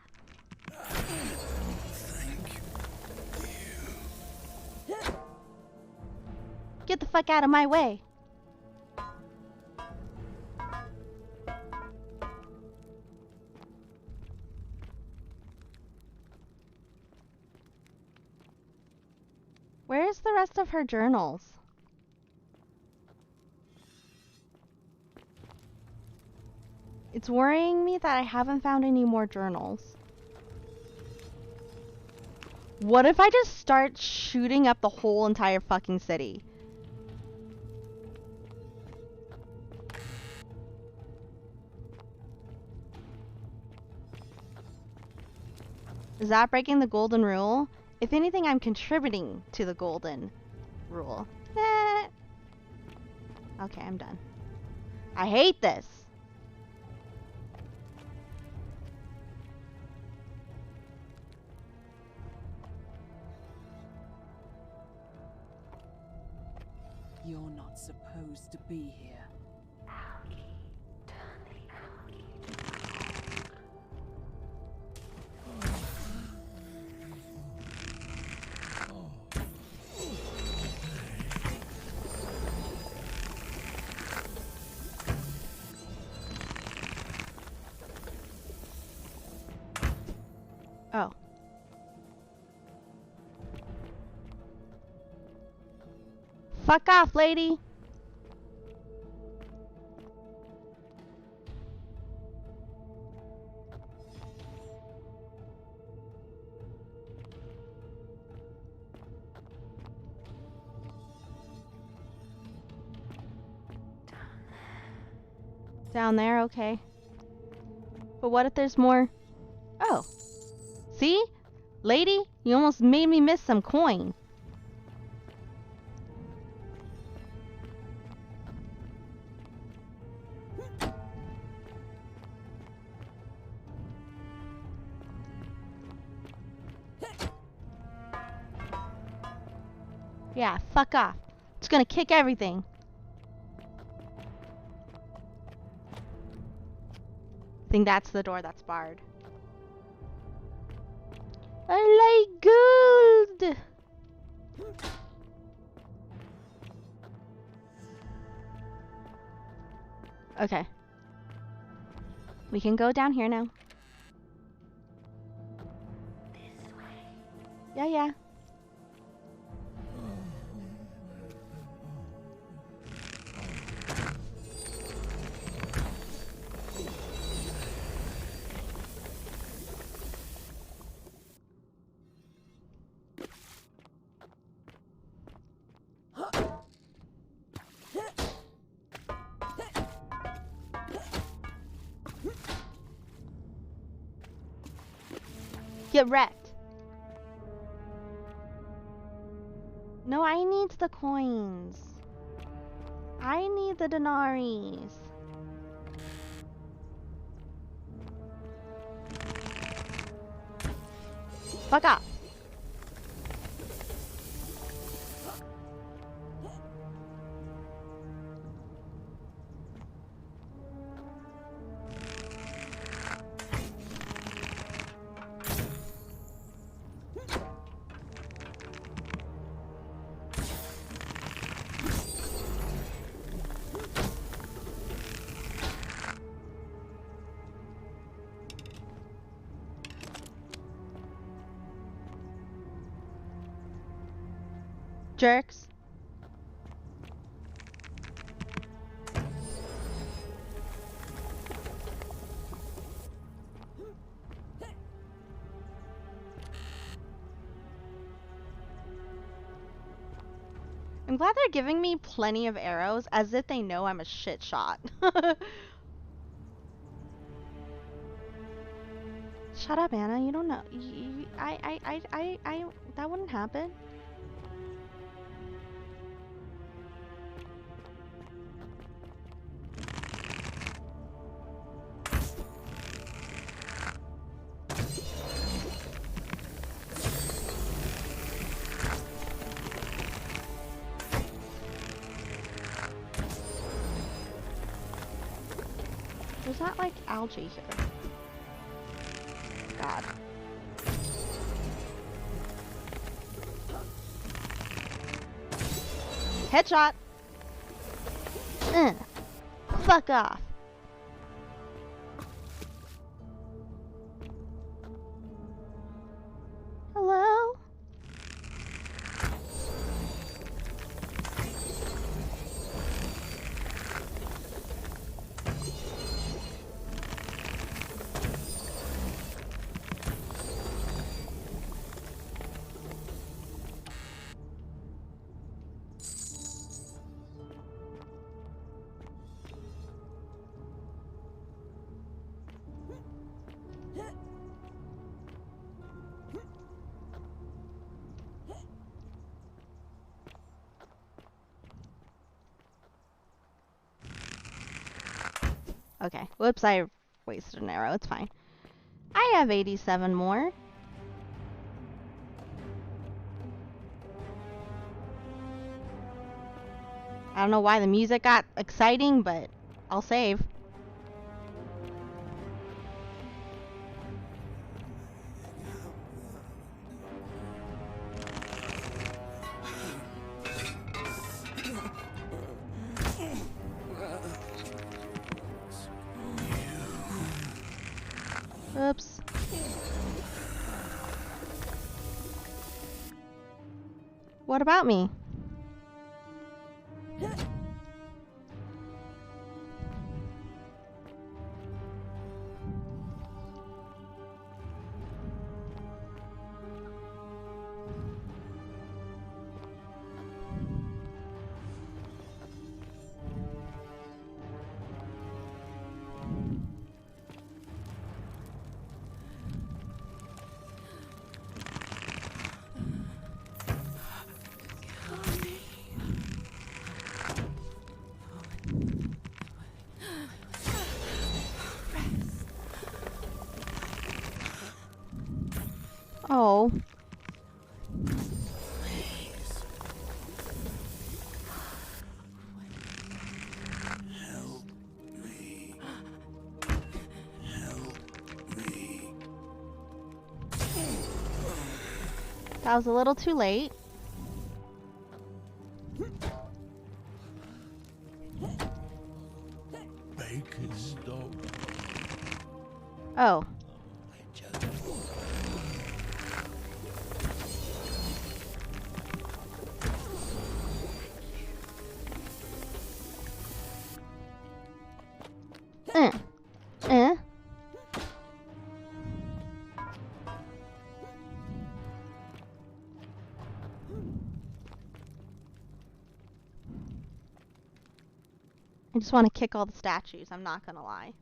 Get the fuck out of my way. Where's the rest of her journals? It's worrying me that I haven't found any more journals. What if I just start shooting up the whole entire fucking city? Is that breaking the golden rule? If anything, I'm contributing to the golden rule. Okay, I'm done. I hate this. You're not supposed to be here. Oh. Fuck off, lady. Down there, okay. But what if there's more? Oh. See? Lady, you almost made me miss some coin. Yeah, fuck off. It's gonna kick everything. I think that's the door that's barred. I like gold! Okay. We can go down here now. This way. Yeah, yeah. Get wrecked. No, I need the coins. I need the denaries. Fuck off. Jerks. I'm glad they're giving me plenty of arrows, as if they know I'm a shit shot. Shut up, Anna. You don't know. That wouldn't happen. There's not like algae here. God. Headshot. Fuck off. Hello? Okay. Whoops, I wasted an arrow. It's fine. I have 87 more. I don't know why the music got exciting, but I'll save. Oops. What about me? Oh. That was a little too late. Baker's dog. Oh. I just want to kick all the statues, I'm not gonna lie.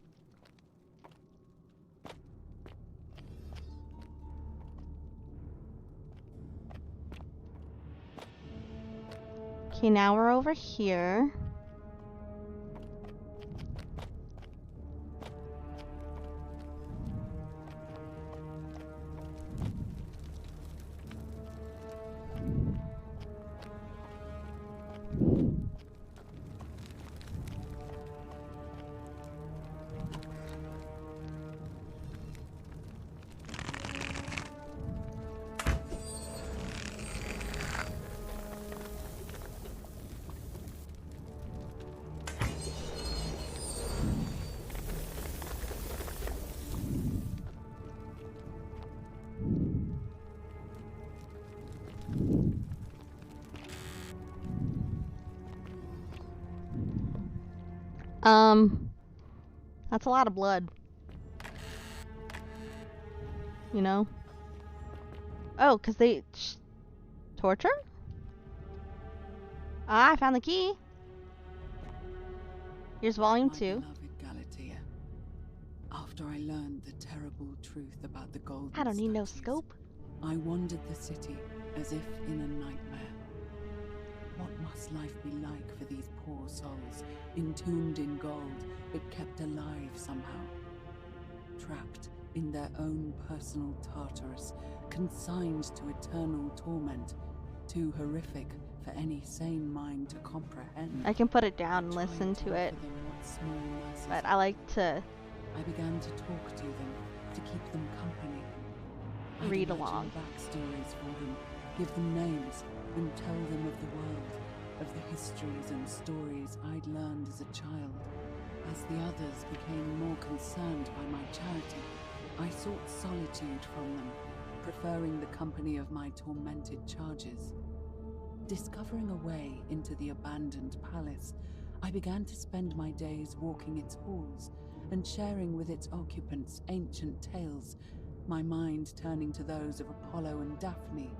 Okay, now we're over here. That's a lot of blood. You know? Oh, 'cause they torture? Ah, I found the key. Here's volume 2. Beloved Galatea, after I learned the terrible truth about the golden I don't need no statues, scope. I wandered the city as if in a nightmare. What must life be like for these poor souls, entombed in gold, but kept alive somehow? Trapped in their own personal Tartarus, consigned to eternal torment, too horrific for any sane mind to comprehend. I can put it down and listen to it, but I like to I began to talk to them, to keep them company. read along. Backstories for them, give them names, and tell them of the world, of the histories and stories I'd learned as a child. As the others became more concerned by my charity, I sought solitude from them, preferring the company of my tormented charges. Discovering a way into the abandoned palace, I began to spend my days walking its halls and sharing with its occupants ancient tales, my mind turning to those of Apollo and Daphne,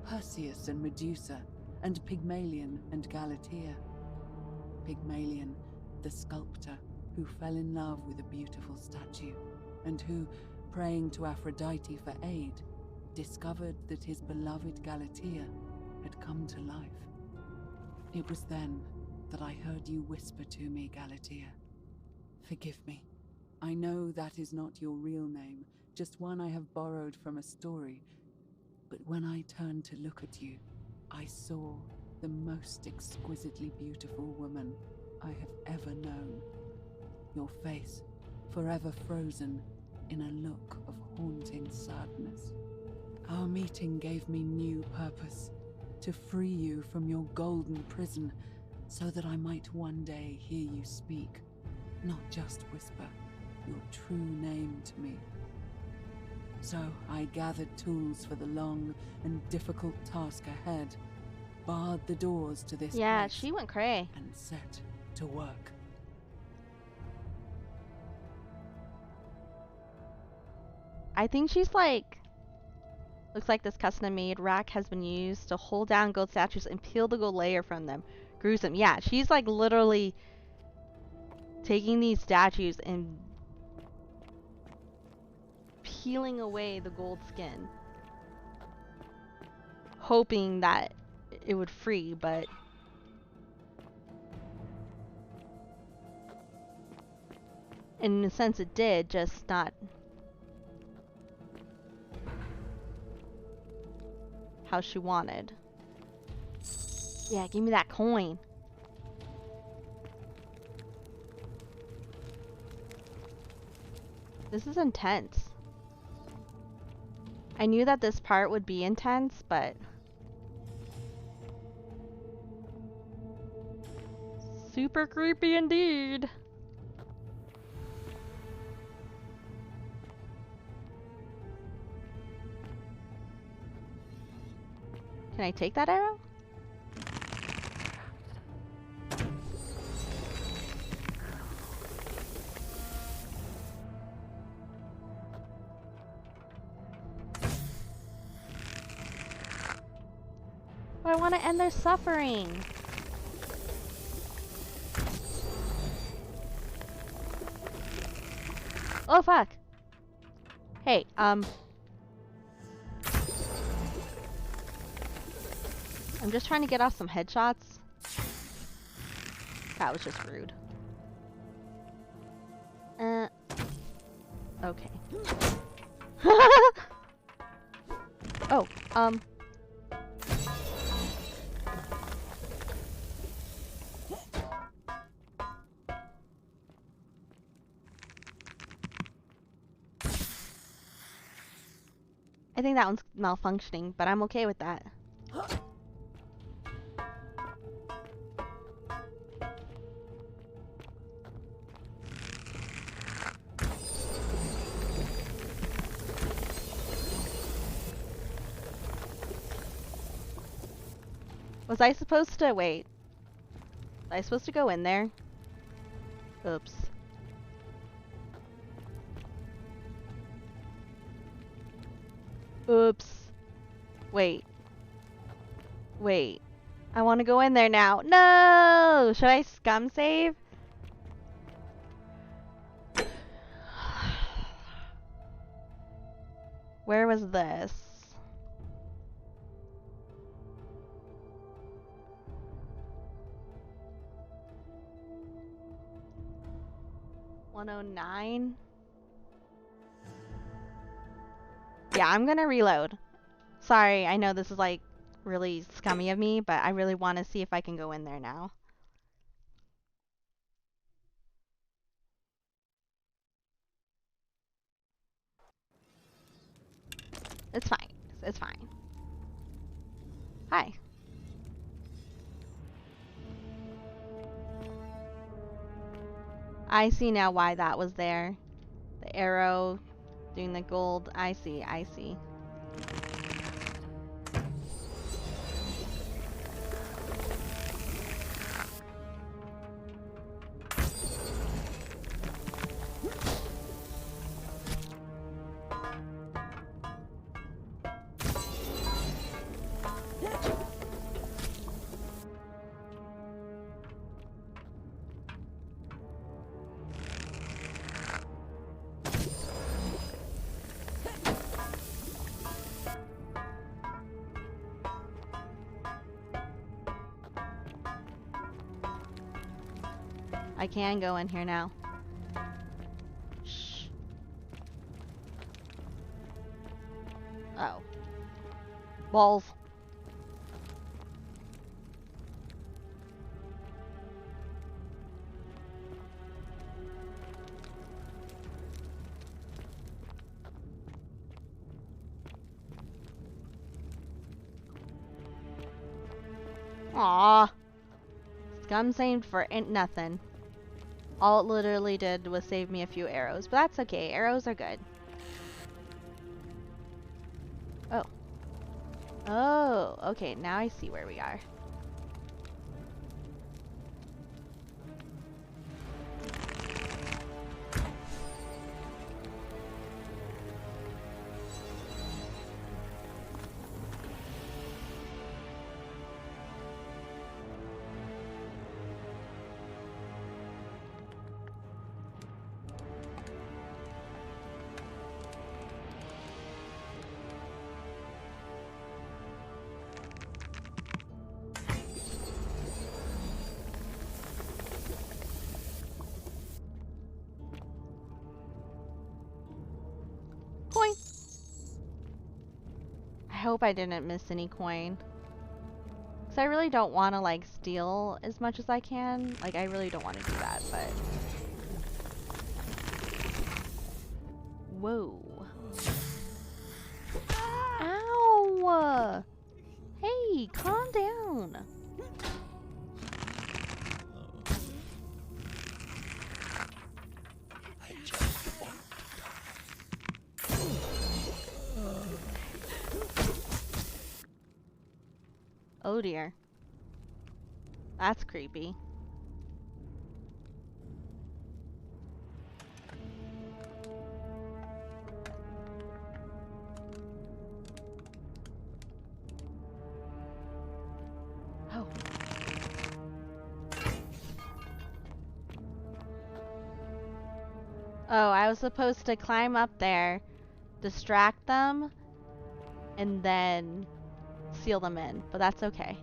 Perseus and Medusa, and Pygmalion and Galatea. Pygmalion, the sculptor who fell in love with a beautiful statue, and who, praying to Aphrodite for aid, discovered that his beloved Galatea had come to life. It was then that I heard you whisper to me, Galatea, "Forgive me. I know that is not your real name, just one I have borrowed from a story. But when I turned to look at you, I saw the most exquisitely beautiful woman I have ever known. Your face, forever frozen in a look of haunting sadness. Our meeting gave me new purpose, to free you from your golden prison, so that I might one day hear you speak, not just whisper your true name to me. So I gathered tools for the long and difficult task ahead, barred the doors to this Yeah, place, she went cray. and set to work. I think she's like... Looks like this custom-made rack has been used to hold down gold statues and peel the gold layer from them. Gruesome. Yeah, she's like literally taking these statues and peeling away the gold skin, hoping that it would free, but in a sense it did, just not how she wanted. Yeah, give me that coin. This is intense. I knew that this part would be intense, but super creepy indeed. Can I take that arrow? I want to end their suffering. Oh fuck. Hey, I'm just trying to get off some headshots. That was just rude. Okay. Oh, I think that one's malfunctioning, but I'm okay with that. Was I supposed to wait? Was I supposed to go in there? Oops. Oops. Wait. Wait. I want to go in there now. No! Should I scum save? Where was this? $109? Yeah, I'm gonna reload. Sorry, I know this is like really scummy of me, but I really want to see if I can go in there now. It's fine. It's fine. Hi. I see now why that was there. The arrow doing the gold. I see. I see. I can go in here now. Balls. Aww. Scum saved for nothing. All it literally did was save me a few arrows, but that's okay. Arrows are good. Oh. Oh, okay. Now I see where we are. Coin. I hope I didn't miss any coin. Because I really don't want to, like, steal as much as I can. Like, I really don't want to do that, but... Whoa. Ow! Hey, calm down. Oh dear. That's creepy. Oh. Oh, I was supposed to climb up there, distract them, and then seal them in, but that's okay.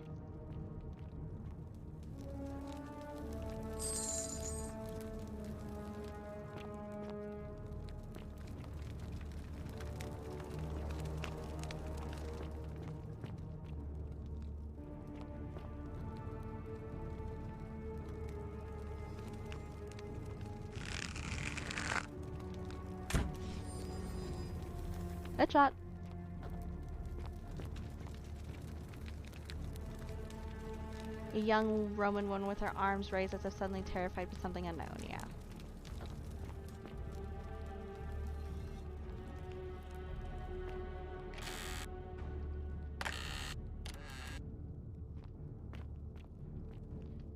Headshot. A young Roman woman with her arms raised as if suddenly terrified by something unknown. Yeah.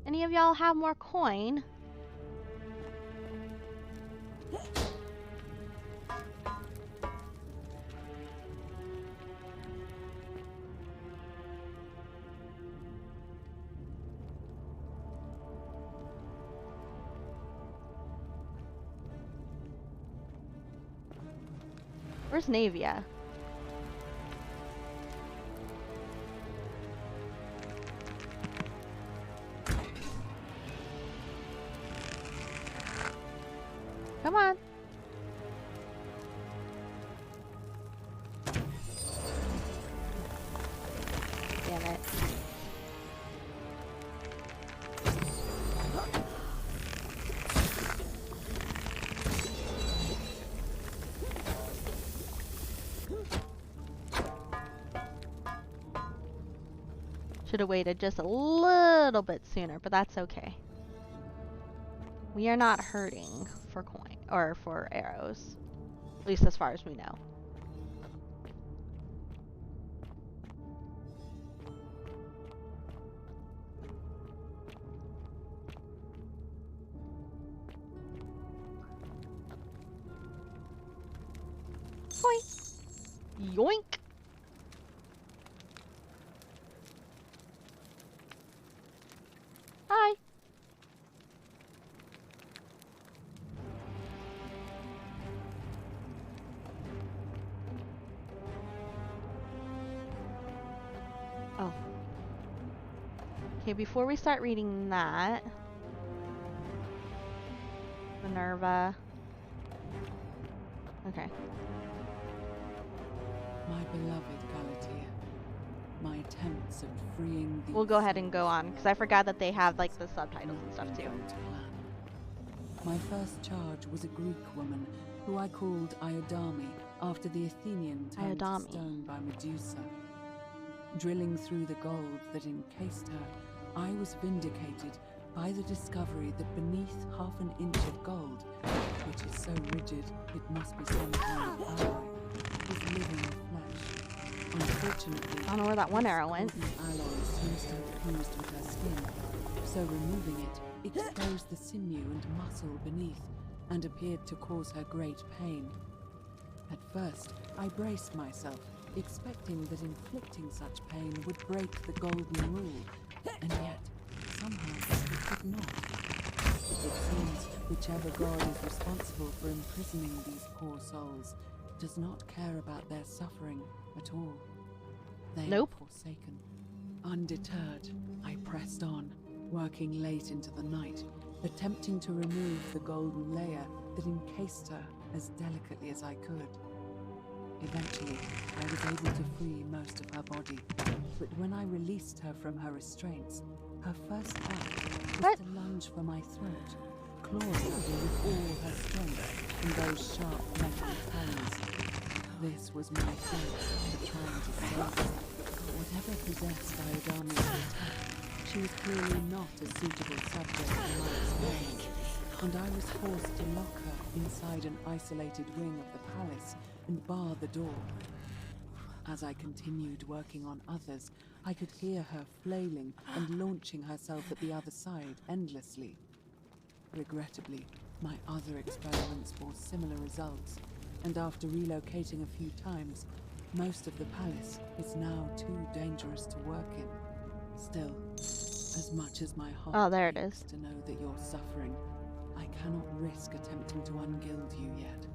Any of y'all have more coin? Where's Navia? Come on. Damn it. Should have waited just a little bit sooner, but that's okay. We are not hurting for coin or for arrows, at least as far as we know. Yoink! Yoink! Hi. Oh. Okay, before we start reading that, Minerva. Okay. My beloved Galatea, my attempts at freeing the We'll go ahead and go on, because I forgot that they have like the subtitles and stuff too. My first charge was a Greek woman who I called Iodame after the Athenian turned to stone by Medusa. Drilling through the gold that encased her, I was vindicated by the discovery that beneath half an inch of gold, which is so rigid it must be some kind of alloy, was living flesh. Unfortunately, I don't know where that one arrow went. The alloy seems to have fused with her skin, so removing it exposed the sinew and muscle beneath and appeared to cause her great pain. At first, I braced myself, expecting that inflicting such pain would break the golden rule, and yet, somehow, it did not. It seems whichever god is responsible for imprisoning these poor souls does not care about their suffering at all. They are forsaken. Undeterred, I pressed on, working late into the night, attempting to remove the golden layer that encased her as delicately as I could. Eventually, I was able to free most of her body, but when I released her from her restraints, her first act was to lunge for my throat, clawing at me with all her strength in those sharp metal talons. This was my thanks for trying to save her. Whatever possessed Iodame's attack, she was clearly not a suitable subject for my experiment, and I was forced to lock her inside an isolated wing of the palace and bar the door. As I continued working on others, I could hear her flailing and launching herself at the other side endlessly. Regrettably, my other experiments bore similar results, and after relocating a few times, most of the palace is now too dangerous to work in. Still, as much as my heart aches to know that you're suffering, I cannot risk attempting to ungild you yet.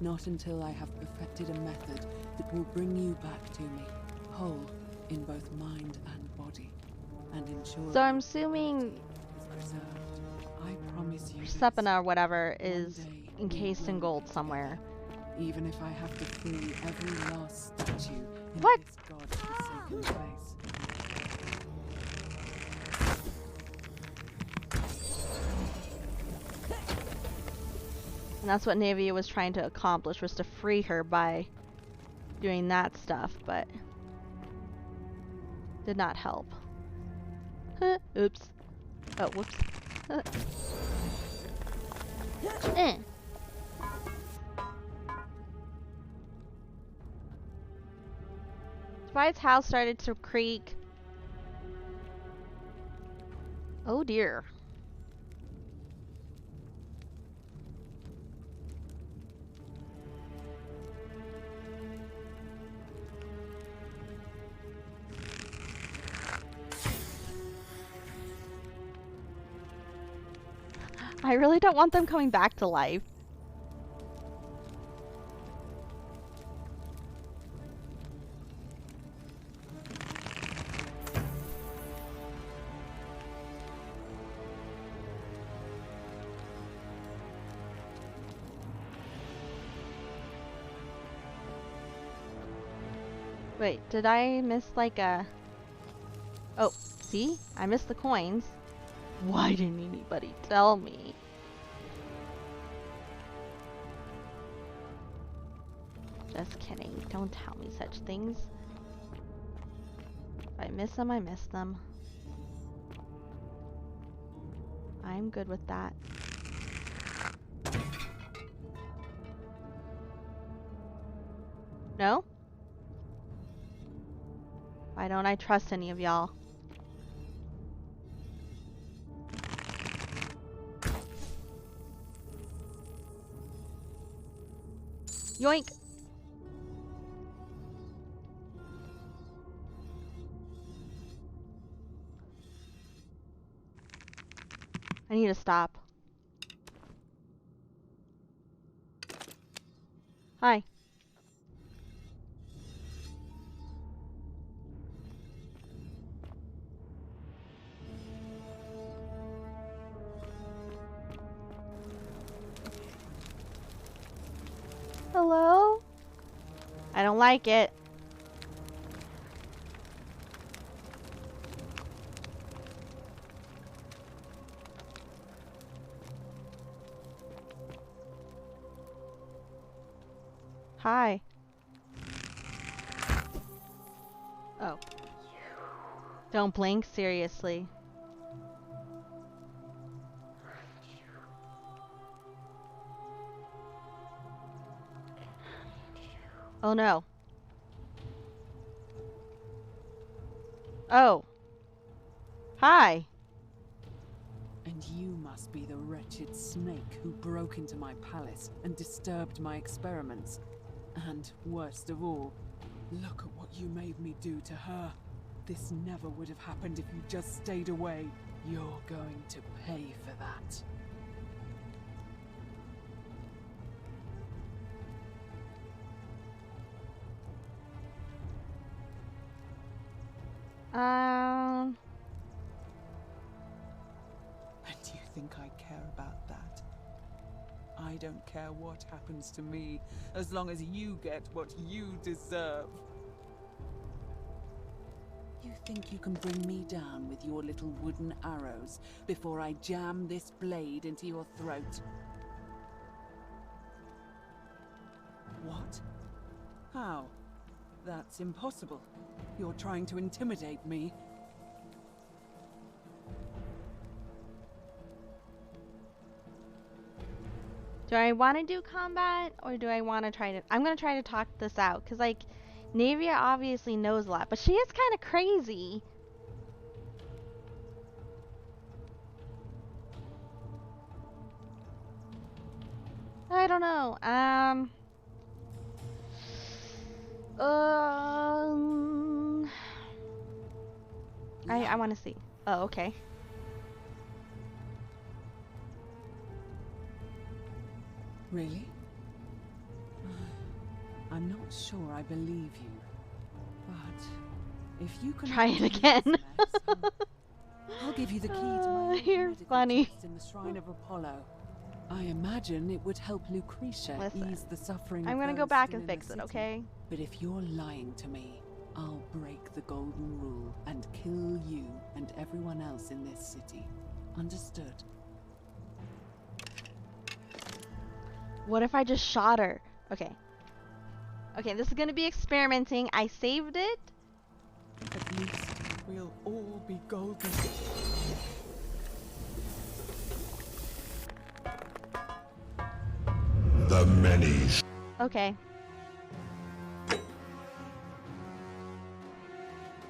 Not until I have perfected a method that will bring you back to me, whole in both mind and body, and ensure. So I'm assuming I promise you Sepina or whatever is encased in gold somewhere. Even if I have to free every last statue in this God-forsaken place. And that's what Navia was trying to accomplish, was to free her by doing that stuff, but did not help. Oops. Oh, whoops. Dwight's house started to creak. Oh dear. I really don't want them coming back to life. Wait, did I miss like a... Oh, see? I missed the coins. Why didn't anybody tell me? Just kidding. Don't tell me such things. If I miss them, I miss them. I'm good with that. No? Why don't I trust any of y'all? Yoink! I need to stop. Hi. Hello? I don't like it. Hi. Oh. Don't blink, seriously. Oh no. Oh. Hi. And you must be the wretched snake who broke into my palace and disturbed my experiments. And worst of all, look at what you made me do to her. This never would have happened if you just stayed away. You're going to pay for that. And do you think I care about that? I don't care what happens to me, as long as you get what you deserve. You think you can bring me down with your little wooden arrows before I jam this blade into your throat? What? How? That's impossible. You're trying to intimidate me. Do I want to do combat, or do I want to try to... I'm going to try to talk this out, because, like, Navia obviously knows a lot, but she is kind of crazy. I don't know. I want to see. Oh, okay. Really? I'm not sure I believe you. But if you can try it again. I'll give you the key to my you're funny. chest in the Shrine of Apollo. I imagine it would help Lucretia ease the suffering. I'm gonna go back and fix it, okay? But if you're lying to me, I'll break the golden rule and kill you and everyone else in this city. Understood? What if I just shot her? Okay. Okay, this is gonna be experimenting. I saved it. At least we'll all be golden. The many. Okay.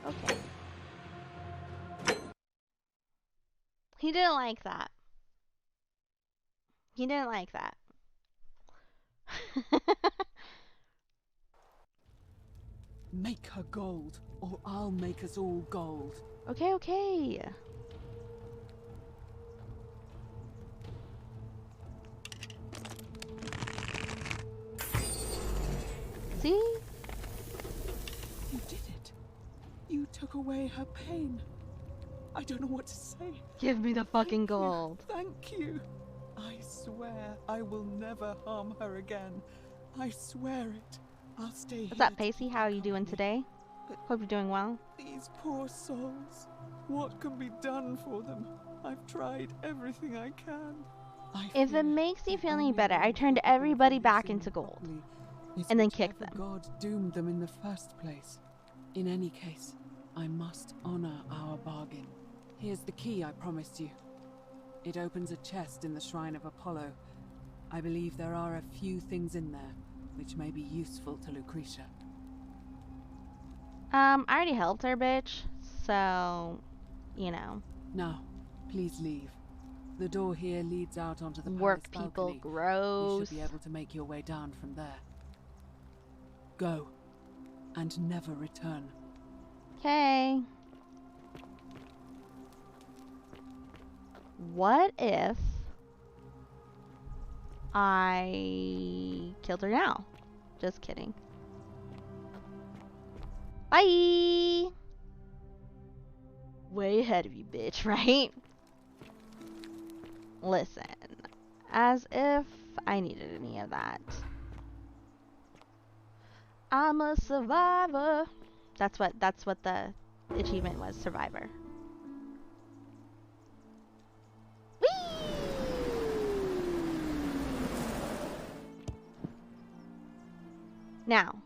Okay. He didn't like that. He didn't like that. Make her gold, or I'll make us all gold. Okay, okay. See? You did it. You took away her pain. I don't know what to say. Give me the fucking gold. Thank you. I swear I will never harm her again. I swear it. I'll stay here. What's up, Pacey? How are you doing today? Hope you're doing well. These poor souls. What can be done for them? I've tried everything I can. If it makes you feel any better, I turned everybody back into gold. And then kicked them. God doomed them in the first place. In any case, I must honor our bargain. Here's the key I promised you. It opens a chest in the Shrine of Apollo. I believe there are a few things in there which may be useful to Lucretia. I already helped her, bitch. So, you know. Now, please leave. The door here leads out onto the work palace people, balcony. gross. You should be able to make your way down from there. Go, and never return. Okay. What if I killed her now? Just kidding. Bye! Way ahead of you, bitch, right? Listen, as if I needed any of that. I'm a survivor. That's what the achievement was, survivor. Whee! Now,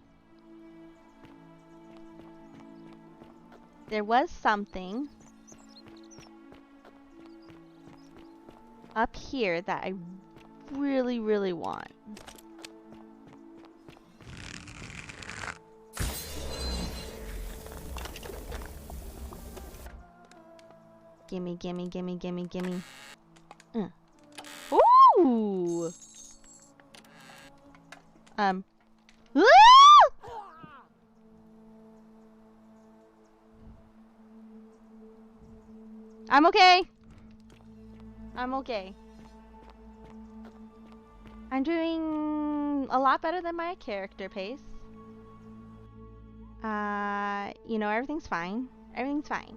there was something up here that I really, really want. Gimme, gimme, gimme, gimme, gimme. Ooh! Ah! I'm okay. I'm okay. I'm doing a lot better than my character pace. You know, everything's fine. Everything's fine.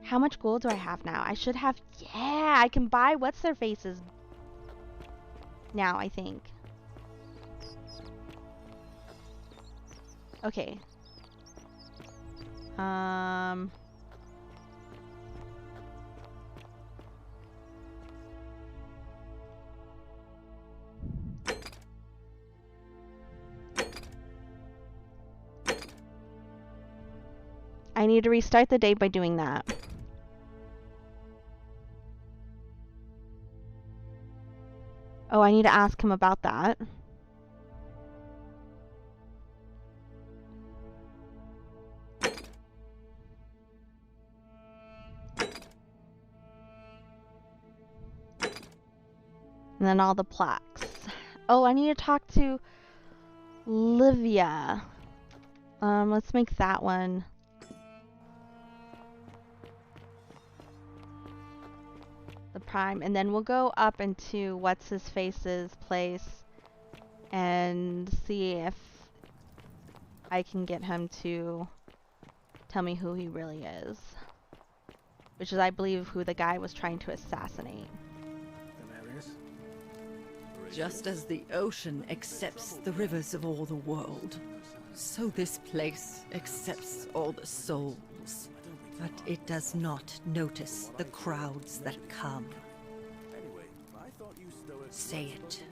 How much gold do I have now? I should have... Yeah, I can buy what's-their-faces now, I think. Okay. I need to restart the day by doing that. Oh, I need to ask him about that. And then all the plaques. Oh, I need to talk to Livia. Let's make that one. The prime. And then we'll go up into what's-his-face's place and see if I can get him to tell me who he really is. Which is, I believe, who the guy was trying to assassinate. Just as the ocean accepts the rivers of all the world, so this place accepts all the souls. But it does not notice the crowds that come. Say it.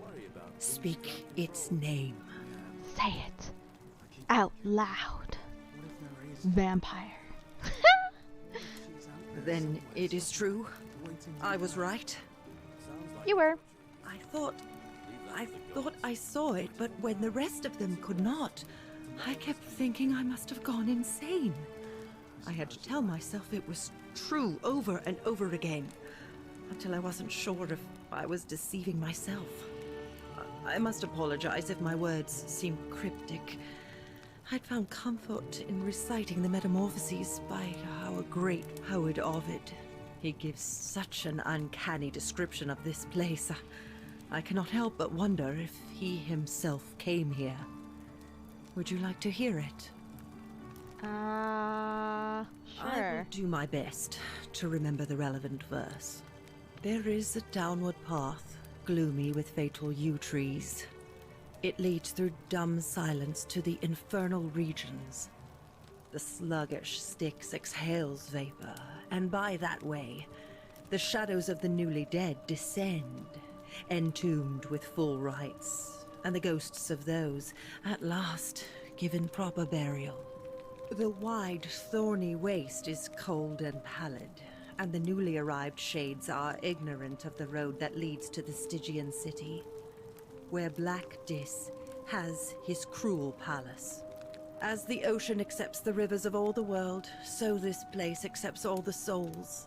Speak its name. Say it. Out loud. Vampire. Then it is true. I was right. You were. I thought I saw it, but when the rest of them could not, I kept thinking I must have gone insane. I had to tell myself it was true over and over again, until I wasn't sure if I was deceiving myself. I must apologize if my words seem cryptic. I'd found comfort in reciting the Metamorphoses by our great poet Ovid. He gives such an uncanny description of this place. I cannot help but wonder if he himself came here. Would you like to hear it? Sure. I will do my best to remember the relevant verse. There is a downward path, gloomy with fatal yew trees. It leads through dumb silence to the infernal regions. The sluggish Styx exhales vapor, and by that way, the shadows of the newly dead descend, entombed with full rites, and the ghosts of those, at last, given proper burial. The wide, thorny waste is cold and pallid, and the newly arrived shades are ignorant of the road that leads to the Stygian city, where Black Dis has his cruel palace. As the ocean accepts the rivers of all the world, so this place accepts all the souls,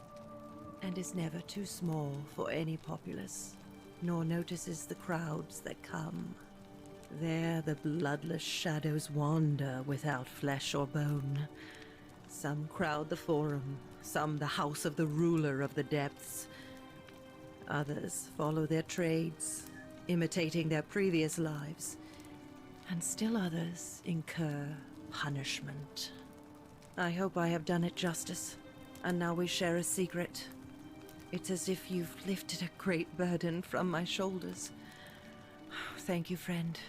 and is never too small for any populace, nor notices the crowds that come. There the bloodless shadows wander without flesh or bone. Some crowd the forum, some the house of the ruler of the depths. Others follow their trades, imitating their previous lives, and still others incur punishment. I hope I have done it justice, and now we share a secret. It's as if you've lifted a great burden from my shoulders. Thank you, friend.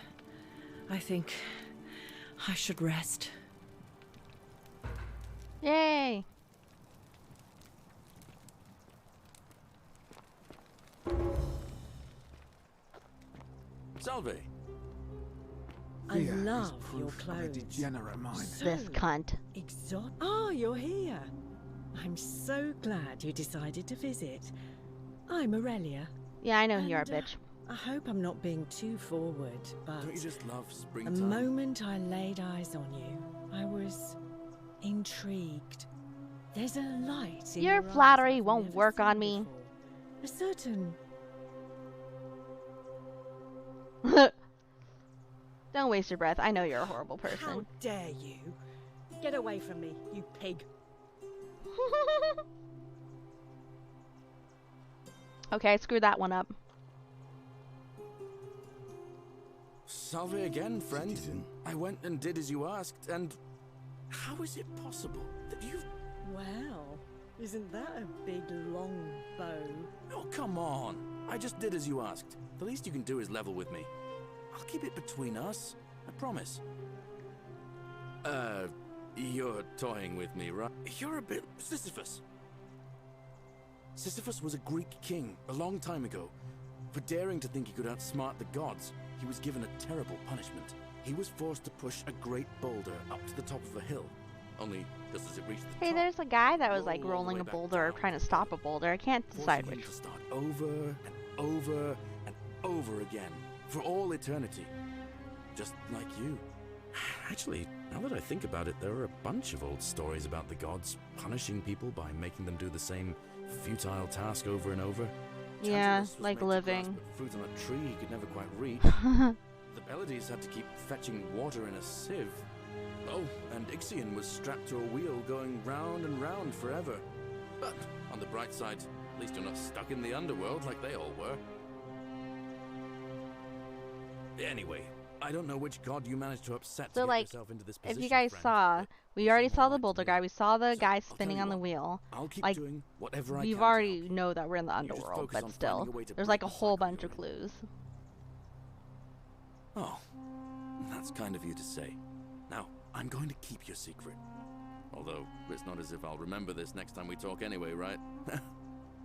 I think I should rest. Yay! Salve! Via is love your proof of a clothes. degenerate mind. This cunt. Exotic. Oh, you're here. I'm so glad you decided to visit. I'm Aurelia. Yeah, I know you're a bitch. I hope I'm not being too forward, but Don't you just love the springtime? moment I laid eyes on you, I was intrigued. There's a light in Your your eyes flattery I've won't never work seen on me. before. A certain Don't waste your breath. I know you're a horrible person. How dare you? Get away from me, you pig. Okay, screw that one up. Salve again, friend. I went and did as you asked, and how is it possible that you've... Well, isn't that a big long bow? Oh, come on. I just did as you asked. The least you can do is level with me. I'll keep it between us. I promise. You're toying with me, right? You're a bit... Sisyphus. Sisyphus was a Greek king a long time ago. For daring to think he could outsmart the gods, he was given a terrible punishment. He was forced to push a great boulder up to the top of a hill. Only, just as it reached the Hey, top, there's a guy that was like roll all the rolling way a back boulder or trying to stop a boulder. I can't decide forcing him which. to start over and over and over again for all eternity. Just like you. Actually, now that I think about it, there are a bunch of old stories about the gods punishing people by making them do the same futile task over and over. Yeah, Tantalus was like made to living. grasp at fruit on a tree he could never quite reach. The Pleiades had to keep fetching water in a sieve. Oh, and Ixion was strapped to a wheel going round and round forever. But on the bright side, at least you're not stuck in the underworld like they all were. Anyway, I don't know which god you managed to upset So to get like, yourself into this if position, you guys friend. saw, we already saw the boulder guy. We saw the guy I'll spinning tell on you the what, wheel. I'll keep Like, doing whatever I we've can to already know that we're in the just underworld, focus but on still, finding a way to there's break like a the whole cycle bunch of you're in. clues. Oh, that's kind of you to say. Now, I'm going to keep your secret. Although, it's not as if I'll remember this next time we talk anyway, right?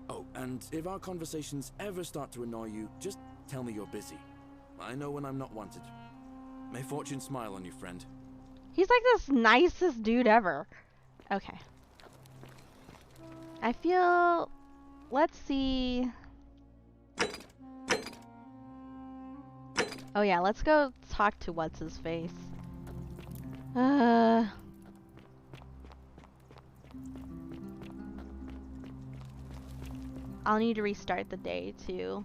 Oh, and if our conversations ever start to annoy you, just tell me you're busy. I know when I'm not wanted. May fortune smile on you, friend. He's like this nicest dude ever. Okay. I feel... Let's see... Oh yeah, let's go talk to what's-his-face. I'll need to restart the day, too.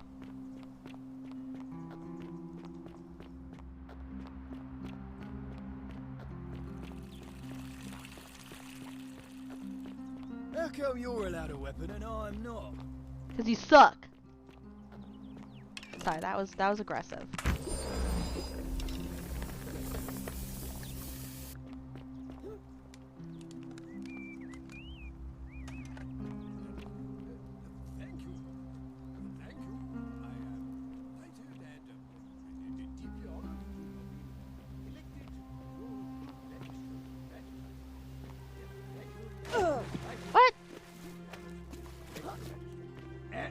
How come you're allowed a weapon and I'm not? Because you suck. Sorry, that was aggressive. Thank you. Thank you. I am delighted and deeply honored to have been elected your next What?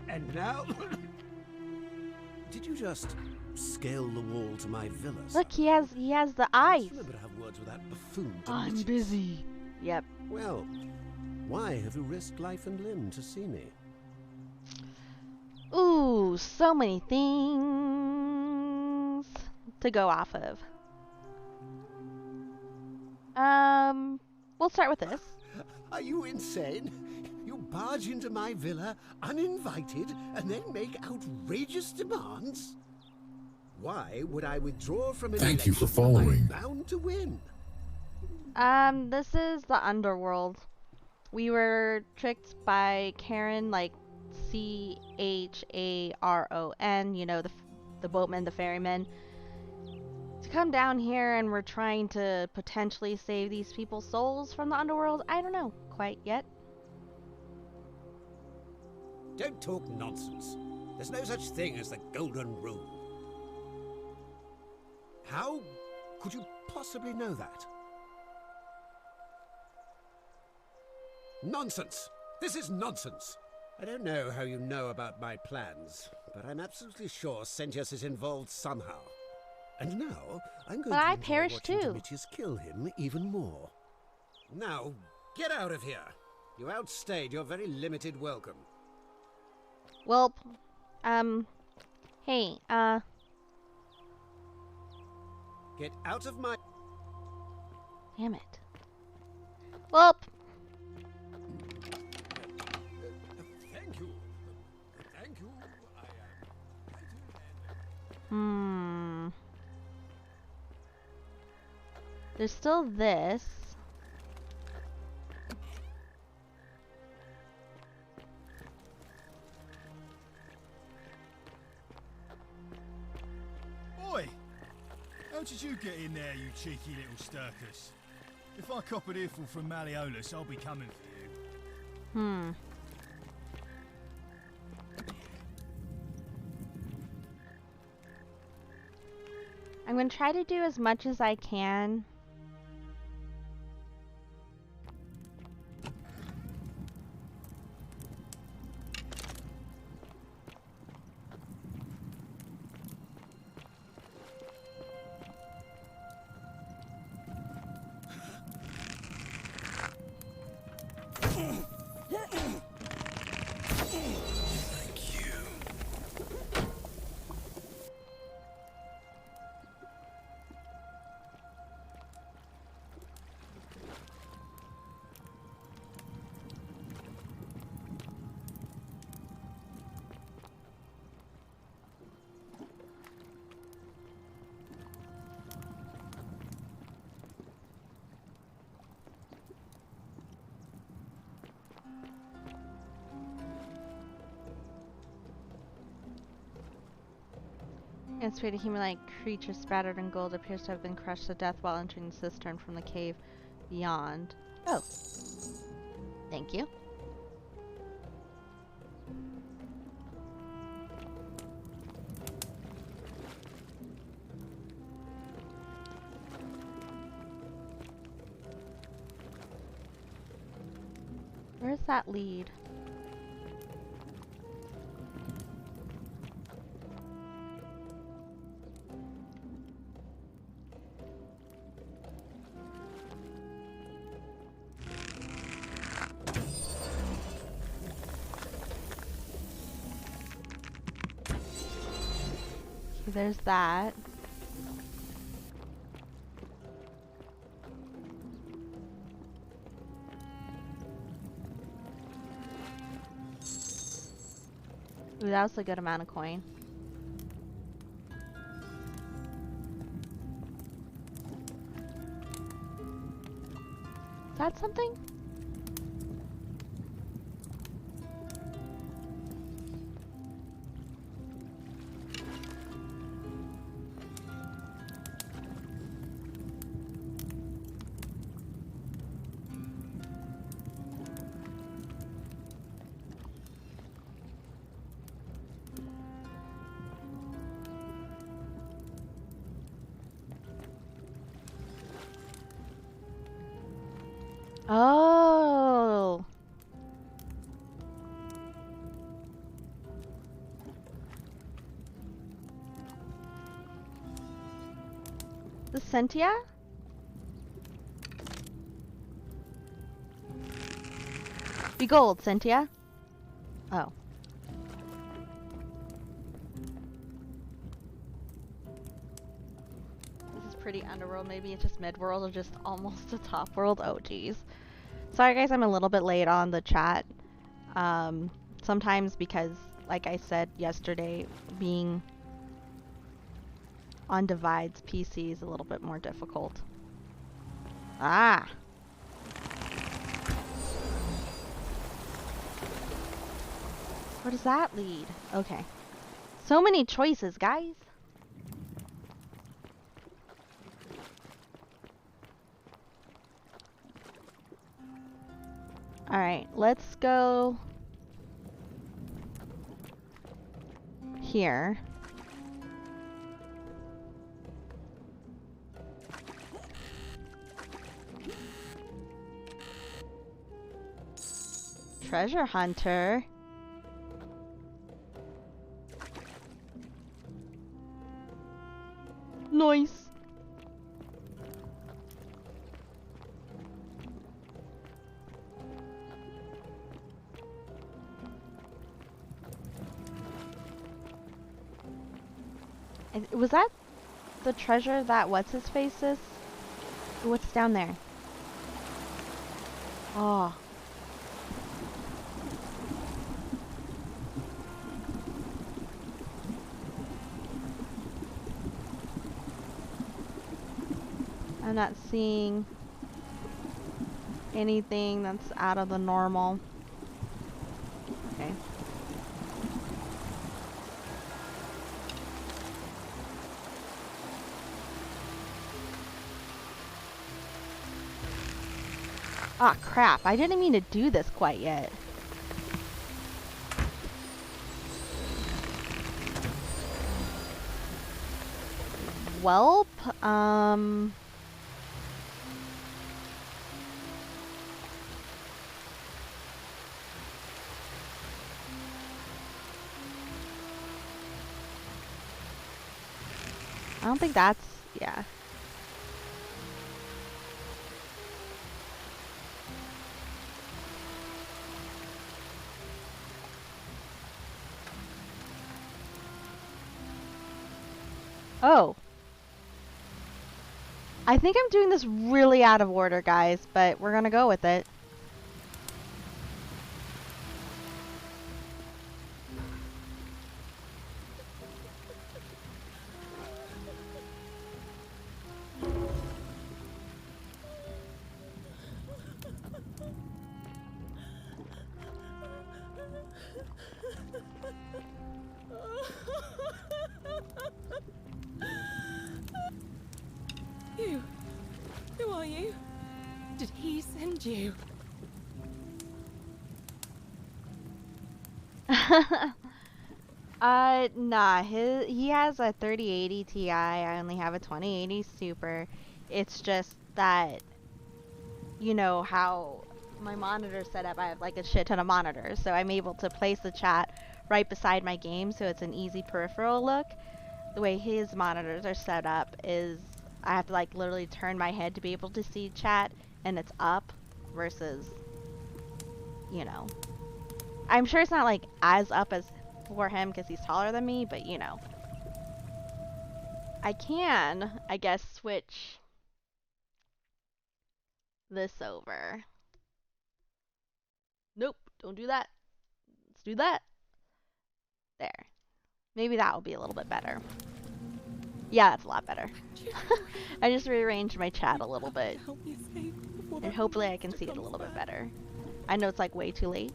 And now? Did you just scale the wall to my villa? Look, he has the eyes. Remember to have words with that buffoon. I'm busy. Yep. Well, why have you risked life and limb to see me? Ooh, so many things to go off of. We'll start with this. Are you insane? You barge into my villa uninvited and then make outrageous demands? Why would I withdraw from an Thank you for election when following. I'm bound to win? This is the underworld. We were tricked by Karen, like Charon, you know, the boatman, the ferryman, to come down here, and we're trying to potentially save these people's souls from the underworld. I don't know quite yet. Don't talk nonsense. There's no such thing as the golden rule. How could you possibly know that? Nonsense! This is nonsense! I don't know how you know about my plans, but I'm absolutely sure Sentius is involved somehow. And now I'm going But to I enjoy perished watching too. Domitius kill him even more. Now, get out of here. You outstayed your very limited welcome. Well, hey, Get out of my... damn it. Well, Thank you. Thank you. There's still this. Oi! How did you get in there, you cheeky little Sturkus? If I cop an earful from Malleolus, I'll be coming for you. I'm gonna try to do as much as I can. It's weird, a human-like creature spattered in gold appears to have been crushed to death while entering the cistern from the cave beyond. Oh. Thank you. Where's that lead? There's that. Ooh, that was a good amount of coin. Is that something? Oh. The Sentia? Behold, Sentia. Oh. This is pretty underworld. Maybe it's just midworld or just almost a top world. Oh, geez. Sorry, guys. I'm a little bit late on the chat. Sometimes because, like I said yesterday, being on Divide's PC is a little bit more difficult. Ah! Where does that lead? Okay. So many choices, guys. Alright, let's go here. Treasure hunter. Nice. Was that the treasure that what's-his-face is? What's down there? Oh. I'm not seeing anything that's out of the normal. Okay. Ah, crap. I didn't mean to do this quite yet. Welp, I don't think that's, yeah. Oh. I think I'm doing this really out of order, guys, but we're gonna go with it. You? Who are you? Did he send you? Nah, he has a 3080 Ti, I only have a 2080 Super. It's just that, you know, how my monitor's set up, I have like a shit ton of monitors, so I'm able to place the chat right beside my game, so it's an easy peripheral look. The way his monitors are set up is I have to like literally turn my head to be able to see chat, and it's up versus, you know. I'm sure it's not like as up as for him because he's taller than me, but you know. I can, I guess, switch this over. Nope, don't do that. Let's do that. There. Maybe that will be a little bit better. Yeah, that's a lot better. I just rearranged my chat a little bit. And hopefully I can see it a little bit better. I know it's like way too late.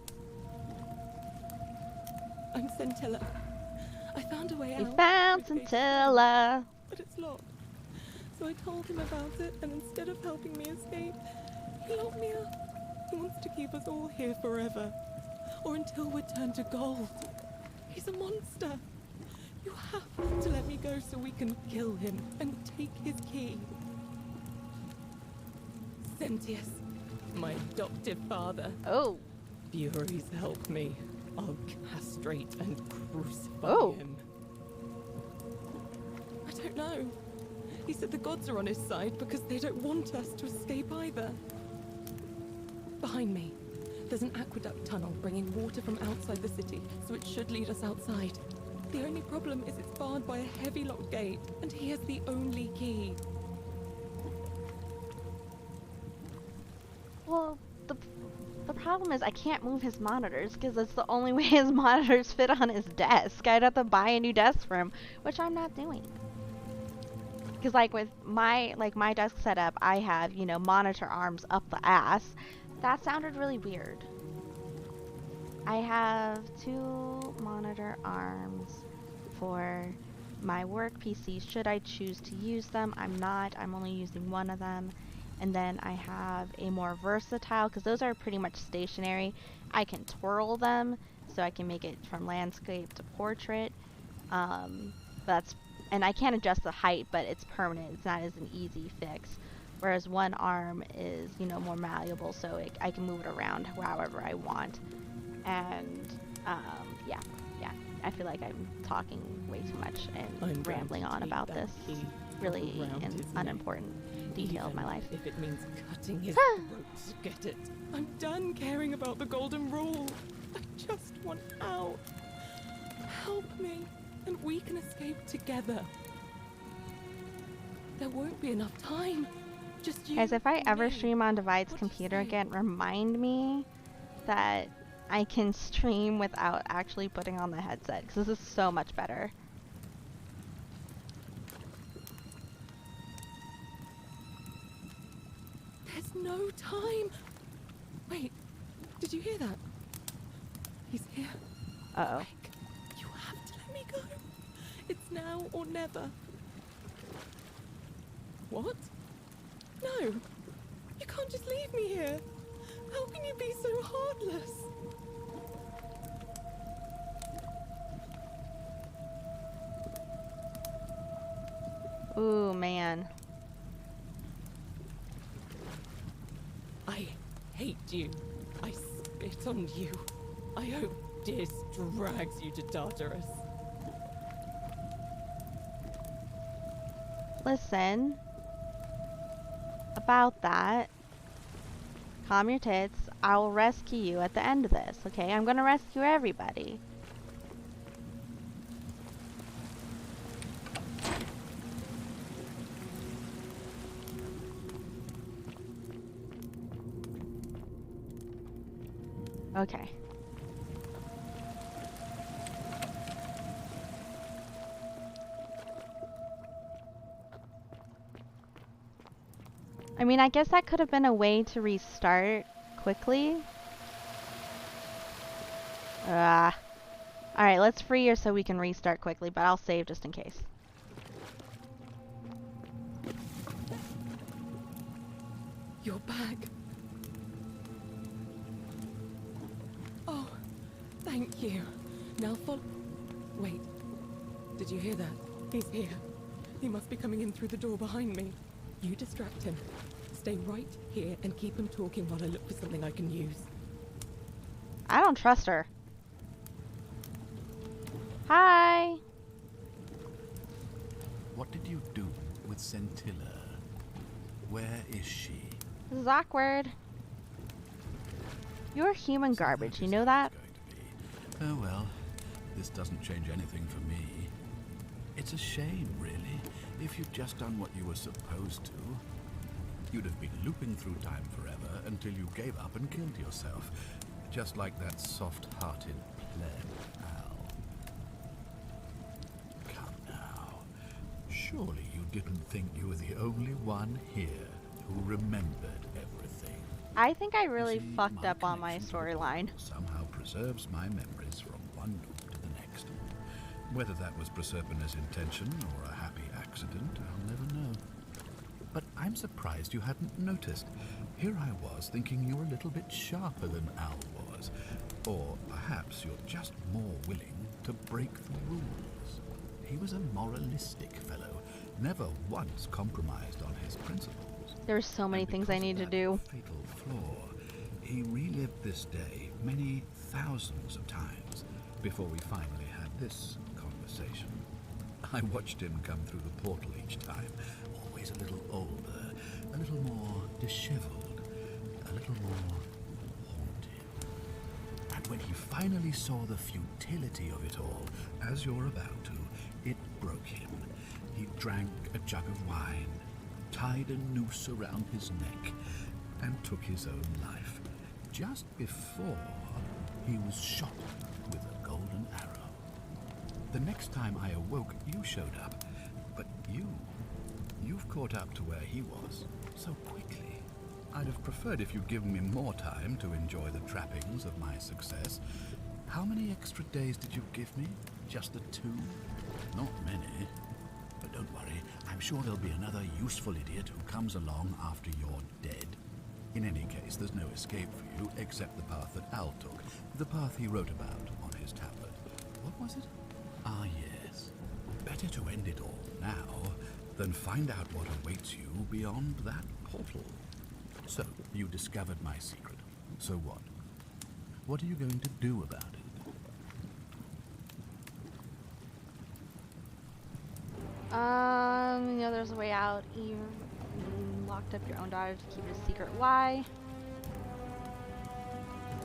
I'm Scintilla. I found a way out. You found Scintilla. But it's locked. So I told him about it, and instead of helping me escape, he locked me up. He wants to keep us all here forever. Or until we're turned to gold. He's a monster. You have to let me go so we can kill him and take his key. Sentius, my adoptive father. Oh. Furies help me. I'll castrate and crucify him. I don't know. He said the gods are on his side because they don't want us to escape either. Behind me, there's an aqueduct tunnel bringing water from outside the city, so it should lead us outside. The only problem is it's barred by a heavy locked gate, and he has the only key. Well, the problem is I can't move his monitors because that's the only way his monitors fit on his desk. I'd have to buy a new desk for him, which I'm not doing. Because like with my desk setup, I have, you know, monitor arms up the ass. That sounded really weird. I have 2 monitor arms for my work PC should I choose to use them. I'm not. I'm only using one of them. And then I have a more versatile, because those are pretty much stationary. I can twirl them, so I can make it from landscape to portrait. And I can't adjust the height, but it's permanent. It's not as an easy fix. Whereas one arm is, you know, more malleable, so I can move it around however I want. And yeah, I feel like I'm talking way too much and rambling on about this. really around an his unimportant detail of my life. If it means cutting his throat to get it. I'm done caring about the golden rule. I just want out. Help me, and we can escape together. There won't be enough time. Just you. Guys, if I and ever me. stream on Divide's computer again, remind me that I can stream without actually putting on the headset, because this is so much better. There's no time. Wait, did you hear that? He's here. Uh-oh. Quick, you have to let me go. It's now or never. What? No, you can't just leave me here. How can you be so heartless? Ooh, man. I hate you. I spit on you. I hope Dis drags you to Tartarus. Listen. About that. Calm your tits. I will rescue you at the end of this, okay? I'm gonna rescue everybody. Okay. I mean, I guess that could have been a way to restart quickly. Alright, let's free her so we can restart quickly, but I'll save just in case. You're back. Oh, thank you. Now follow. Wait. Did you hear that? He's here. He must be coming in through the door behind me. You distract him. Stay right here and keep him talking while I look for something I can use. I don't trust her. Hi! What did you do with Scintilla? Where is she? This is awkward. You're human garbage, you know that? Oh well, this doesn't change anything for me. It's a shame, really. If you'd just done what you were supposed to, you'd have been looping through time forever until you gave up and killed yourself. Just like that soft-hearted pleb, Al. Come now. Surely you didn't think you were the only one here who remembered everything. I think I really fucked up on my storyline. Somehow preserves my memories from one loop to the next. Whether that was Proserpina's intention or a happy accident, I'll never know. But I'm surprised you hadn't noticed. Here I was thinking you were a little bit sharper than Al was. Or perhaps you're just more willing to break the rules. He was a moralistic fellow, never once compromised on his principles. There's so many things I need to do. Fatal flaw. He relived this day many thousands of times before we finally had this conversation. I watched him come through the portal each time, always a little older, a little more disheveled, a little more haunted. And when he finally saw the futility of it all, as you're about to, it broke him. He drank a jug of wine, tied a noose around his neck, and took his own life, just before he was shot with a golden arrow. The next time I awoke, you showed up, but you've caught up to where he was so quickly. I'd have preferred if you'd given me more time to enjoy the trappings of my success. How many extra days did you give me? Just the 2? Not many. But don't worry, I'm sure there'll be another useful idiot who comes along after you're dead. In any case, there's no escape for you except the path that Al took, the path he wrote about on his tablet. What was it? Ah, yes. Better to end it all now than find out what awaits you beyond that portal. So, you discovered my secret. So what? What are you going to do about it? You know, there's a way out. You locked up your own daughter to keep it a secret. Why?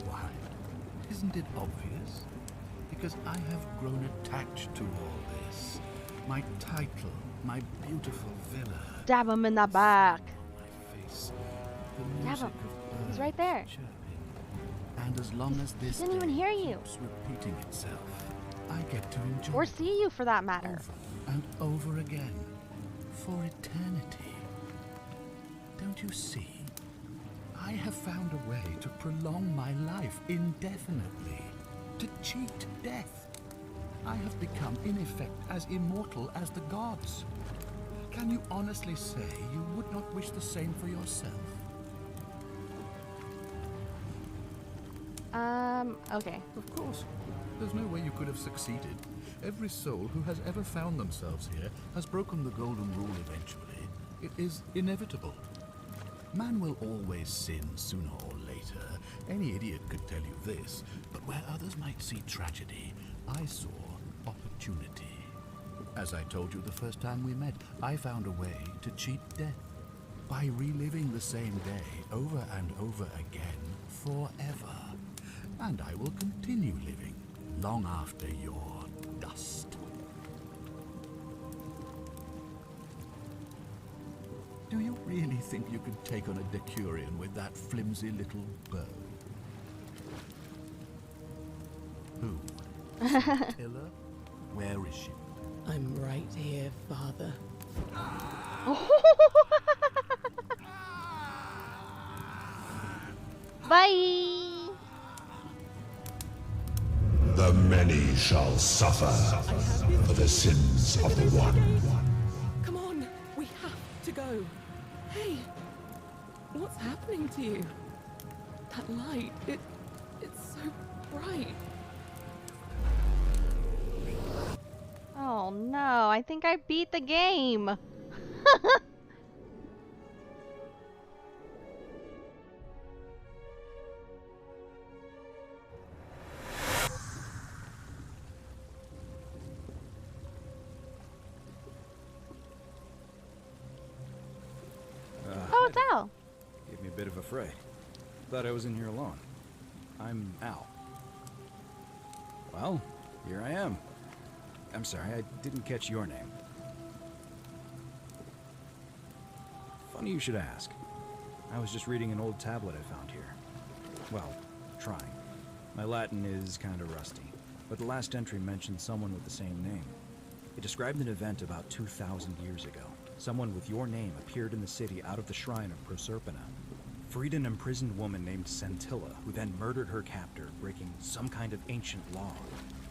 Why? Isn't it obvious? Because I have grown attached to all this. My title, my beautiful villa. Dab him in the back. Face, Dab him. He's right there. And as long as this didn't even hear you. keeps repeating itself, I get to enjoy or see you for that matter. Over and over again, for eternity. Don't you see? I have found a way to prolong my life indefinitely, to cheat death. I have become, in effect, as immortal as the gods. Can you honestly say you would not wish the same for yourself? Okay. Of course. There's no way you could have succeeded. Every soul who has ever found themselves here has broken the golden rule eventually. It is inevitable. Man will always sin sooner or later. Any idiot could tell you this, but where others might see tragedy, I saw opportunity. As I told you the first time we met, I found a way to cheat death by reliving the same day over and over again forever. And I will continue living long after your dust. Do you really think you could take on a Decurion with that flimsy little bow? Who? Scintilla? Where is she? I'm right here, Father. Bye! The many shall suffer for the sins of the one. Come on, we have to go. Hey, what's happening to you? That light, it's so bright. Oh no, I think I beat the game. Oh, it's Al. Gave me a bit of a fright. Thought I was in here alone. I'm Al. Well, here I am. I'm sorry, I didn't catch your name. Funny you should ask. I was just reading an old tablet I found here. Well, trying. My Latin is kind of rusty, but the last entry mentioned someone with the same name. It described an event about 2,000 years ago. Someone with your name appeared in the city out of the shrine of Proserpina. Freed an imprisoned woman named Scintilla, who then murdered her captor, breaking some kind of ancient law.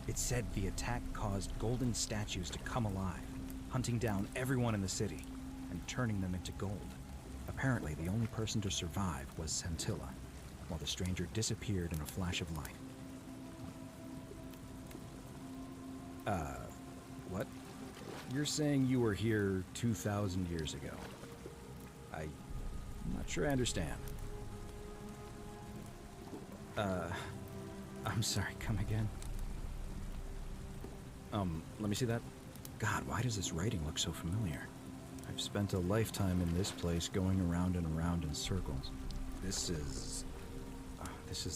It said the attack caused golden statues to come alive, hunting down everyone in the city and turning them into gold. Apparently, the only person to survive was Scintilla, while the stranger disappeared in a flash of light. What? You're saying you were here 2,000 years ago? I'm not sure I understand. I'm sorry, come again? Let me see that. God, why does this writing look so familiar? I've spent a lifetime in this place going around and around in circles. This is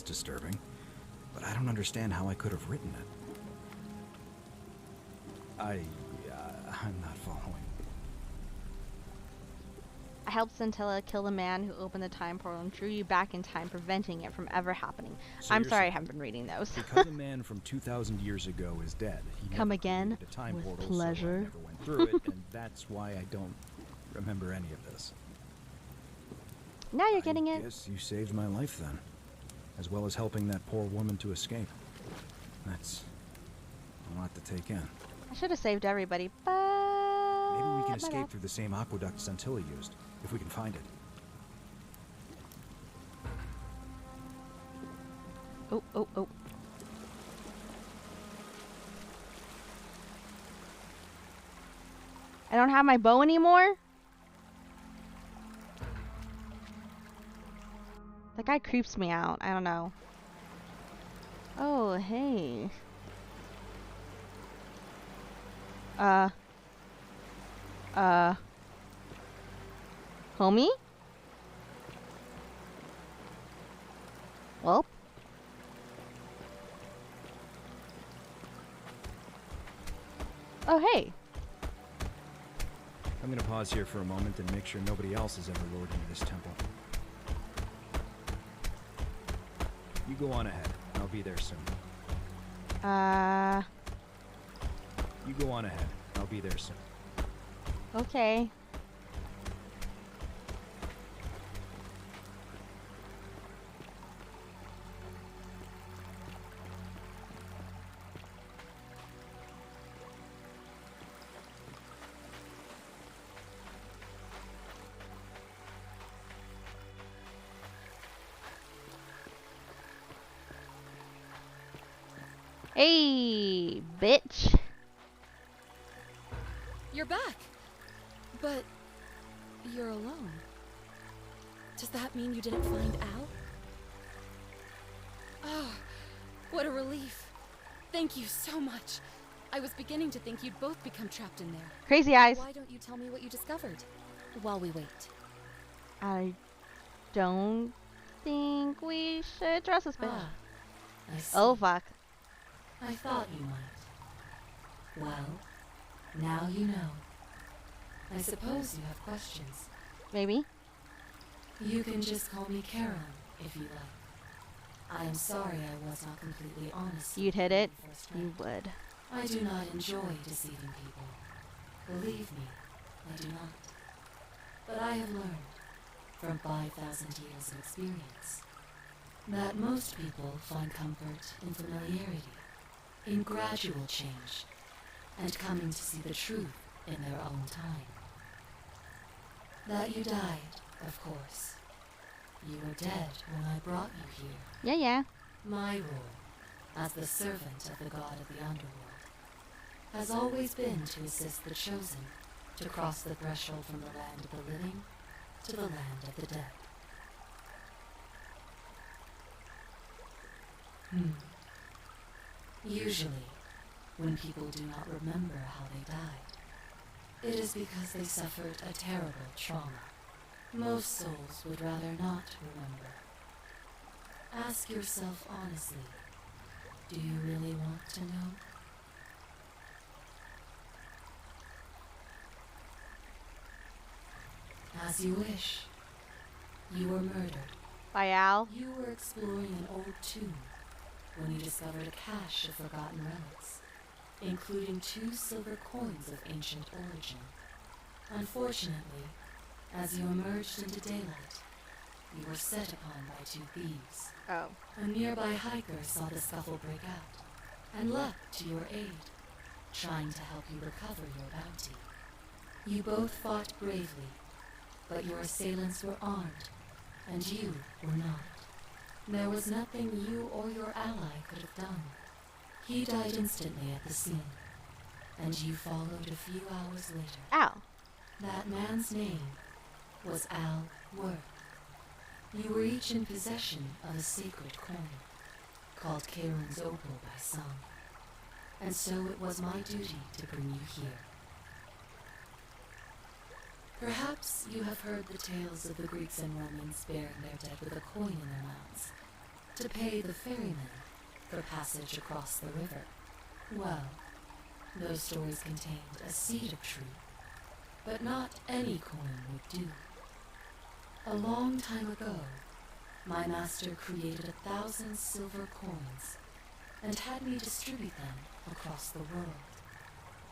disturbing, but I don't understand how I could have written it. I'm not following. I helped Scintilla kill the man who opened the time portal and drew you back in time, preventing it from ever happening. So I'm sorry I haven't been reading those. Because a man from 2,000 years ago is dead, he Come never again, created a time with portal, pleasure. So I never went through it, and that's why I don't remember any of this. Now you're getting it. Yes, you saved my life then, as well as helping that poor woman to escape. That's a lot to take in. I should have saved everybody, but Maybe we can my escape bad. through the same aqueduct Scintilla used, if we can find it. Oh. I don't have my bow anymore? That guy creeps me out. I don't know. Oh, hey. Homie? Well. Oh, hey. I'm gonna pause here for a moment and make sure nobody else has ever lured into this temple. You go on ahead. I'll be there soon. You go on ahead. I'll be there soon. Okay. Hey, bitch. You're back. But you're alone. Does that mean you didn't find Al? Oh, what a relief. Thank you so much. I was beginning to think you'd both become trapped in there. Crazy eyes. Why don't you tell me what you discovered while we wait? I don't think we should address this bitch. I see. Oh, fuck. I thought you might. Well, now you know. I suppose you have questions. Maybe. You can just call me Karen, if you like. I am sorry I was not completely honest. You'd hit it. You would. I do not enjoy deceiving people. Believe me, I do not. But I have learned, from 5,000 years of experience, that most people find comfort in familiarity, in gradual change, and coming to see the truth in their own time. That you died, of course. You were dead when I brought you here. Yeah. My role, as the servant of the god of the underworld, has always been to assist the chosen to cross the threshold from the land of the living to the land of the dead. Usually, when people do not remember how they died, it is because they suffered a terrible trauma. Most souls would rather not remember. Ask yourself honestly, do you really want to know? As you wish. You were murdered. By Al? You were exploring an old tomb when you discovered a cache of forgotten relics, including 2 silver coins of ancient origin. Unfortunately, as you emerged into daylight, you were set upon by 2 thieves. Oh. A nearby hiker saw the scuffle break out and leapt to your aid, trying to help you recover your bounty. You both fought bravely, but your assailants were armed, and you were not. There was nothing you or your ally could have done. He died instantly at the scene, and you followed a few hours later. Al. That man's name was Al Worth. You were each in possession of a sacred coin, called Karen's Opal by some, and so it was my duty to bring you here. Perhaps you have heard the tales of the Greeks and Romans burying their dead with a coin in their mouths to pay the ferrymen for passage across the river. Well, those stories contained a seed of truth, but not any coin would do. A long time ago, my master created 1,000 silver coins and had me distribute them across the world.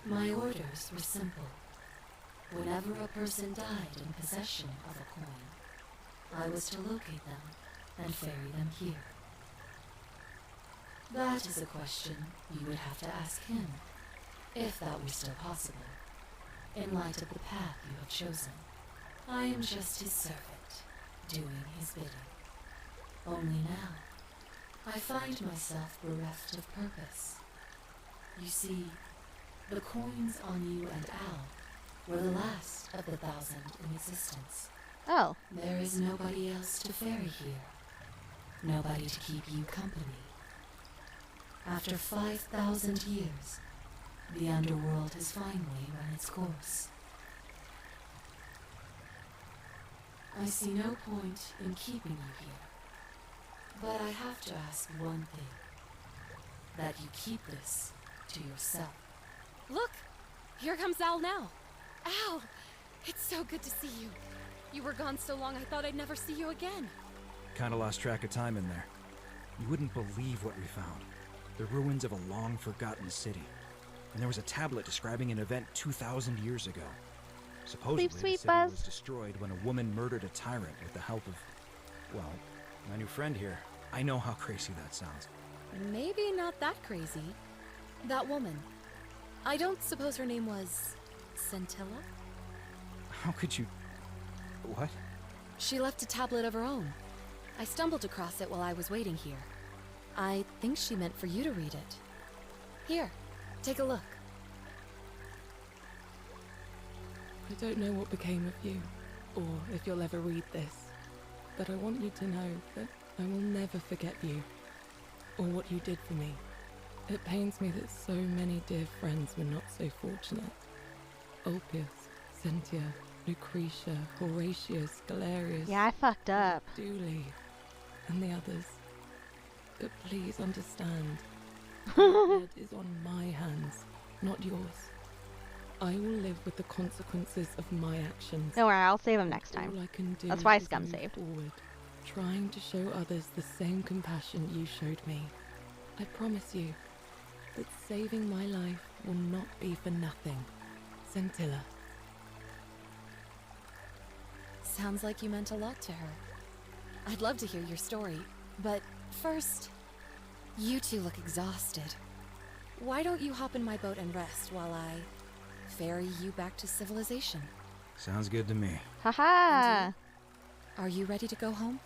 My orders were simple. Whenever a person died in possession of a coin, I was to locate them and ferry them here. That is a question you would have to ask him, if that were still possible, in light of the path you have chosen. I am just his servant, doing his bidding. Only now, I find myself bereft of purpose. You see, the coins on you and Al were the last of the 1,000 in existence. Oh. There is nobody else to ferry here. Nobody to keep you company. After 5,000 years, the underworld has finally run its course. I see no point in keeping you here. But I have to ask one thing. That you keep this to yourself. Look! Here comes Al now. Al! It's so good to see you. You were gone so long I thought I'd never see you again. Kinda lost track of time in there. You wouldn't believe what we found. The ruins of a long-forgotten city. And there was a tablet describing an event 2,000 years ago. Supposedly, the city was destroyed when a woman murdered a tyrant with the help of, well, my new friend here. I know how crazy that sounds. Maybe not that crazy. That woman. I don't suppose her name was Scintilla? How could you... What? She left a tablet of her own. I stumbled across it while I was waiting here. I think she meant for you to read it. Here, take a look. I don't know what became of you, or if you'll ever read this, but I want you to know that I will never forget you, or what you did for me. It pains me that so many dear friends were not so fortunate. Ulpius, Cynthia, Lucretia, Horatius, Galerius... Yeah, I fucked up. Dooley, and the others. But please understand, blood is on my hands, not yours. I will live with the consequences of my actions. Don't worry, I'll save him next time. All I can do That's why is Scum move saved. forward, trying to show others the same compassion you showed me. I promise you that saving my life will not be for nothing. Scintilla. Sounds like you meant a lot to her. I'd love to hear your story, but first, you two look exhausted. Why don't you hop in my boat and rest while I ferry you back to civilization? Sounds good to me. Haha! Are you ready to go home?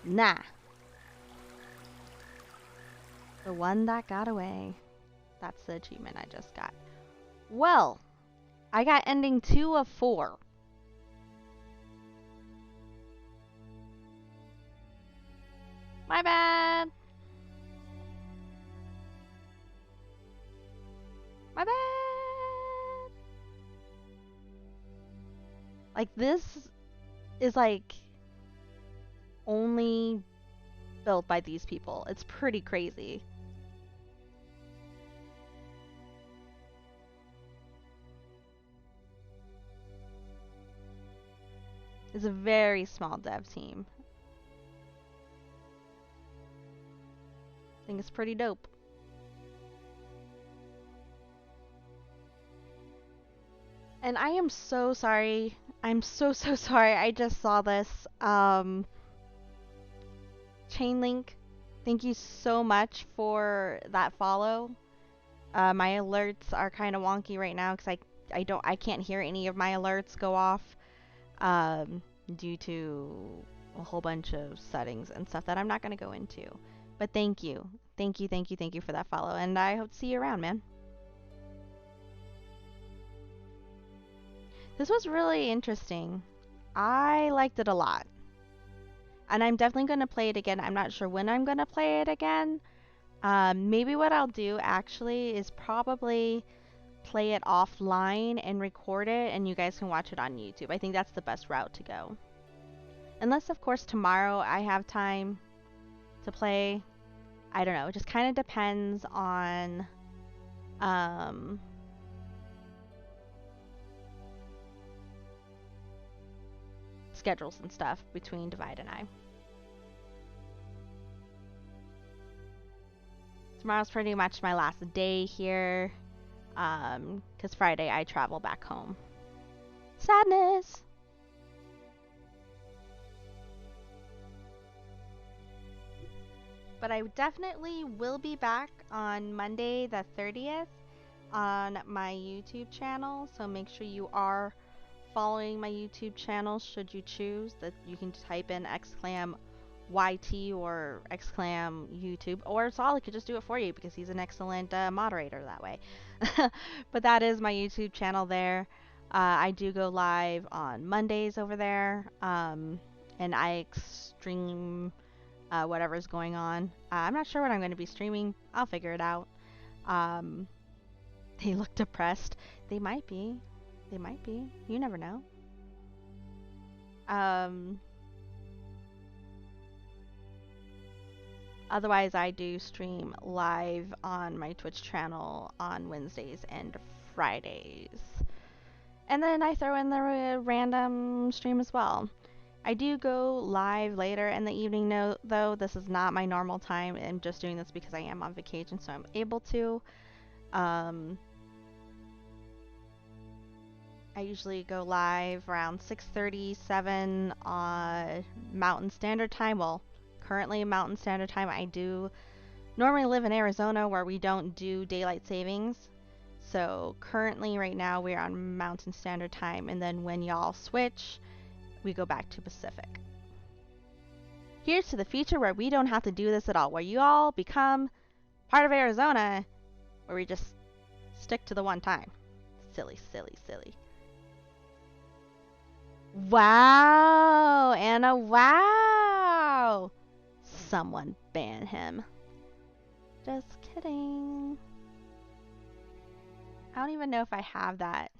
Nah. The one that got away. That's the achievement I just got. Well, I got ending 2 of 4. My bad. My bad. Like, this is like only built by these people. It's pretty crazy. It's a very small dev team. I think it's pretty dope. And I am so sorry. I'm so sorry. I just saw this. Chainlink, thank you so much for that follow. My alerts are kind of wonky right now because I can't hear any of my alerts go off due to a whole bunch of settings and stuff that I'm not going to go into. But thank you for that follow, and I hope to see you around, man. This was really interesting. I liked it a lot. And I'm definitely going to play it again. I'm not sure when I'm going to play it again. Maybe what I'll do actually is probably play it offline and record it, and you guys can watch it on YouTube. I think that's the best route to go. Unless, of course, tomorrow I have time to play. I don't know. It just kind of depends on schedules and stuff between Divide and I. Tomorrow's pretty much my last day here, because Friday I travel back home. Sadness! But I definitely will be back on Monday the 30th on my YouTube channel, so make sure you are following my YouTube channel should you choose. That you can type in !YT or !YouTube, or Solid could just do it for you because he's an excellent moderator that way. But that is my YouTube channel there. I do go live on Mondays over there, and I stream whatever's going on. I'm not sure what I'm going to be streaming. I'll figure it out. They look depressed. They might be. They might be. You never know. Otherwise, I do stream live on my Twitch channel on Wednesdays and Fridays. And then I throw in the random stream as well. I do go live later in the evening though. This is not my normal time. I'm just doing this because I am on vacation, so I'm able to. I usually go live around 6:30, 7 on Mountain Standard Time. Well, currently Mountain Standard Time. I do normally live in Arizona where we don't do daylight savings. So currently right now we're on Mountain Standard Time, and then when y'all switch, we go back to Pacific. Here's to the future where we don't have to do this at all, where you all become part of Arizona, where we just stick to the one time. Silly, silly, silly. Wow, Anna, wow! Someone ban him. Just kidding. I don't even know if I have that.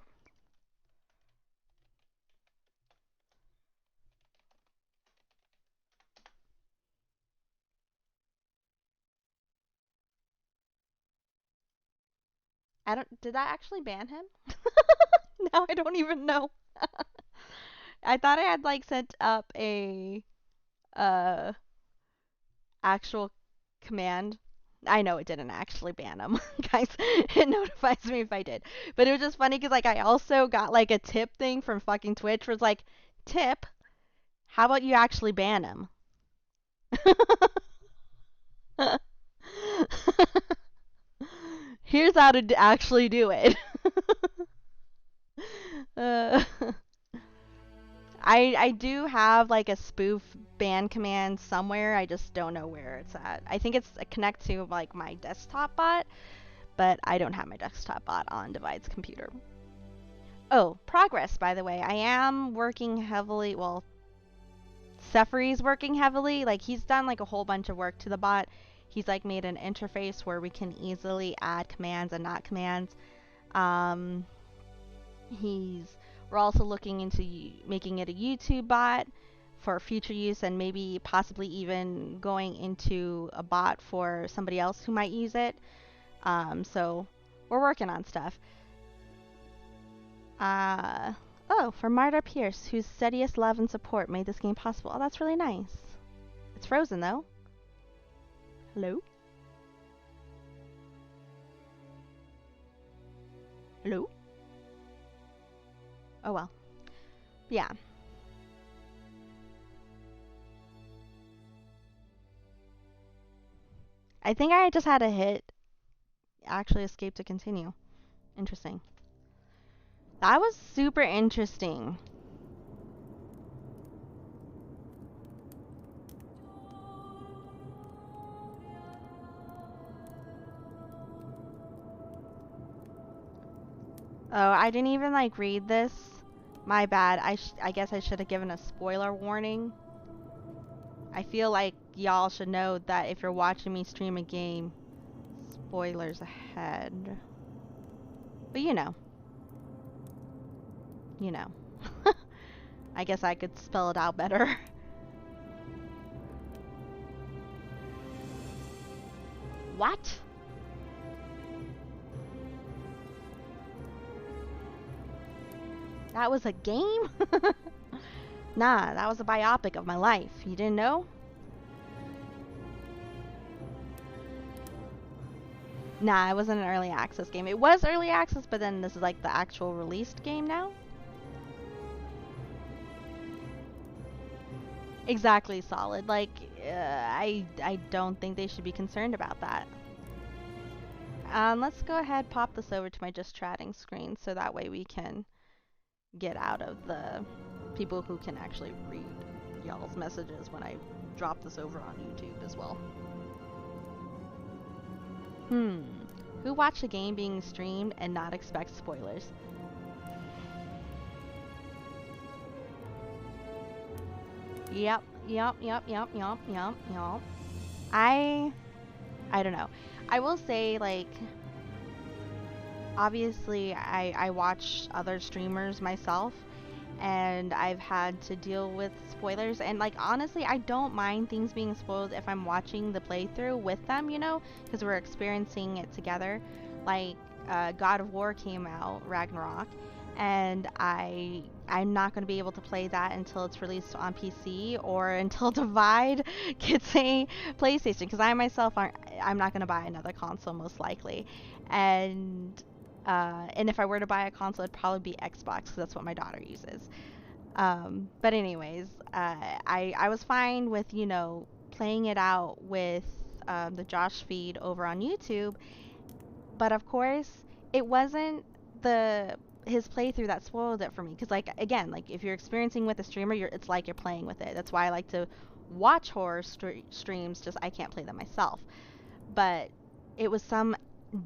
Did that actually ban him? Now I don't even know. I thought I had like sent up a actual command. I know it didn't actually ban him, guys. It notifies me if I did. But it was just funny because like I also got like a tip thing from fucking Twitch where it's like, tip, how about you actually ban him? Here's how to actually do it. I do have like a spoof ban command somewhere. I just don't know where it's at. I think it's connect to like my desktop bot, but I don't have my desktop bot on Divide's computer. Oh, progress, by the way. I am working heavily. Well, Sefri's working heavily. Like he's done like a whole bunch of work to the bot. He's like made an interface where we can easily add commands and not commands. We're also looking into making it a YouTube bot for future use, and maybe possibly even going into a bot for somebody else who might use it. So we're working on stuff. Oh, for Marta Pierce, whose steadiest love and support made this game possible. Oh, that's really nice. It's frozen though. Hello? Hello? Oh well. Yeah. I think I just had to hit actually escape to continue. Interesting. That was super interesting. Oh, I didn't even like read this. My bad. I guess I should have given a spoiler warning. I feel like y'all should know that if you're watching me stream a game, spoilers ahead. But you know. You know. I guess I could spell it out better. What? That was a game? Nah, that was a biopic of my life. You didn't know? Nah, it wasn't an early access game. It was early access, but then this is like the actual released game now? Exactly, Solid. Like, I don't think they should be concerned about that. Let's go ahead, pop this over to my just chatting screen so that way we can get out of the people who can actually read y'all's messages when I drop this over on YouTube as well. Who watched a game being streamed and not expect spoilers? Yep. I don't know. I will say, like, obviously I watch other streamers myself, and I've had to deal with spoilers. And like honestly, I don't mind things being spoiled if I'm watching the playthrough with them, you know, because we're experiencing it together. Like God of War came out, Ragnarok, and I'm not going to be able to play that until it's released on PC or until Divide gets a PlayStation, because I myself I'm not going to buy another console most likely. And if I were to buy a console, it'd probably be Xbox, because that's what my daughter uses. But anyways, I was fine with, you know, playing it out with the Josh feed over on YouTube. But of course, it wasn't his playthrough that spoiled it for me. Because, like, again, like, if you're experiencing with a streamer, it's like you're playing with it. That's why I like to watch horror streams, just I can't play them myself. But it was some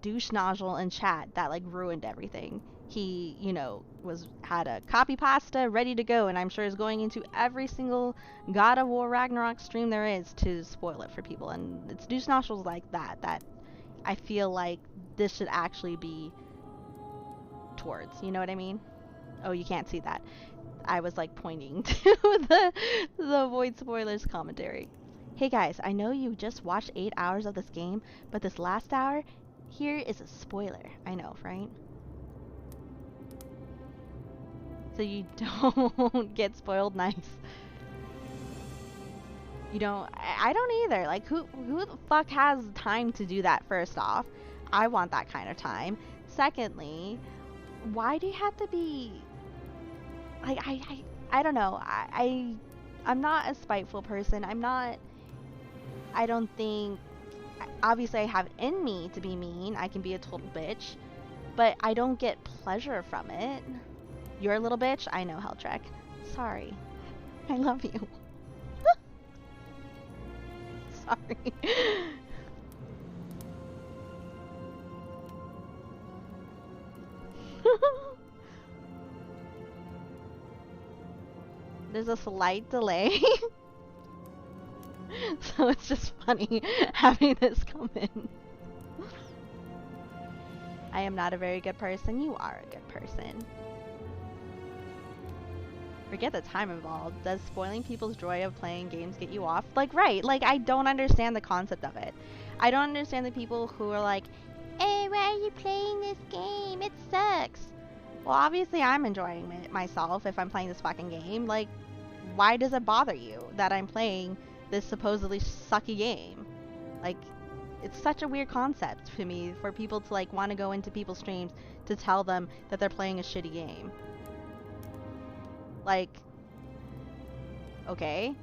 douche nozzle in chat that, like, ruined everything. He, you know, had a copy pasta ready to go, and I'm sure is going into every single God of War Ragnarok stream there is to spoil it for people. And it's douche nozzles like that I feel like this should actually be towards, you know what I mean? Oh, you can't see that. I was like pointing to the Void Spoilers commentary. Hey guys, I know you just watched 8 hours of this game, but this last hour, here is a spoiler. I know, right? So you don't get spoiled nice. You don't, I don't either. Like, who the fuck has time to do that, first off? I want that kind of time. Secondly, why do you have to be, like, I don't know. I'm not a spiteful person. I don't think, obviously I have it in me to be mean. I can be a total bitch, but I don't get pleasure from it. You're a little bitch? I know, Helltrek. Sorry. I love you. Sorry. There's a slight delay. So it's just funny having this come in. I am not a very good person. You are a good person. Forget the time involved. Does spoiling people's joy of playing games get you off? Like, right. Like, I don't understand the concept of it. I don't understand the people who are like, hey, why are you playing this game? It sucks. Well, obviously I'm enjoying it myself if I'm playing this fucking game. Like, why does it bother you that I'm playing this supposedly sucky game? Like, it's such a weird concept to me for people to, like, want to go into people's streams to tell them that they're playing a shitty game. Like, okay.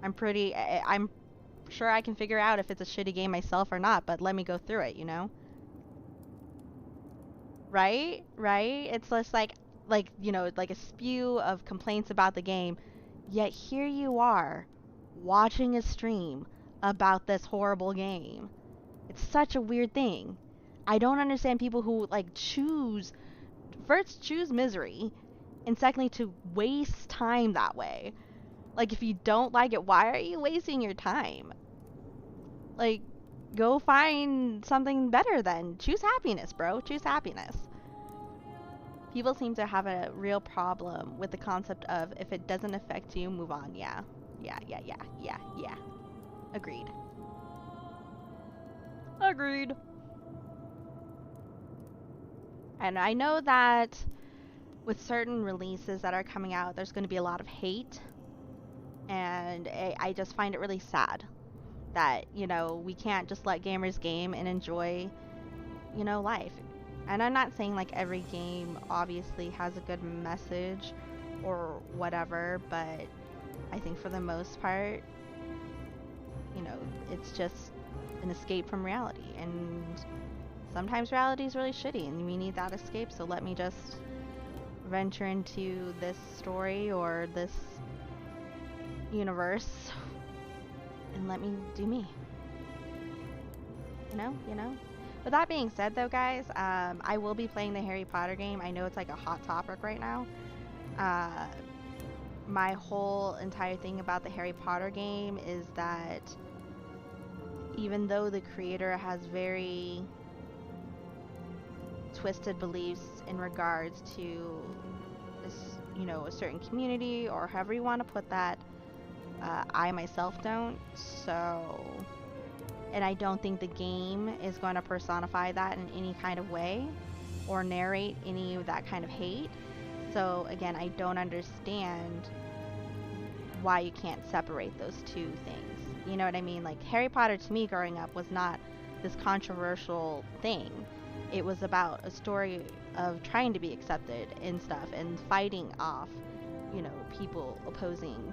I'm sure I can figure out if it's a shitty game myself or not, but let me go through it, you know? Right? Right? It's just like, you know, like a spew of complaints about the game, yet here you are, watching a stream about this horrible game. It's such a weird thing. I don't understand people who, like, choose misery, and secondly, to waste time that way. Like, if you don't like it, why are you wasting your time? Like, go find something better then. Choose happiness, bro. Choose happiness. People seem to have a real problem with the concept of, if it doesn't affect you, move on. Yeah. Agreed. And I know that with certain releases that are coming out, there's going to be a lot of hate. And I just find it really sad that, you know, we can't just let gamers game and enjoy, you know, life. And I'm not saying, like, every game obviously has a good message or whatever, but I think for the most part, you know, it's just an escape from reality. And sometimes reality is really shitty and we need that escape, so let me just venture into this story or this universe and let me do me. You know? With that being said though, guys, I will be playing the Harry Potter game. I know it's like a hot topic right now. My whole entire thing about the Harry Potter game is that even though the creator has very twisted beliefs in regards to you know, a certain community or however you want to put that. I myself don't. So, and I don't think the game is going to personify that in any kind of way or narrate any of that kind of hate. So again, I don't understand why you can't separate those two things. You know what I mean? Like, Harry Potter to me growing up was not this controversial thing. It was about a story of trying to be accepted and stuff and fighting off, you know, people opposing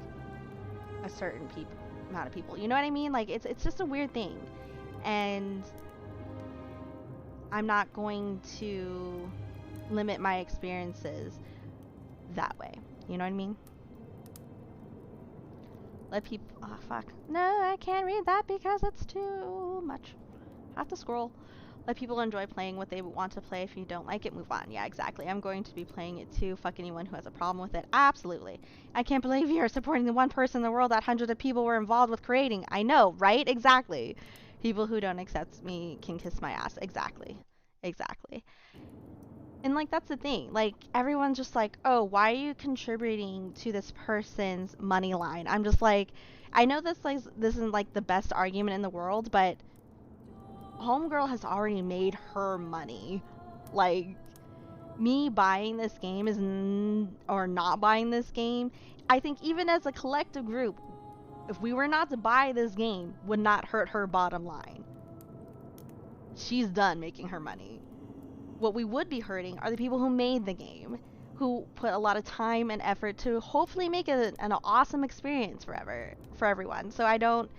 a certain amount of people. You know what I mean? Like, it's just a weird thing. And I'm not going to limit my experiences that way. You know what I mean? Let people... Oh, fuck. No, I can't read that because it's too much. I have to scroll. Let people enjoy playing what they want to play. If you don't like it, move on. Yeah, exactly. I'm going to be playing it too. Fuck anyone who has a problem with it. Absolutely. I can't believe you're supporting the one person in the world that hundreds of people were involved with creating. I know, right? Exactly. People who don't accept me can kiss my ass. Exactly. Exactly. And, like, that's the thing. Like, everyone's just like, oh, why are you contributing to this person's money line? I'm just like, I know this isn't, like, the best argument in the world, but Homegirl has already made her money. Like, me buying this game or not buying this game, I think even as a collective group, if we were not to buy this game, would not hurt her bottom line. She's done making her money. What we would be hurting are the people who made the game, who put a lot of time and effort to hopefully make it an awesome experience for everyone. So I don't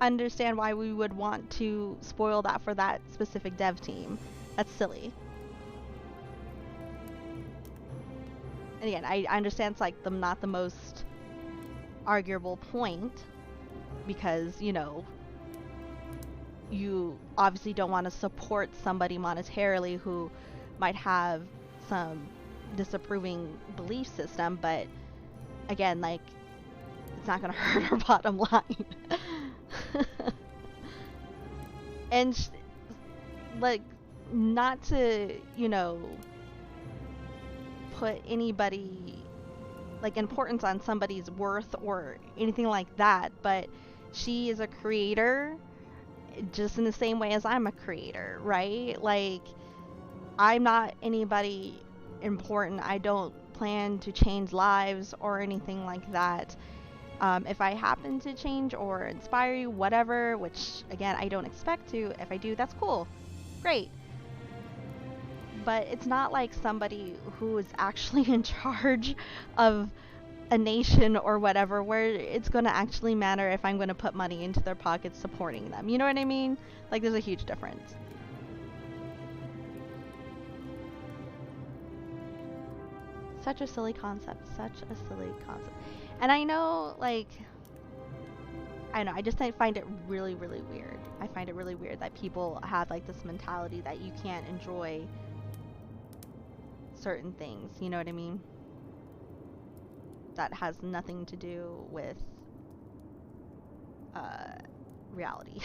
understand why we would want to spoil that for that specific dev team. That's silly. And again, I understand it's like not the most arguable point because, you know, you obviously don't want to support somebody monetarily who might have some disapproving belief system, but again, like, it's not going to hurt her bottom line. And like, not to, you know, put anybody, like, importance on somebody's worth or anything like that, but she is a creator just in the same way as I'm a creator, right? Like, I'm not anybody important. I don't plan to change lives or anything like that. If I happen to change or inspire you, whatever, which, again, I don't expect to, if I do, that's cool. Great. But it's not like somebody who is actually in charge of a nation or whatever, where it's going to actually matter if I'm going to put money into their pockets supporting them. You know what I mean? Like, there's a huge difference. Such a silly concept. Such a silly concept. And I know, like, I don't know, I just find it really, really weird. I find it really weird that people have, like, this mentality that you can't enjoy certain things. You know what I mean? That has nothing to do with reality.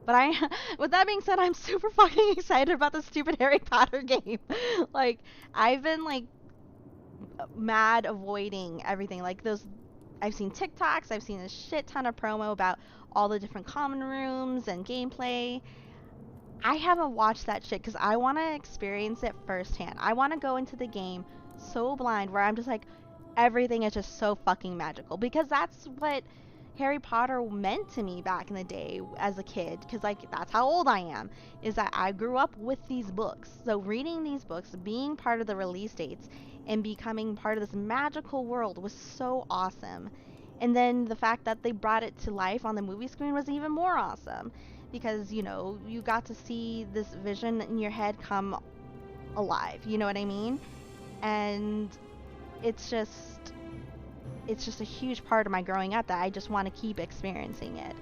But with that being said, I'm super fucking excited about the stupid Harry Potter game. Like, I've been, like, mad avoiding everything. Like, I've seen TikToks, I've seen a shit ton of promo about all the different common rooms and gameplay. I haven't watched that shit because I want to experience it firsthand. I want to go into the game so blind where I'm just like, everything is just so fucking magical. Because that's what Harry Potter meant to me back in the day as a kid. Because, like, that's how old I am. Is that I grew up with these books. So reading these books, being part of the release dates, and becoming part of this magical world was so awesome. And then the fact that they brought it to life on the movie screen was even more awesome. Because, you know, you got to see this vision in your head come alive. You know what I mean? And it's just a huge part of my growing up that I just want to keep experiencing it.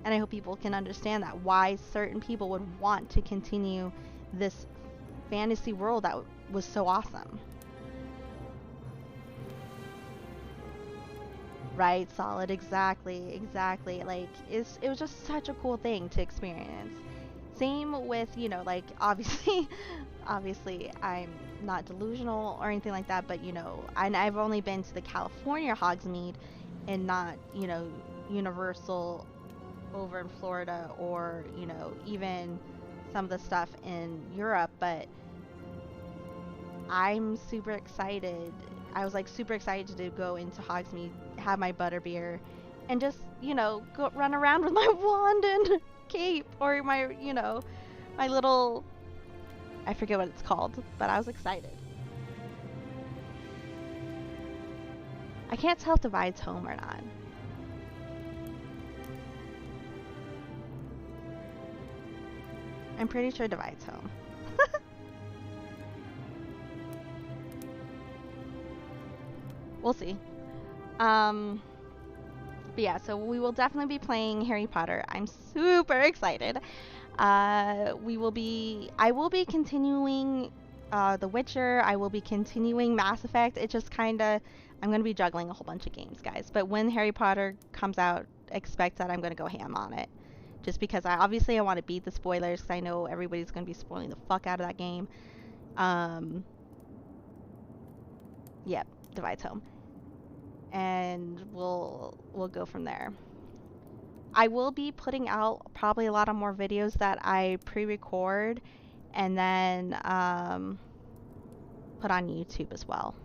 And I hope people can understand that, why certain people would want to continue this fantasy world that was so awesome. Right, Solid, exactly. Like, it was just such a cool thing to experience. Same with, you know, like obviously, obviously I'm not delusional or anything like that, but you know, I've only been to the California Hogsmeade and not, you know, Universal over in Florida or, you know, even some of the stuff in Europe, but I'm super excited. I was like super excited to go into Hogsmeade, have my butterbeer, and just, you know, go run around with my wand and cape or my, you know, my little, I forget what it's called, but I was excited. I can't tell if Divide's home or not. I'm pretty sure Divide's home. We'll see. But yeah, so we will definitely be playing Harry Potter. I'm super excited. I will be continuing The Witcher. I will be continuing Mass Effect. It just kind of, I'm going to be juggling a whole bunch of games, guys. But when Harry Potter comes out, expect that I'm going to go ham on it. Just because I want to beat the spoilers, because I know everybody's going to be spoiling the fuck out of that game. Yep, Divide's home. And we'll go from there. I will be putting out probably a lot of more videos that I pre-record and then put on YouTube as well.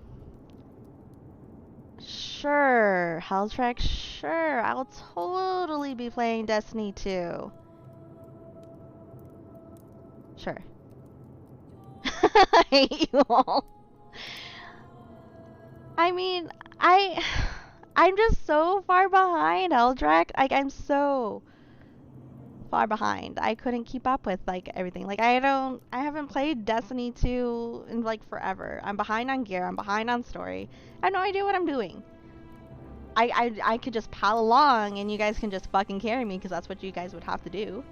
Sure, Helltrack, sure, I'll totally be playing Destiny 2. Sure. I hate you all. I mean, I'm just so far behind, Eldrak. Like, I'm so far behind. I couldn't keep up with, like, everything. Like, I haven't played Destiny 2 in, like, forever. I'm behind on gear. I'm behind on story. I have no idea what I'm doing. I could just pal along, and you guys can just fucking carry me, because that's what you guys would have to do.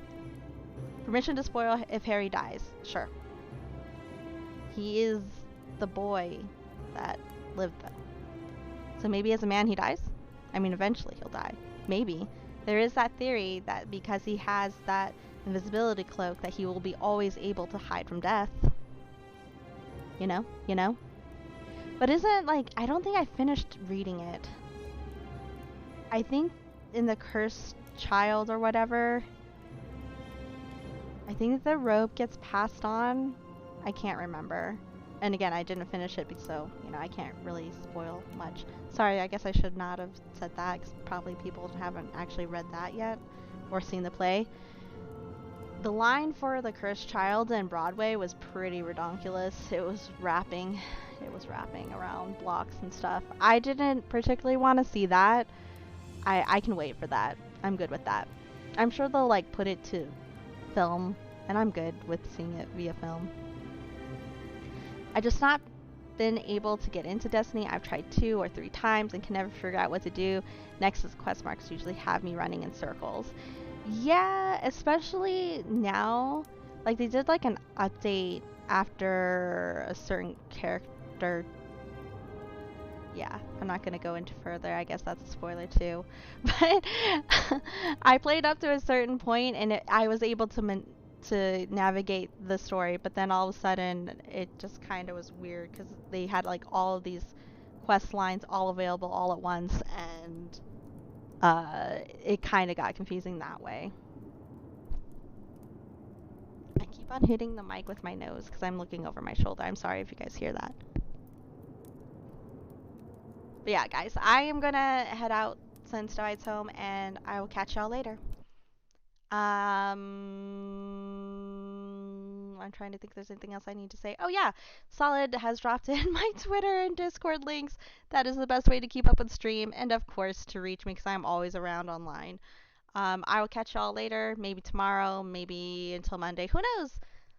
Permission to spoil if Harry dies. Sure. He is the boy that lived though. So maybe as a man he dies? I mean, eventually he'll die. Maybe. There is that theory that because he has that invisibility cloak that he will be always able to hide from death. You know? You know? But isn't, like, I don't think I finished reading it. I think in the Cursed Child or whatever, I think the robe gets passed on. I can't remember. And again, I didn't finish it, so, you know, I can't really spoil much. Sorry, I guess I should not have said that, because probably people haven't actually read that yet, or seen the play. The line for The Cursed Child in Broadway was pretty redonkulous. It was rapping around blocks and stuff. I didn't particularly want to see that. I can wait for that. I'm good with that. I'm sure they'll, like, put it to film, and I'm good with seeing it via film. I just not been able to get into Destiny. I've tried 2 or 3 times and can never figure out what to do. Nexus quest marks usually have me running in circles. Yeah, especially now. Like, they did like an update after a certain character. Yeah, I'm not going to go into further. I guess that's a spoiler too. But I played up to a certain point and I was able to navigate the story, but then all of a sudden it just kind of was weird because they had like all of these quest lines all available all at once, and it kind of got confusing that way. I keep on hitting the mic with my nose because I'm looking over my shoulder. I'm sorry if you guys hear that. But yeah, guys, I am gonna head out since Divide's home, and I will catch y'all later. I'm trying to think if there's anything else I need to say. Oh yeah, Solid has dropped in my Twitter and Discord links. That is the best way to keep up with stream, and of course to reach me because I'm always around online. I will catch y'all later, maybe tomorrow, maybe until Monday. Who knows?